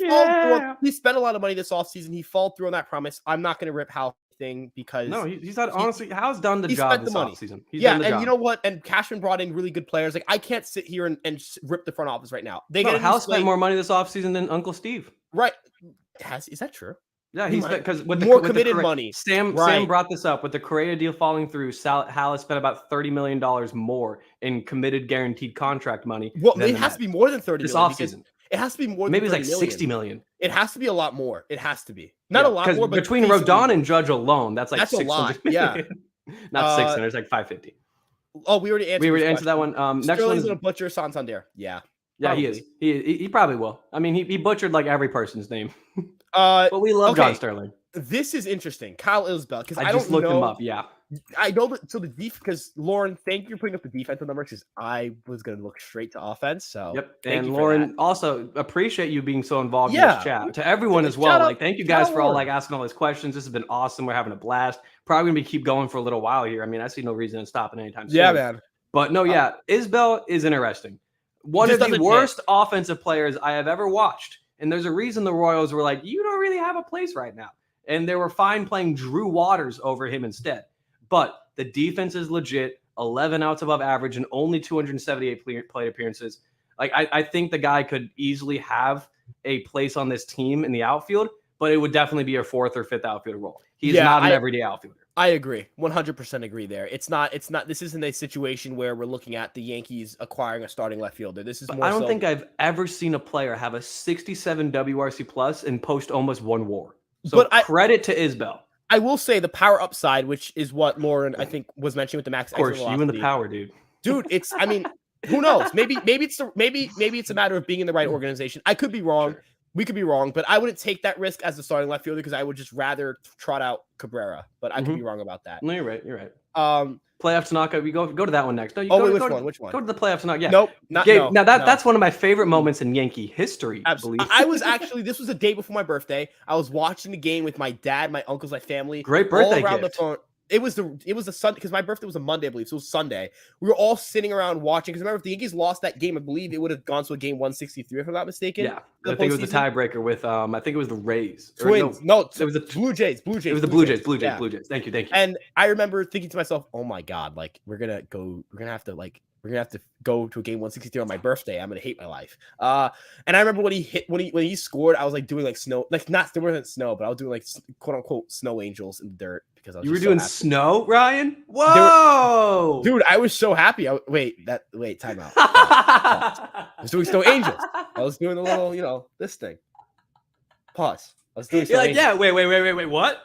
He spent a lot of money this offseason. He followed through on that promise. I'm not going to rip Hal thing because he's not, honestly, Hal's done the job this offseason. You know what? And Cashman brought in really good players. Like, I can't sit here and rip the front office right now. Hal spent more money this offseason than Uncle Steve. Right. Is that true? Yeah, he's because with more committed money. Sam brought this up with the Correa deal falling through. Hal has spent about $30 million more in committed guaranteed contract money. Well, it has to be more than 30 this offseason. It has to be more. Maybe it's like 60 million. It has to be a lot more. It has to be not a lot more, but between Rodon and Judge alone, that's like 600 a lot. Million. Yeah, not 600. It's like 550. Oh, we already answered that one. Next one's gonna butcher Santander. Yeah, probably. He is. He probably will. I mean, he butchered like every person's name. But we love John Sterling. This is interesting, Kyle Isbell, because I just looked him up. Yeah. I know that. So the because Lauren, thank you for putting up the defensive numbers because I was going to look straight to offense. So and Lauren, also appreciate you being so involved in this chat. To everyone as well, like thank you guys for all asking all these questions. This has been awesome. We're having a blast. Probably gonna keep going for a little while here. I mean, I see no reason to stop it anytime soon. Yeah, man. But no, Isbell is interesting. One of the worst offensive players I have ever watched, and there's a reason the Royals were like, you don't really have a place right now, and they were fine playing Drew Waters over him instead. But the defense is legit, 11 outs above average and only 278 plate appearances. Like, I think the guy could easily have a place on this team in the outfield, but it would definitely be a fourth or fifth outfielder role. He's not an everyday outfielder. I agree. 100% agree there. It's not, this isn't a situation where we're looking at the Yankees acquiring a starting left fielder. This is But more I don't so. think I've ever seen a player have a 67 WRC plus and post almost 1 WAR. So But credit to Isbell. I will say the power upside, which is what Lauren, I think, was mentioning with the max Of course, exit you and the velocity. power, dude. Dude, it's, I mean, who knows? Maybe it's a matter of being in the right organization. I could be wrong. Sure. We could be wrong, but I wouldn't take that risk as the starting left fielder because I would just rather trot out Cabrera. But I could be wrong about that. No, you're right. You're right. Playoff Tanaka. We go to that one next. No, you Oh, go, wait, which go one? To, Which one? Go to the playoff Tanaka. Yeah. Nope. Not Gabe, no, now no. that's one of my favorite moments in Yankee history. Absolutely. I was actually, this was a day before my birthday. I was watching the game with my dad, my uncles, my family. Great birthday all around gift. the phone. It was the Sunday because my birthday was a Monday, I believe. So it was Sunday. We were all sitting around watching because remember, if the Yankees lost that game, I believe it would have gone to a game 163, if I'm not mistaken. Yeah, I think it was the tiebreaker with I think it was the Rays. Twins. No, it was the Blue Jays. Blue Jays. It was the Blue Jays. Yeah. Blue Jays. Thank you. And I remember thinking to myself, "Oh my God! Like we're gonna have to go to a game 163 on my birthday. I'm gonna hate my life." And I remember when he scored, I was like doing like snow, like not there wasn't snow, but I was doing like quote unquote snow angels in the dirt because I was. You were just doing so snow, Ryan? Whoa, dude! I was so happy. Time out. I was doing snow angels. I was doing a little, this thing. Pause. I was doing. You're like, yeah. Wait. What?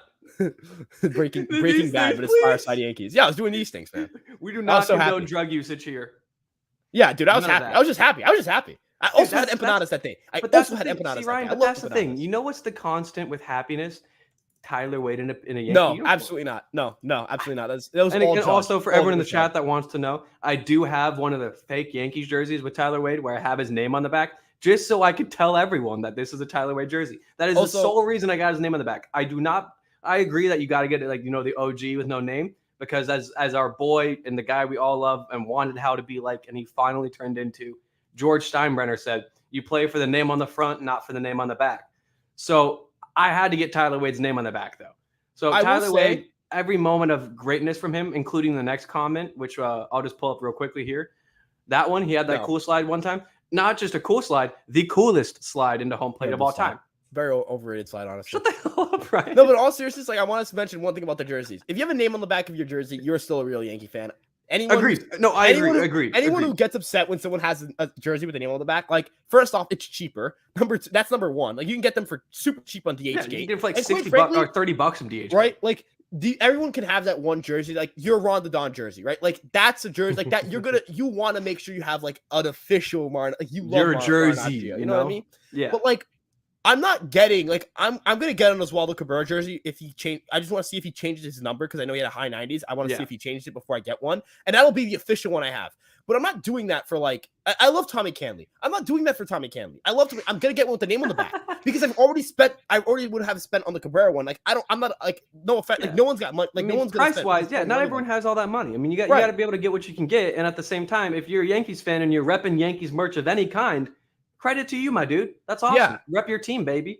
breaking bad, but it's Fireside Yankees. Yeah, I was doing these things, man. We do not so condone drug usage here. Yeah, dude, I was happy. I was just happy. I also had empanadas that day. But that's the thing. You know what's the constant with happiness? Tyler Wade in a Yankee uniform. Absolutely not. No, absolutely not. That was and all also for everyone in the chat that wants to know, I do have one of the fake Yankees jerseys with Tyler Wade where I have his name on the back, just so I could tell everyone that this is a Tyler Wade jersey. That is also the sole reason I got his name on the back. I agree that you got to get it like the OG with no name, because as our boy and the guy we all love and wanted how to be like, and he finally turned into, George Steinbrenner said, you play for the name on the front, not for the name on the back. So I had to get Tyler Wade's name on the back, though. So Tyler Wade, every moment of greatness from him, including the next comment, which I'll just pull up real quickly here. That one, he had that cool slide one time. Not just a cool slide, the coolest slide into home plate of all time. Very overrated slide, honestly. Shut the hell up, Ryan. No, but in all seriousness, like I want us to mention one thing about the jerseys. If you have a name on the back of your jersey, you're still a real Yankee fan. Agreed. Anyone who gets upset when someone has a jersey with a name on the back, like first off, it's cheaper. That's number one. Like you can get them for super cheap on DHgate. Yeah, you can get for like $60 or $30 from DHgate. Right? Like everyone can have that one jersey, like your Ron the Don jersey, right? Like that's a jersey like that. You want to make sure you have like an official Marn, like you love your jersey. You know what I mean? Yeah. But like I'm not getting like I'm gonna get an Oswaldo Cabrera jersey if he change. I just want to see if he changes his number because I know he had a high 90s. I want to see if he changed it before I get one, and that'll be the official one I have. But I'm not doing that for like I love Tommy Canley. I'm not doing that for Tommy Canley. I'm gonna get one with the name on the back because I already would have spent on the Cabrera one. Like I'm not like no offense. Like no one's got money. Like no one's gonna price wise. Yeah, not everyone has all that money. I mean, you got to be able to get what you can get, and at the same time, if you're a Yankees fan and you're repping Yankees merch of any kind, credit to you, my dude. That's awesome. Yeah. Rep your team, baby.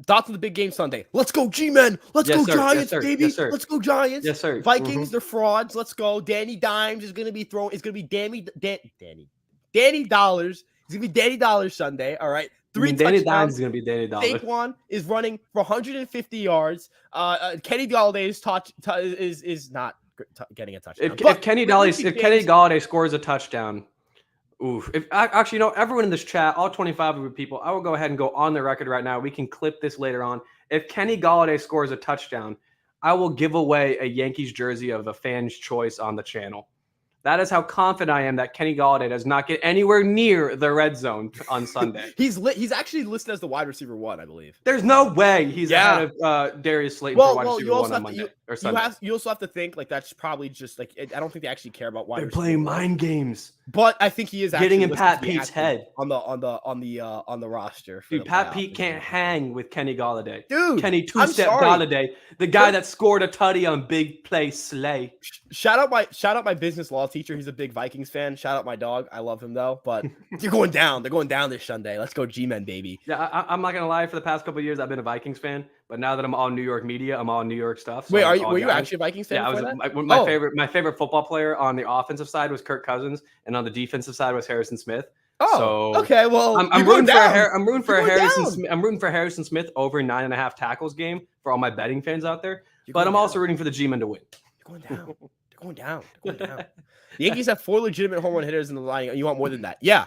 Thoughts of the big game Sunday. Let's go, G-Men. Let's go, Giants, baby. Let's go, Giants. Yes, sir. Vikings, they're frauds. Let's go. Danny Dimes is going to be throwing. It's going to be Danny Dollars. It's going to be Danny Dollars Sunday. All right. Danny Dimes is going to be Danny Dollars. Saquon is running for 150 yards. Kenny Galladay is not getting a touchdown. If Kenny Galladay scores a touchdown, oof. If actually, everyone in this chat, all 25 of you people, I will go ahead and go on the record right now. We can clip this later on. If Kenny Galladay scores a touchdown, I will give away a Yankees jersey of the fan's choice on the channel. That is how confident I am that Kenny Galladay does not get anywhere near the red zone on Sunday. He's actually listed as the wide receiver 1, I believe. There's no way he's ahead of Darius Slayton for wide receiver 1 on Monday or Sunday. You also have to think like that's probably just like I don't think they actually care about wide receiver. They're playing mind games. But I think he is actually getting in Pat Pete's head on the roster. Dude, Pat Pete can't hang with Kenny Galladay. Dude, Kenny two-step Galladay, the guy that scored a tutty on big play Slay. Shout out my business law teacher. He's a big Vikings fan. Shout out my dog. I love him though. But you're going down. They're going down this Sunday. Let's go, G-Men, baby. Yeah, I'm not gonna lie. For the past couple of years, I've been a Vikings fan. But now that I'm all New York media, I'm all New York stuff. So wait, were you actually a Vikings fan? Yeah, my favorite football player on the offensive side was Kirk Cousins, and on the defensive side was Harrison Smith. Oh, so okay. Well, I'm rooting for Harrison Smith over 9.5 tackles game for all my betting fans out there. But I'm also rooting for the G-men to win. You're going down. They're going down. They're going down. The Yankees have 4 legitimate home run hitters in the line. You want more than that? Yeah.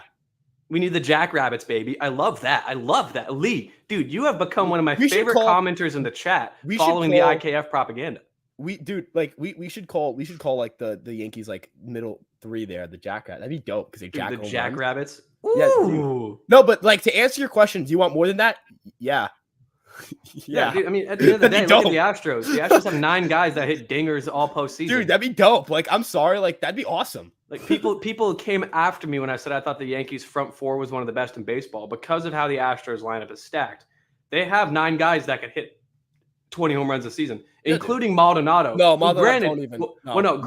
We need the Jackrabbits, baby. I love that. I love that. Lee, dude, you have become one of my We should favorite call- commenters in the chat we should following the call- IKF propaganda. We should call like the Yankees like middle 3 there, the Jackrabbits. That'd be dope because they jack The home runs. Jackrabbits. Yeah, Ooh. No, but like to answer your question, do you want more than that? Yeah. Yeah, dude, I mean, at the end of the day, That'd look be at the Astros. The Astros have 9 guys that hit dingers all postseason. Dude, that'd be dope. Like, I'm sorry, like that'd be awesome. Like people came after me when I said I thought the Yankees front 4 was one of the best in baseball because of how the Astros lineup is stacked. They have 9 guys that could hit 20 home runs a season, including Maldonado. No, Maldonado granted, don't even.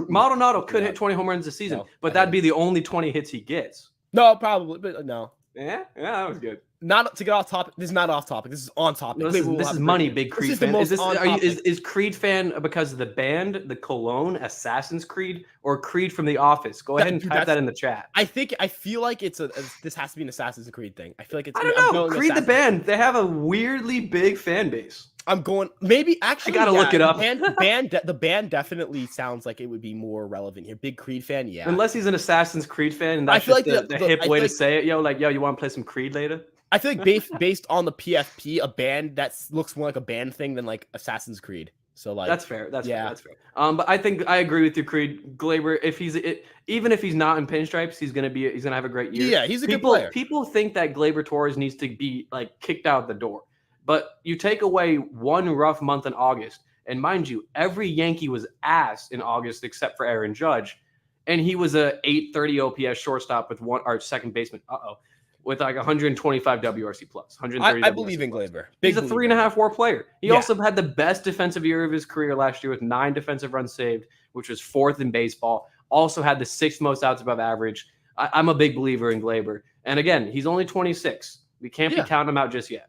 Maldonado could hit 20 home runs a season, but that'd be the only 20 hits he gets. No, probably, but no. Yeah, that was good. Not to get off topic. This is not off topic. This is on topic. No, this is money, big Creed fan. Is Creed fan because of the band, the Cologne, Assassin's Creed, or Creed from The Office? Go ahead and type that in the chat. I feel like this has to be an Assassin's Creed thing. I feel like it's. I don't know. Creed the band. They have a weirdly big fan base. I'm going. Maybe actually. I gotta look it up. The band definitely sounds like it would be more relevant here. Big Creed fan, yeah. Unless he's an Assassin's Creed fan, and that's the hip way to say it. Yo, you want to play some Creed later? I feel like based on the PFP, a band that looks more like a band thing than like Assassin's Creed. So like that's fair. That's fair. But I think I agree with you, Creed. Glaber, even if he's not in pinstripes, he's gonna have a great year. Yeah, he's a good player. People think that Glaber Torres needs to be like kicked out the door, but you take away one rough month in August, and mind you, every Yankee was ass in August except for Aaron Judge, and he was a 830 OPS shortstop with our second baseman. With like 125 WRC plus, 130. I believe in Glaber. He's a 3.5 WAR player. He also had the best defensive year of his career last year with 9 defensive runs saved, which was 4th in baseball. Also had the 6th most outs above average. I'm a big believer in Glaber. And again, he's only 26. We can't be counting him out just yet.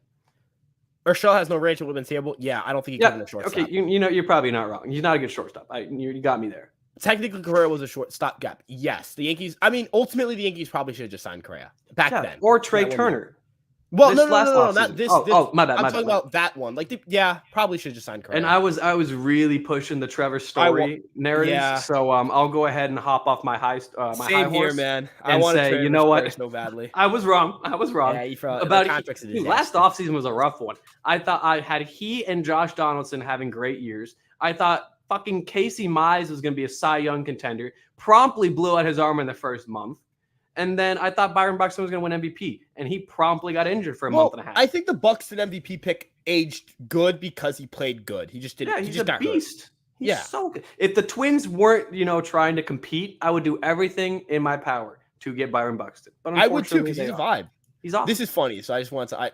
Urshela has no range and would have been stable. Yeah, I don't think he can be a shortstop. Okay, you're probably not wrong. He's not a good shortstop. You got me there. Technically, Correa was a short stopgap. Yes, the Yankees. I mean, ultimately, the Yankees probably should have just signed Correa back then, or Trey Turner. Well, no, not this. My bad. I'm talking about that one. Like, probably should have just signed Correa. And I was really pushing the Trevor Story narrative. So I'll go ahead and hop off my high. Same here, man. I want to say, you know what? So badly. I was wrong. Yeah, last offseason was a rough one. I thought I had he and Josh Donaldson having great years. I thought fucking Casey Mize was going to be a Cy Young contender. Promptly blew out his arm in the first month. And then I thought Byron Buxton was going to win MVP, and he promptly got injured for a month and a half. I think the Buxton MVP pick aged good because he played good. He just didn't. Yeah, he's a beast. He's so good. If the Twins weren't, trying to compete, I would do everything in my power to get Byron Buxton. But I would too, because he's a vibe. He's awesome. This is funny, so I just want to. I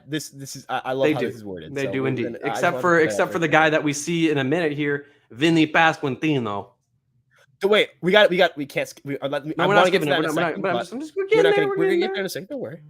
love how this is worded. They do indeed. Except for the guy that we see in a minute here, Vinny Pasquantino. Wait, we can't. We're not giving it. We're gonna get there in a second. Don't worry.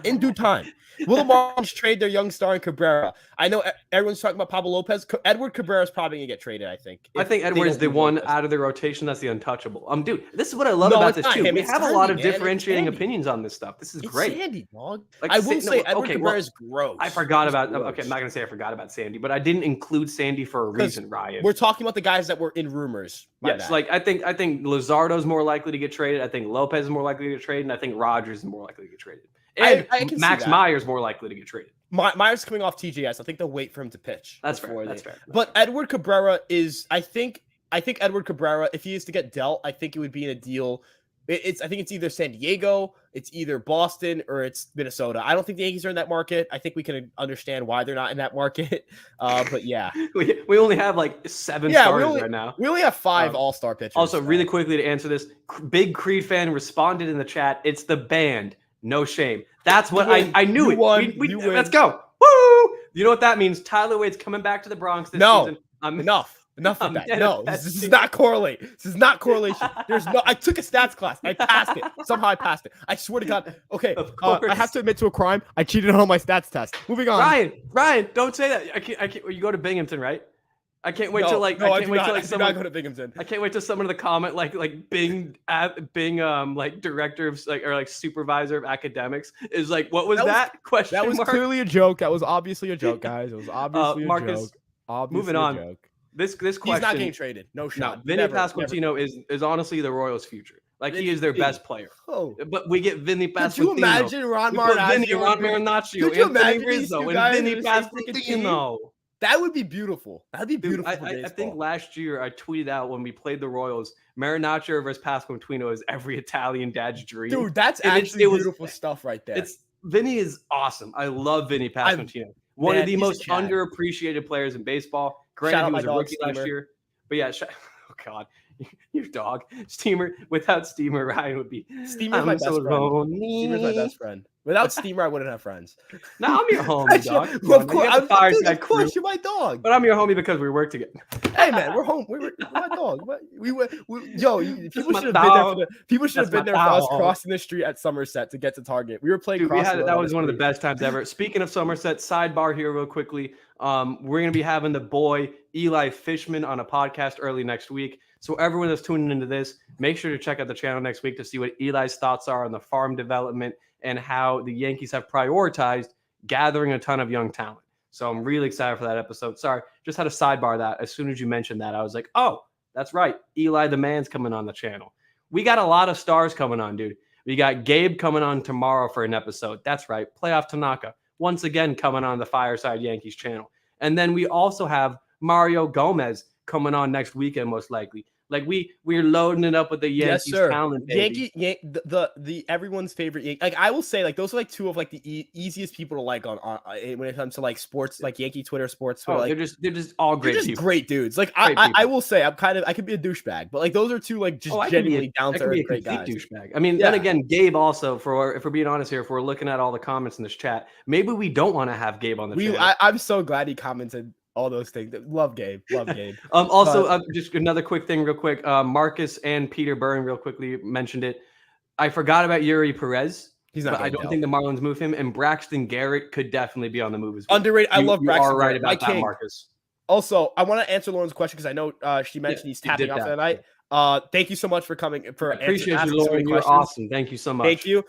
In due time. Will the Marlins trade their young star in Cabrera? I know everyone's talking about Pablo Lopez. Edward Cabrera is probably gonna get traded. I think. I think Edward is the one out of the rotation that's the untouchable. Dude, this is what I love about this too. We have a lot of differentiating opinions on this stuff. This is great. Sandy, dog. I will say Edward Cabrera is gross. I forgot about. Okay, I'm not gonna say I forgot about Sandy, but I didn't include Sandy for a reason, Ryan. We're talking about the guys that were in rumors. Yes, like I think Luzardo's more likely to get traded. I think Lopez is more likely to get traded, and I think Rogers is more likely to get traded. And I Max Meyer's more likely to get traded. Meyer's coming off TJS. I think they'll wait for him to pitch. That's fair. But Edward Cabrera is. I think Edward Cabrera, if he is to get dealt, I think it would be in a deal. I think it's either San Diego, it's either Boston, or it's Minnesota. I don't think the Yankees are in that market. I think we can understand why they're not in that market. But yeah, we only have like 7 stars right now. We only have 5 all-star pitchers. Also, really quickly to answer this, big Creed fan responded in the chat. It's the band. No shame. That's what I knew. Let's go. Woo! You know what that means? Tyler Wade's coming back to the Bronx this season. Enough of that. No, this is not correlate. This is not correlation. I took a stats class. I passed it. Somehow I passed it. I swear to God. Okay. I have to admit to a crime. I cheated on my stats test. Moving on. Ryan, don't say that. I can't. You go to Binghamton, right? I can't wait till someone go to Binghamton. I can't wait till someone in the comment like Bing like director of or supervisor of academics is like, what was that? Question that was mark? Clearly a joke. That was obviously a joke, guys. It was obviously a Marcus, joke. Moving on. This question. He's not getting traded. No shot. Vinny Pasquantino is honestly the Royals' future. Like, he is their best player. Oh. But we get Vinny Pasquantino. Could you imagine Ron Marinaccio, Anthony Rizzo, and Vinny Pasquantino? That would be beautiful. That'd be beautiful. I think last year I tweeted out when we played the Royals, Marinaccio versus Pasquantino is every Italian dad's dream. Dude, that's actually beautiful stuff right there. Vinny is awesome. I love Vinny Pasquantino. One of the most underappreciated players in baseball. Granted, he was a rookie last year. But yeah, oh God. Your dog. Steamer. Without Steamer, Ryan would be. Steamer's my best friend. Steamer's my best friend. Without Steamer, I wouldn't have friends. No, I'm your homie, dog. Of course, you're my dog. But I'm your homie because we work together. Hey, man, we're home. We're my dog. People should have been there for us crossing the street at Somerset to get to Target. We were playing. That was one of the best times ever. Speaking of Somerset, sidebar here real quickly. We're going to be having the boy Eli Fishman on a podcast early next week. So everyone that's tuning into this, make sure to check out the channel next week to see what Eli's thoughts are on the farm development and how the Yankees have prioritized gathering a ton of young talent. So I'm really excited for that episode. Sorry, just had to sidebar that. As soon as you mentioned that, I was like, oh, that's right. Eli the man's coming on the channel. We got a lot of stars coming on, dude. We got Gabe coming on tomorrow for an episode. That's right. Playoff Tanaka, once again, coming on the Fireside Yankees channel. And then we also have Mario Gomez coming on next weekend, most likely. Like we're loading it up with the Yankees talent. Baby. The everyone's favorite Yankee. Like I will say, like those are like two of like the easiest people to like on when it comes to like sports, like Yankee Twitter sports. Oh, like, they're just all great. They're just people. Great dudes. Like I will say, I could be a douchebag, but like those are two like just genuinely down to earth great guys. Douchebag. I mean, then again, Gabe also. If we're being honest here, if we're looking at all the comments in this chat, maybe we don't want to have Gabe on the channel. I'm so glad he commented. All those things. Love Gabe. Just another quick thing real quick. Marcus and Peter Byrne real quickly mentioned it. I forgot about Yuri Perez. He's not. I don't think the Marlins move him. And Braxton Garrett could definitely be on the move as well. Underrated. I love Braxton. You are right about that, Marcus. Also, I want to answer Lauren's question because I know she mentioned he's tapping off tonight. Thank you so much for coming. Appreciate you, Lauren. You're awesome. Thank you so much. Thank you.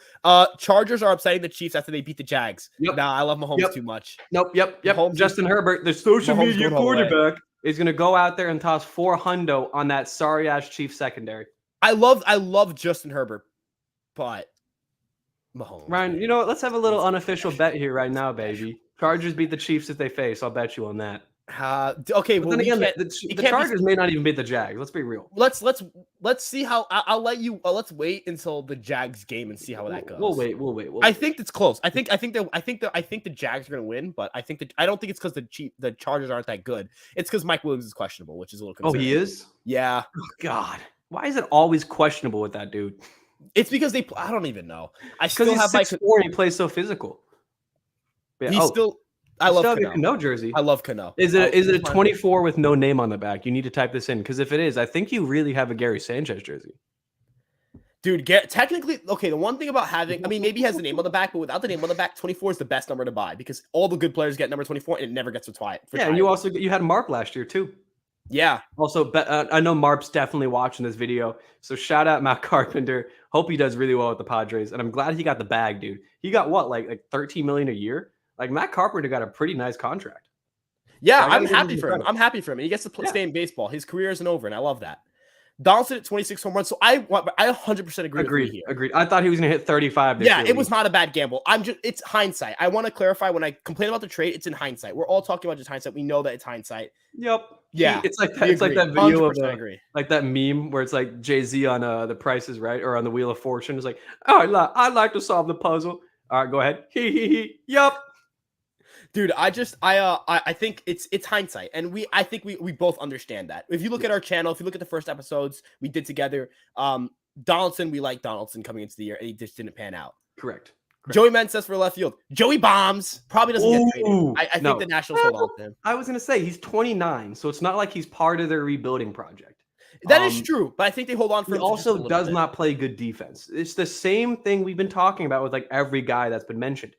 Chargers are upsetting the Chiefs after they beat the Jags. Nah, I love Mahomes too much. Yep. Justin Herbert, the social media quarterback, is going to go out there and toss $400 on that sorry ass Chiefs secondary. I love Justin Herbert, but Mahomes. Ryan, you know what? Let's have a little unofficial bet here right now, baby. Chargers beat the Chiefs if they face. I'll bet you on that. Okay, but then again, the Chargers may not even beat the Jags. Let's be real. Let's see how I'll let you. Let's wait until the Jags game and see how that goes. We'll wait. I think it's close. I think the Jags are gonna win, but I don't think it's because the Chargers aren't that good. It's because Mike Williams is questionable, which is a little concerning. Oh, he is? Yeah. Oh, God, why is it always questionable with that dude? It's because I don't even know. I still have 6'4" and he plays so physical. Yeah, I love Cano jersey. I love Cano. Is it a 24 with no name on the back? You need to type this in because if it is, I think you really have a Gary Sanchez jersey. Dude, technically, okay, the one thing about maybe he has the name on the back, but without the name on the back, 24 is the best number to buy because all the good players get number 24 and it never gets retired. Yeah, and you had Marp last year too. Yeah. Also, I know Marp's definitely watching this video, so shout out Matt Carpenter. Hope he does really well with the Padres, and I'm glad he got the bag, dude. He got what, like $13 million a year? Like Matt Carpenter got a pretty nice contract. Yeah, I'm happy for him. I'm happy for him. And he gets to stay in baseball. His career isn't over, and I love that. Donaldson at 26 home runs. So I 100% agree. Agreed. I thought he was going to hit 35. Yeah, it was not a bad gamble. It's hindsight. I want to clarify when I complain about the trade, it's in hindsight. We're all talking about just hindsight. We know that it's hindsight. Yep. Yeah. It's like that video of like that meme where it's like Jay-Z on The Price is Right or on the Wheel of Fortune. It's like, oh, I'd like to solve the puzzle. All right, go ahead. Yup. Dude, I think it's hindsight, and I think we both understand that. If you look at our channel, if you look at the first episodes we did together, Donaldson, we like Donaldson coming into the year, and he just didn't pan out. Correct. Joey Men says for left field. Joey bombs. Probably doesn't get traded. I think the Nationals hold on to him. I was gonna say he's 29, so it's not like he's part of their rebuilding project. That is true, but I think they hold on for him. He also does not play good defense. It's the same thing we've been talking about with like every guy that's been mentioned.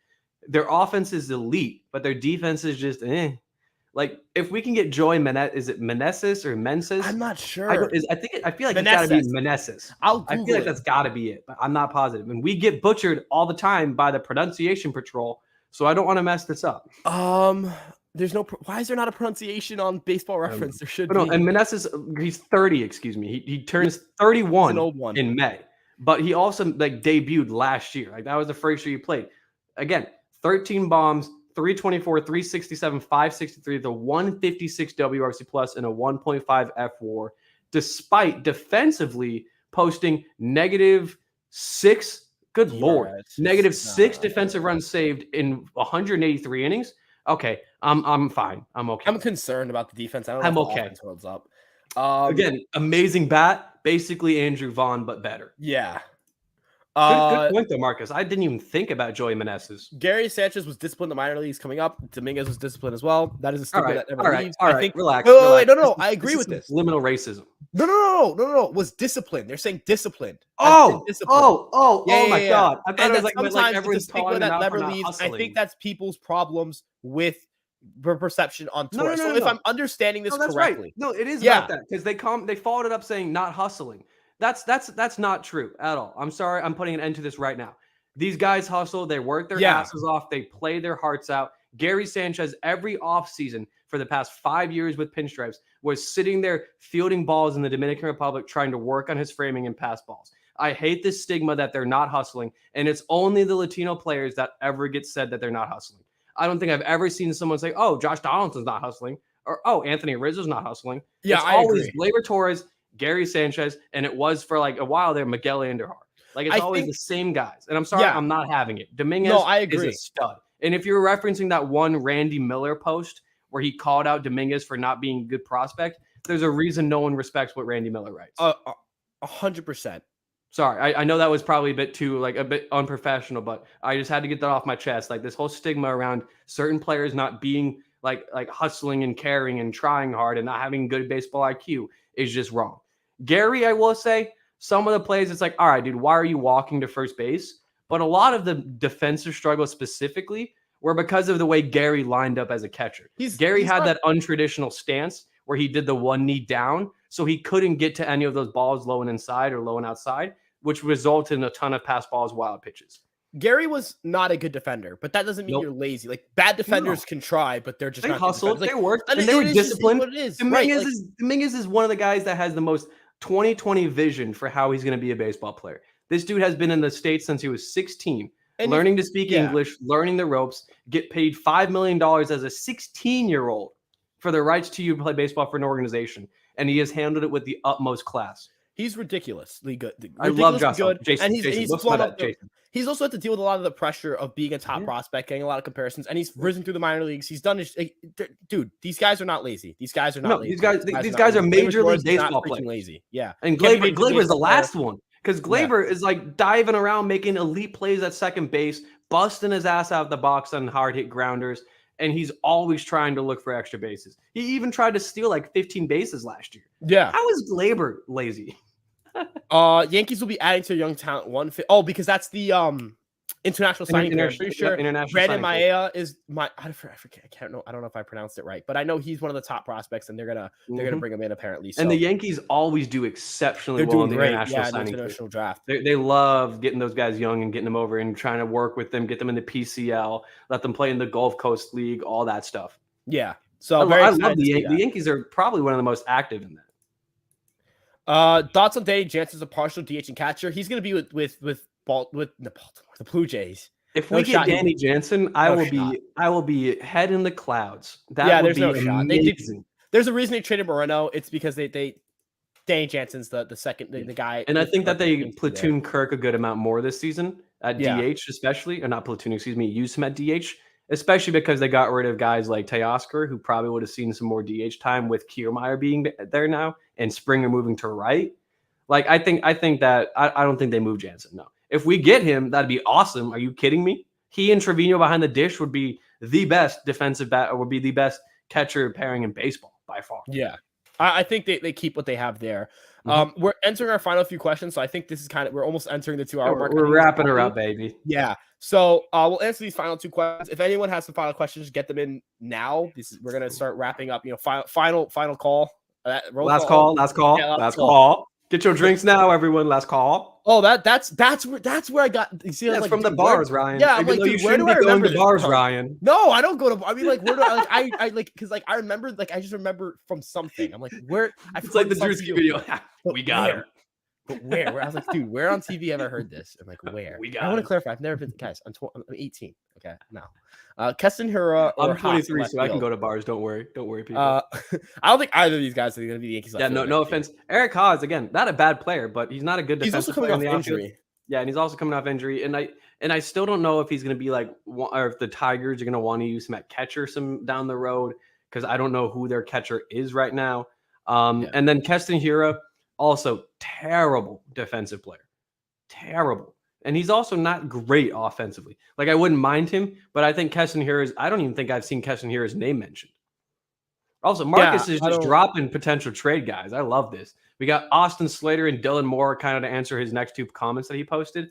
Their offense is elite, but their defense is just Like if we can get Joey is it Meneses or Menses? I'm not sure. I feel like it's got to be Meneses. I feel like that's got to be it, but I'm not positive. And we get butchered all the time by the pronunciation patrol, so I don't want to mess this up. There's no. Why is there not a pronunciation on Baseball Reference? There should But no, be. and Meneses, he's 30. Excuse me. He turns He's 31 an old one. in May. But he also like debuted last year. Like that was the first year he played. Again, 13 bombs, 324, 367, 563, the 156 WRC plus, and a 1.5 FWAR, despite defensively posting -6. Good lord, -6 defensive runs saved in 183 innings. Okay, I'm fine. I'm okay. I'm concerned about the defense. I don't know I'm if the okay. offense holds up. Again, amazing bat, basically Andrew Vaughn, but better. Yeah. Good point though, Marcus. I didn't even think about Joey Meneses. Gary Sanchez was disciplined in the minor leagues coming up. Dominguez was disciplined as well. That is a stigma that never leaves. All right, relax. Wait, no. I agree with this. Liminal racism. No. Was disciplined. They're saying disciplined. Oh my God. I thought and it was like sometimes everyone's the stigma calling that him out never for not leaves. hustling. I think that's people's problems with perception on tour. No. If I'm understanding this correctly. Right. No, it is about that because they followed it up saying not hustling. That's not true at all. I'm sorry. I'm putting an end to this right now. These guys hustle. They work their asses off. They play their hearts out. Gary Sanchez, every offseason for the past 5 years with pinstripes, was sitting there fielding balls in the Dominican Republic, trying to work on his framing and pass balls. I hate this stigma that they're not hustling, and it's only the Latino players that ever get said that they're not hustling. I don't think I've ever seen someone say, "Oh, Josh Donaldson's not hustling," or "Oh, Anthony Rizzo's not hustling." Yeah, it's I always agree. Gleyber Torres, Gary Sanchez, and it was for like a while there, Miguel Andujar. Like it's always the same guys. And I'm sorry, I'm not having it. Dominguez is a stud. And if you're referencing that one Randy Miller post where he called out Dominguez for not being a good prospect, there's a reason no one respects what Randy Miller writes. 100%. Sorry, I know that was probably a bit unprofessional, but I just had to get that off my chest. Like this whole stigma around certain players not being like hustling and caring and trying hard and not having good baseball IQ is just wrong. Gary, I will say, some of the plays, it's like, all right, dude, why are you walking to first base? But a lot of the defensive struggles specifically were because of the way Gary lined up as a catcher. Gary had that untraditional stance where he did the one knee down, so he couldn't get to any of those balls low and inside or low and outside, which resulted in a ton of pass balls, wild pitches. Gary was not a good defender, but that doesn't mean you're lazy. Like bad defenders can try, but they're just they not hustled, like, they worked, and they were disciplined. Dominguez is one of the guys that has the most 20/20 vision for how he's going to be a baseball player. This dude has been in the States since he was 16, learning to speak English, learning the ropes, get paid $5 million as a 16-year-old for the rights to play baseball for an organization. And he has handled it with the utmost class. He's ridiculously good. I love Josh. Jason, and he's flown up. He's also had to deal with a lot of the pressure of being a top prospect, getting a lot of comparisons, and he's risen through the minor leagues. He's done his dude. These guys are not lazy. These guys are not lazy. These guys are major league baseball players. Lazy. Yeah. And Gleyber is the last one because Gleyber is like diving around, making elite plays at second base, busting his ass out of the box on hard hit grounders. And he's always trying to look for extra bases. He even tried to steal like 15 bases last year. Yeah. How is Gleyber lazy? Yankees will be adding to your young talent because that's the international signing. I'm pretty sure Brandon Maea is I forget. I don't know if I pronounced it right, but I know he's one of the top prospects, and they're gonna bring him in apparently. So. And the Yankees always do exceptionally well in the international draft. They love getting those guys young and getting them over and trying to work with them, get them in the PCL, let them play in the Gulf Coast League, all that stuff. Yeah. So I love the Yankees are probably one of the most active in that. Thoughts on Danny Jansen's a partial DH and catcher. He's going to be with the Blue Jays. If we get Danny Jansen, I will be head in the clouds. There's no shot. There's a reason they traded Moreno. It's because Danny Jansen's the second the guy. And I think that they platoon Kirk a good amount more this season at DH, especially, or not platoon, use him at DH, especially because they got rid of guys like Teoscar, who probably would have seen some more DH time with Kiermaier being there now and Springer moving to right. Like, I think that I don't think they move Jansen. No. If we get him, that'd be awesome. Are you kidding me? He and Trevino behind the dish would be the best defensive bat, or would be the best catcher pairing in baseball by far. Yeah. I think they keep what they have there. We're entering our final few questions, so I think this is we're almost entering the 2 hour mark. We're wrapping her up, baby. Yeah. So we'll answer these final 2 questions. If anyone has some final questions, get them in now. We're gonna start wrapping up. Final call. Last call. Get your drinks now, everyone. Last call. Oh, that's where I got. You see, That's like, from the dude, bars, Ryan. Yeah, I'm Even like, though dude, you where do shouldn't I be going remember to this bars, from? Ryan. No, I don't go to. I mean, like, where do I like? Because like I remember, like, I just remember from something. I'm like, where? I've It's like heard the this on Drewski TV video. before, We got him. But where? I was like, dude, where on TV have I heard this? I'm like, where? We I got want to him. clarify. I've never been. Guys, I'm 18. Okay, no. Keston Hura or I'm 23, Haas so I can go to bars. Don't worry, people. I don't think either of these guys are going to be the Yankees. Yeah, no offense. Eric Haas, again, not a bad player, but he's not a good He's also defensive coming player off in the outfield. injury. Yeah, and he's also coming off injury, and I still don't know if he's going to be like, or if the Tigers are going to want to use him at catcher some down the road, because I don't know who their catcher is right now. And then Keston Hura, also terrible defensive player, terrible. And he's also not great offensively. Like, I wouldn't mind him, but I think Keston Hura I don't even think I've seen Keston Hura's name mentioned. Also, Marcus is just dropping potential trade guys. I love this. We got Austin Slater and Dylan Moore kind of to answer his next two comments that he posted.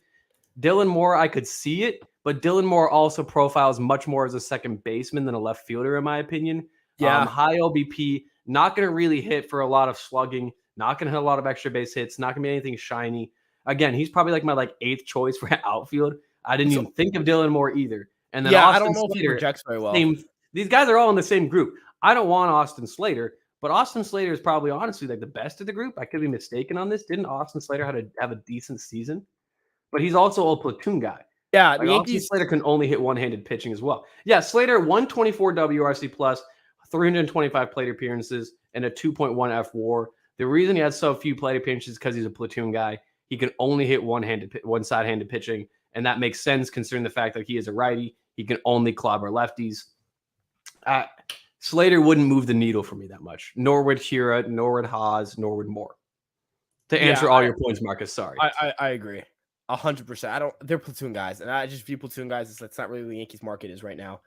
Dylan Moore, I could see it, but Dylan Moore also profiles much more as a second baseman than a left fielder, in my opinion. Yeah. High OBP, not going to really hit for a lot of slugging, not going to hit a lot of extra base hits, not going to be anything shiny. Again, he's probably like my eighth choice for outfield. I didn't even think of Dylan Moore either. And then Austin I don't know Slater, if he projects very well. These guys are all in the same group. I don't want Austin Slater, but Austin Slater is probably honestly like the best of the group. I could be mistaken on this. Didn't Austin Slater have a decent season? But he's also a platoon guy. Yeah, the Yankees. Austin Slater can only hit one-handed pitching as well. Yeah, Slater 124 WRC plus, 325 plate appearances, and a 2.1 FWAR. The reason he has so few plate appearances is because he's a platoon guy. He can only hit one side-handed pitching, and that makes sense considering the fact that he is a righty. He can only clobber lefties. Slater wouldn't move the needle for me that much. Nor would Hura, nor would Haas, nor would Moore. To answer all your points, Marcus, sorry. I agree. 100%. They're platoon guys, and I just view platoon guys as that's not really the Yankees market is right now.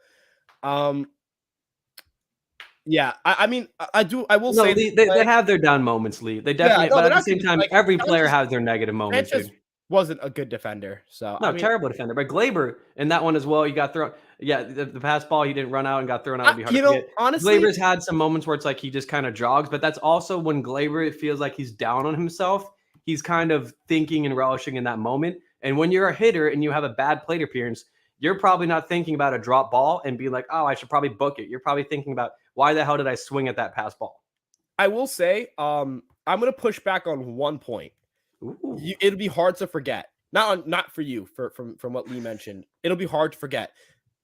Yeah, I mean, I will say they have their down moments, Lee. They definitely, but at the same time, every player has their negative moments. Sanchez wasn't a good defender, so no, terrible defender. But Glaber in that one as well, he got thrown. Yeah, the pass ball, he didn't run out and got thrown out. Would be hard to get. Honestly, Glaber's had some moments where it's like he just kind of jogs, but that's also when Glaber, it feels like he's down on himself. He's kind of thinking and relishing in that moment. And when you're a hitter and you have a bad plate appearance, you're probably not thinking about a drop ball and be like, oh, I should probably book it. You're probably thinking about, why the hell did I swing at that pass ball? I will say, I'm going to push back on one point. It'll be hard to forget. Not for you, from what Lee mentioned. It'll be hard to forget.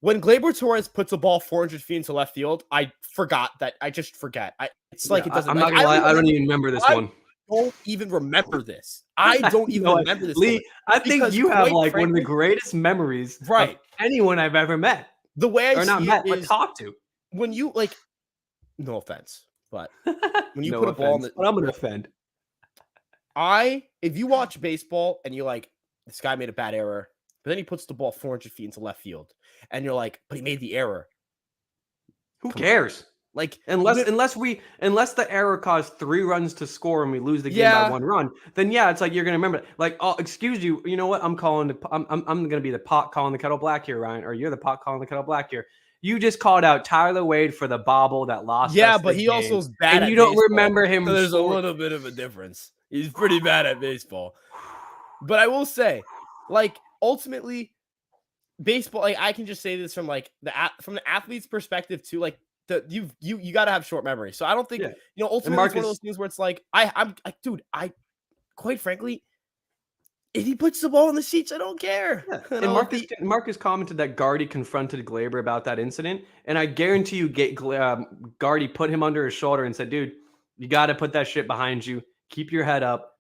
When Gleyber Torres puts a ball 400 feet into left field, I forgot that. I just forget. It's like it doesn't. I'm not gonna lie. I don't even remember this one. Don't even remember this. I don't even remember this. Lee, I think you have one of the greatest memories of anyone I've ever met. The way I not met, but talked to. When you no offense, but when you put a ball in the, but I'm gonna offend. If you watch baseball and you're like, this guy made a bad error, but then he puts the ball 400 feet into left field, and you're like, but he made the error. Who cares? Unless the error caused 3 runs to score and we lose the game by 1 run, then it's like you're gonna remember it. Like, oh, excuse you, you know what? I'm gonna be the pot calling the kettle black here, Ryan, or you're the pot calling the kettle black here. You just called out Tyler Wade for the bobble that lost. Yeah, but he also is bad. And you don't remember him. So there's a little bit of a difference. He's pretty bad at baseball. But I will say, ultimately, baseball. I can just say this from from the athlete's perspective too. You got to have short memory. So I don't think ultimately it's one of those things where it's like I quite frankly, if he puts the ball in the seats, I don't care. Yeah. And Marcus commented that Gardy confronted Glaber about that incident, and I guarantee you, Gardy put him under his shoulder and said, "Dude, you got to put that shit behind you. Keep your head up.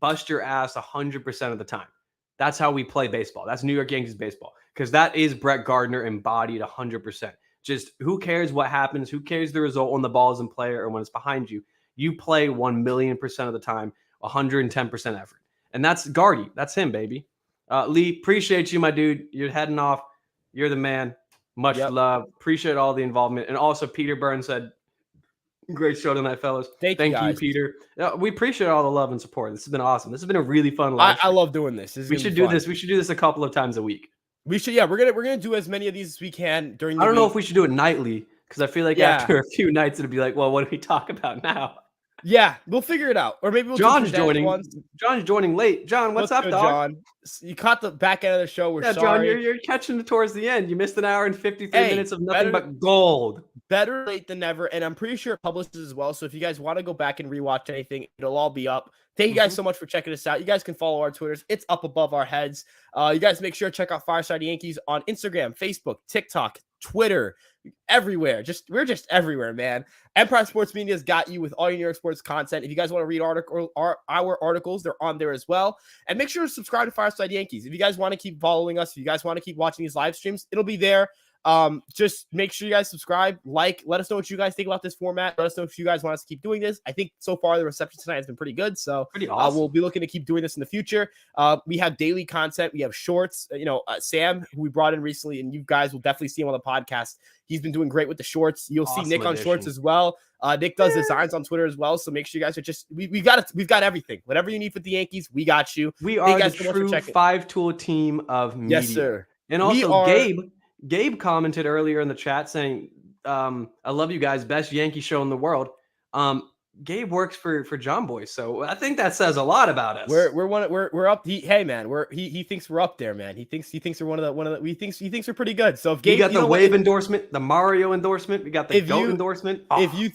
Bust your ass 100% of the time." That's how we play baseball. That's New York Yankees baseball, because that is Brett Gardner embodied 100%. Just who cares what happens? Who cares the result when the ball is in play or when it's behind you? You play 1,000,000% of the time, 110% effort. And that's Gardy. That's him, baby. Lee, appreciate you, my dude. You're heading off. You're the man. Much love. Appreciate all the involvement. And also, Peter Burns said, great show tonight, fellas. Thank you, Peter. We appreciate all the love and support. This has been awesome. This has been a really fun live I love doing this. We should do this. We should do this a couple of times a week. We should. Yeah, we're gonna do as many of these as we can during the I don't know if we should do it nightly, because I feel like after a few nights it'll be like, well, what do we talk about now? Yeah, we'll figure it out, or maybe we'll do John's condensed joining. ones. John's joining late. John, what's What's up, good, dog? John? You caught the back end of the show. We're Yeah, John, sorry. you're catching it towards the end. You missed an hour and 53 Hey, minutes of nothing but gold. better late than never, and I'm pretty sure it publishes as well. So if you guys want to go back and rewatch anything, it'll all be up. Thank you guys so much for checking us out. You guys can follow our Twitters. It's up above our heads. You guys make sure to check out Fireside Yankees on Instagram, Facebook, TikTok, Twitter, everywhere. We're just everywhere, man. Empire Sports Media's got you with all your New York sports content. If you guys want to read our articles, they're on there as well. And make sure to subscribe to Fireside Yankees. If you guys want to keep following us, if you guys want to keep watching these live streams, it'll be there. Just make sure you guys subscribe, let us know what you guys think about this format. Let us know if you guys want us to keep doing this. I think so far the reception tonight has been pretty good. So pretty awesome. We'll be looking to keep doing this in the future. We have daily content. We have shorts, Sam, who we brought in recently, and you guys will definitely see him on the podcast. He's been doing great with the shorts. You'll see Nick on shorts as well. Nick does designs on Twitter as well. So make sure you guys are we've got everything. Whatever you need for the Yankees, we got you. We are the true 5-tool team of media. Yes, sir. And also Gabe commented earlier in the chat saying, I love you guys, best Yankee show in the world. Gabe works for John Boy, so I think that says a lot about us. We're up. He thinks we're up there, man. He thinks we're one of the he thinks we're pretty good. So if Gabe, we got the Wave endorsement, the Mario endorsement, we got the GOAT endorsement. If you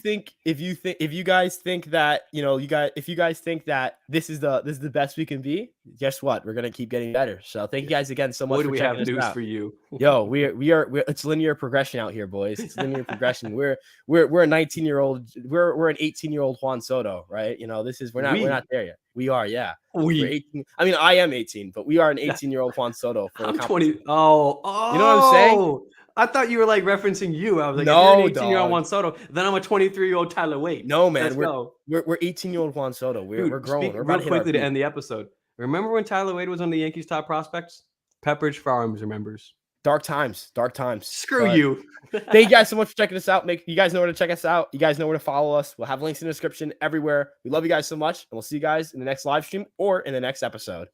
guys think that if you guys think that this is the best we can be, guess what? We're gonna keep getting better. So thank you guys again so much. What do we have news for you? Yo, we are it's linear progression out here, boys. It's linear progression. We're a 19-year-old. We're an 18-year-old Juan Soto, right? We're not there yet. We are, yeah. We're 18. I mean, I am 18, but we are an 18-year-old Juan Soto. I'm 20. Oh, you know what I'm saying? I thought you were like referencing you. I was like, no, if you're an 18-year-old Juan Soto, then I'm a 23-year-old Tyler Wade. No, man, we're 18-year-old Juan Soto. We're growing. We're real quickly to end the episode. Remember when Tyler Wade was on the Yankees' top prospects? Pepperidge Farms remembers. Dark times. Screw you. Thank you guys so much for checking us out. You guys know where to check us out. You guys know where to follow us. We'll have links in the description everywhere. We love you guys so much, and we'll see you guys in the next live stream or in the next episode.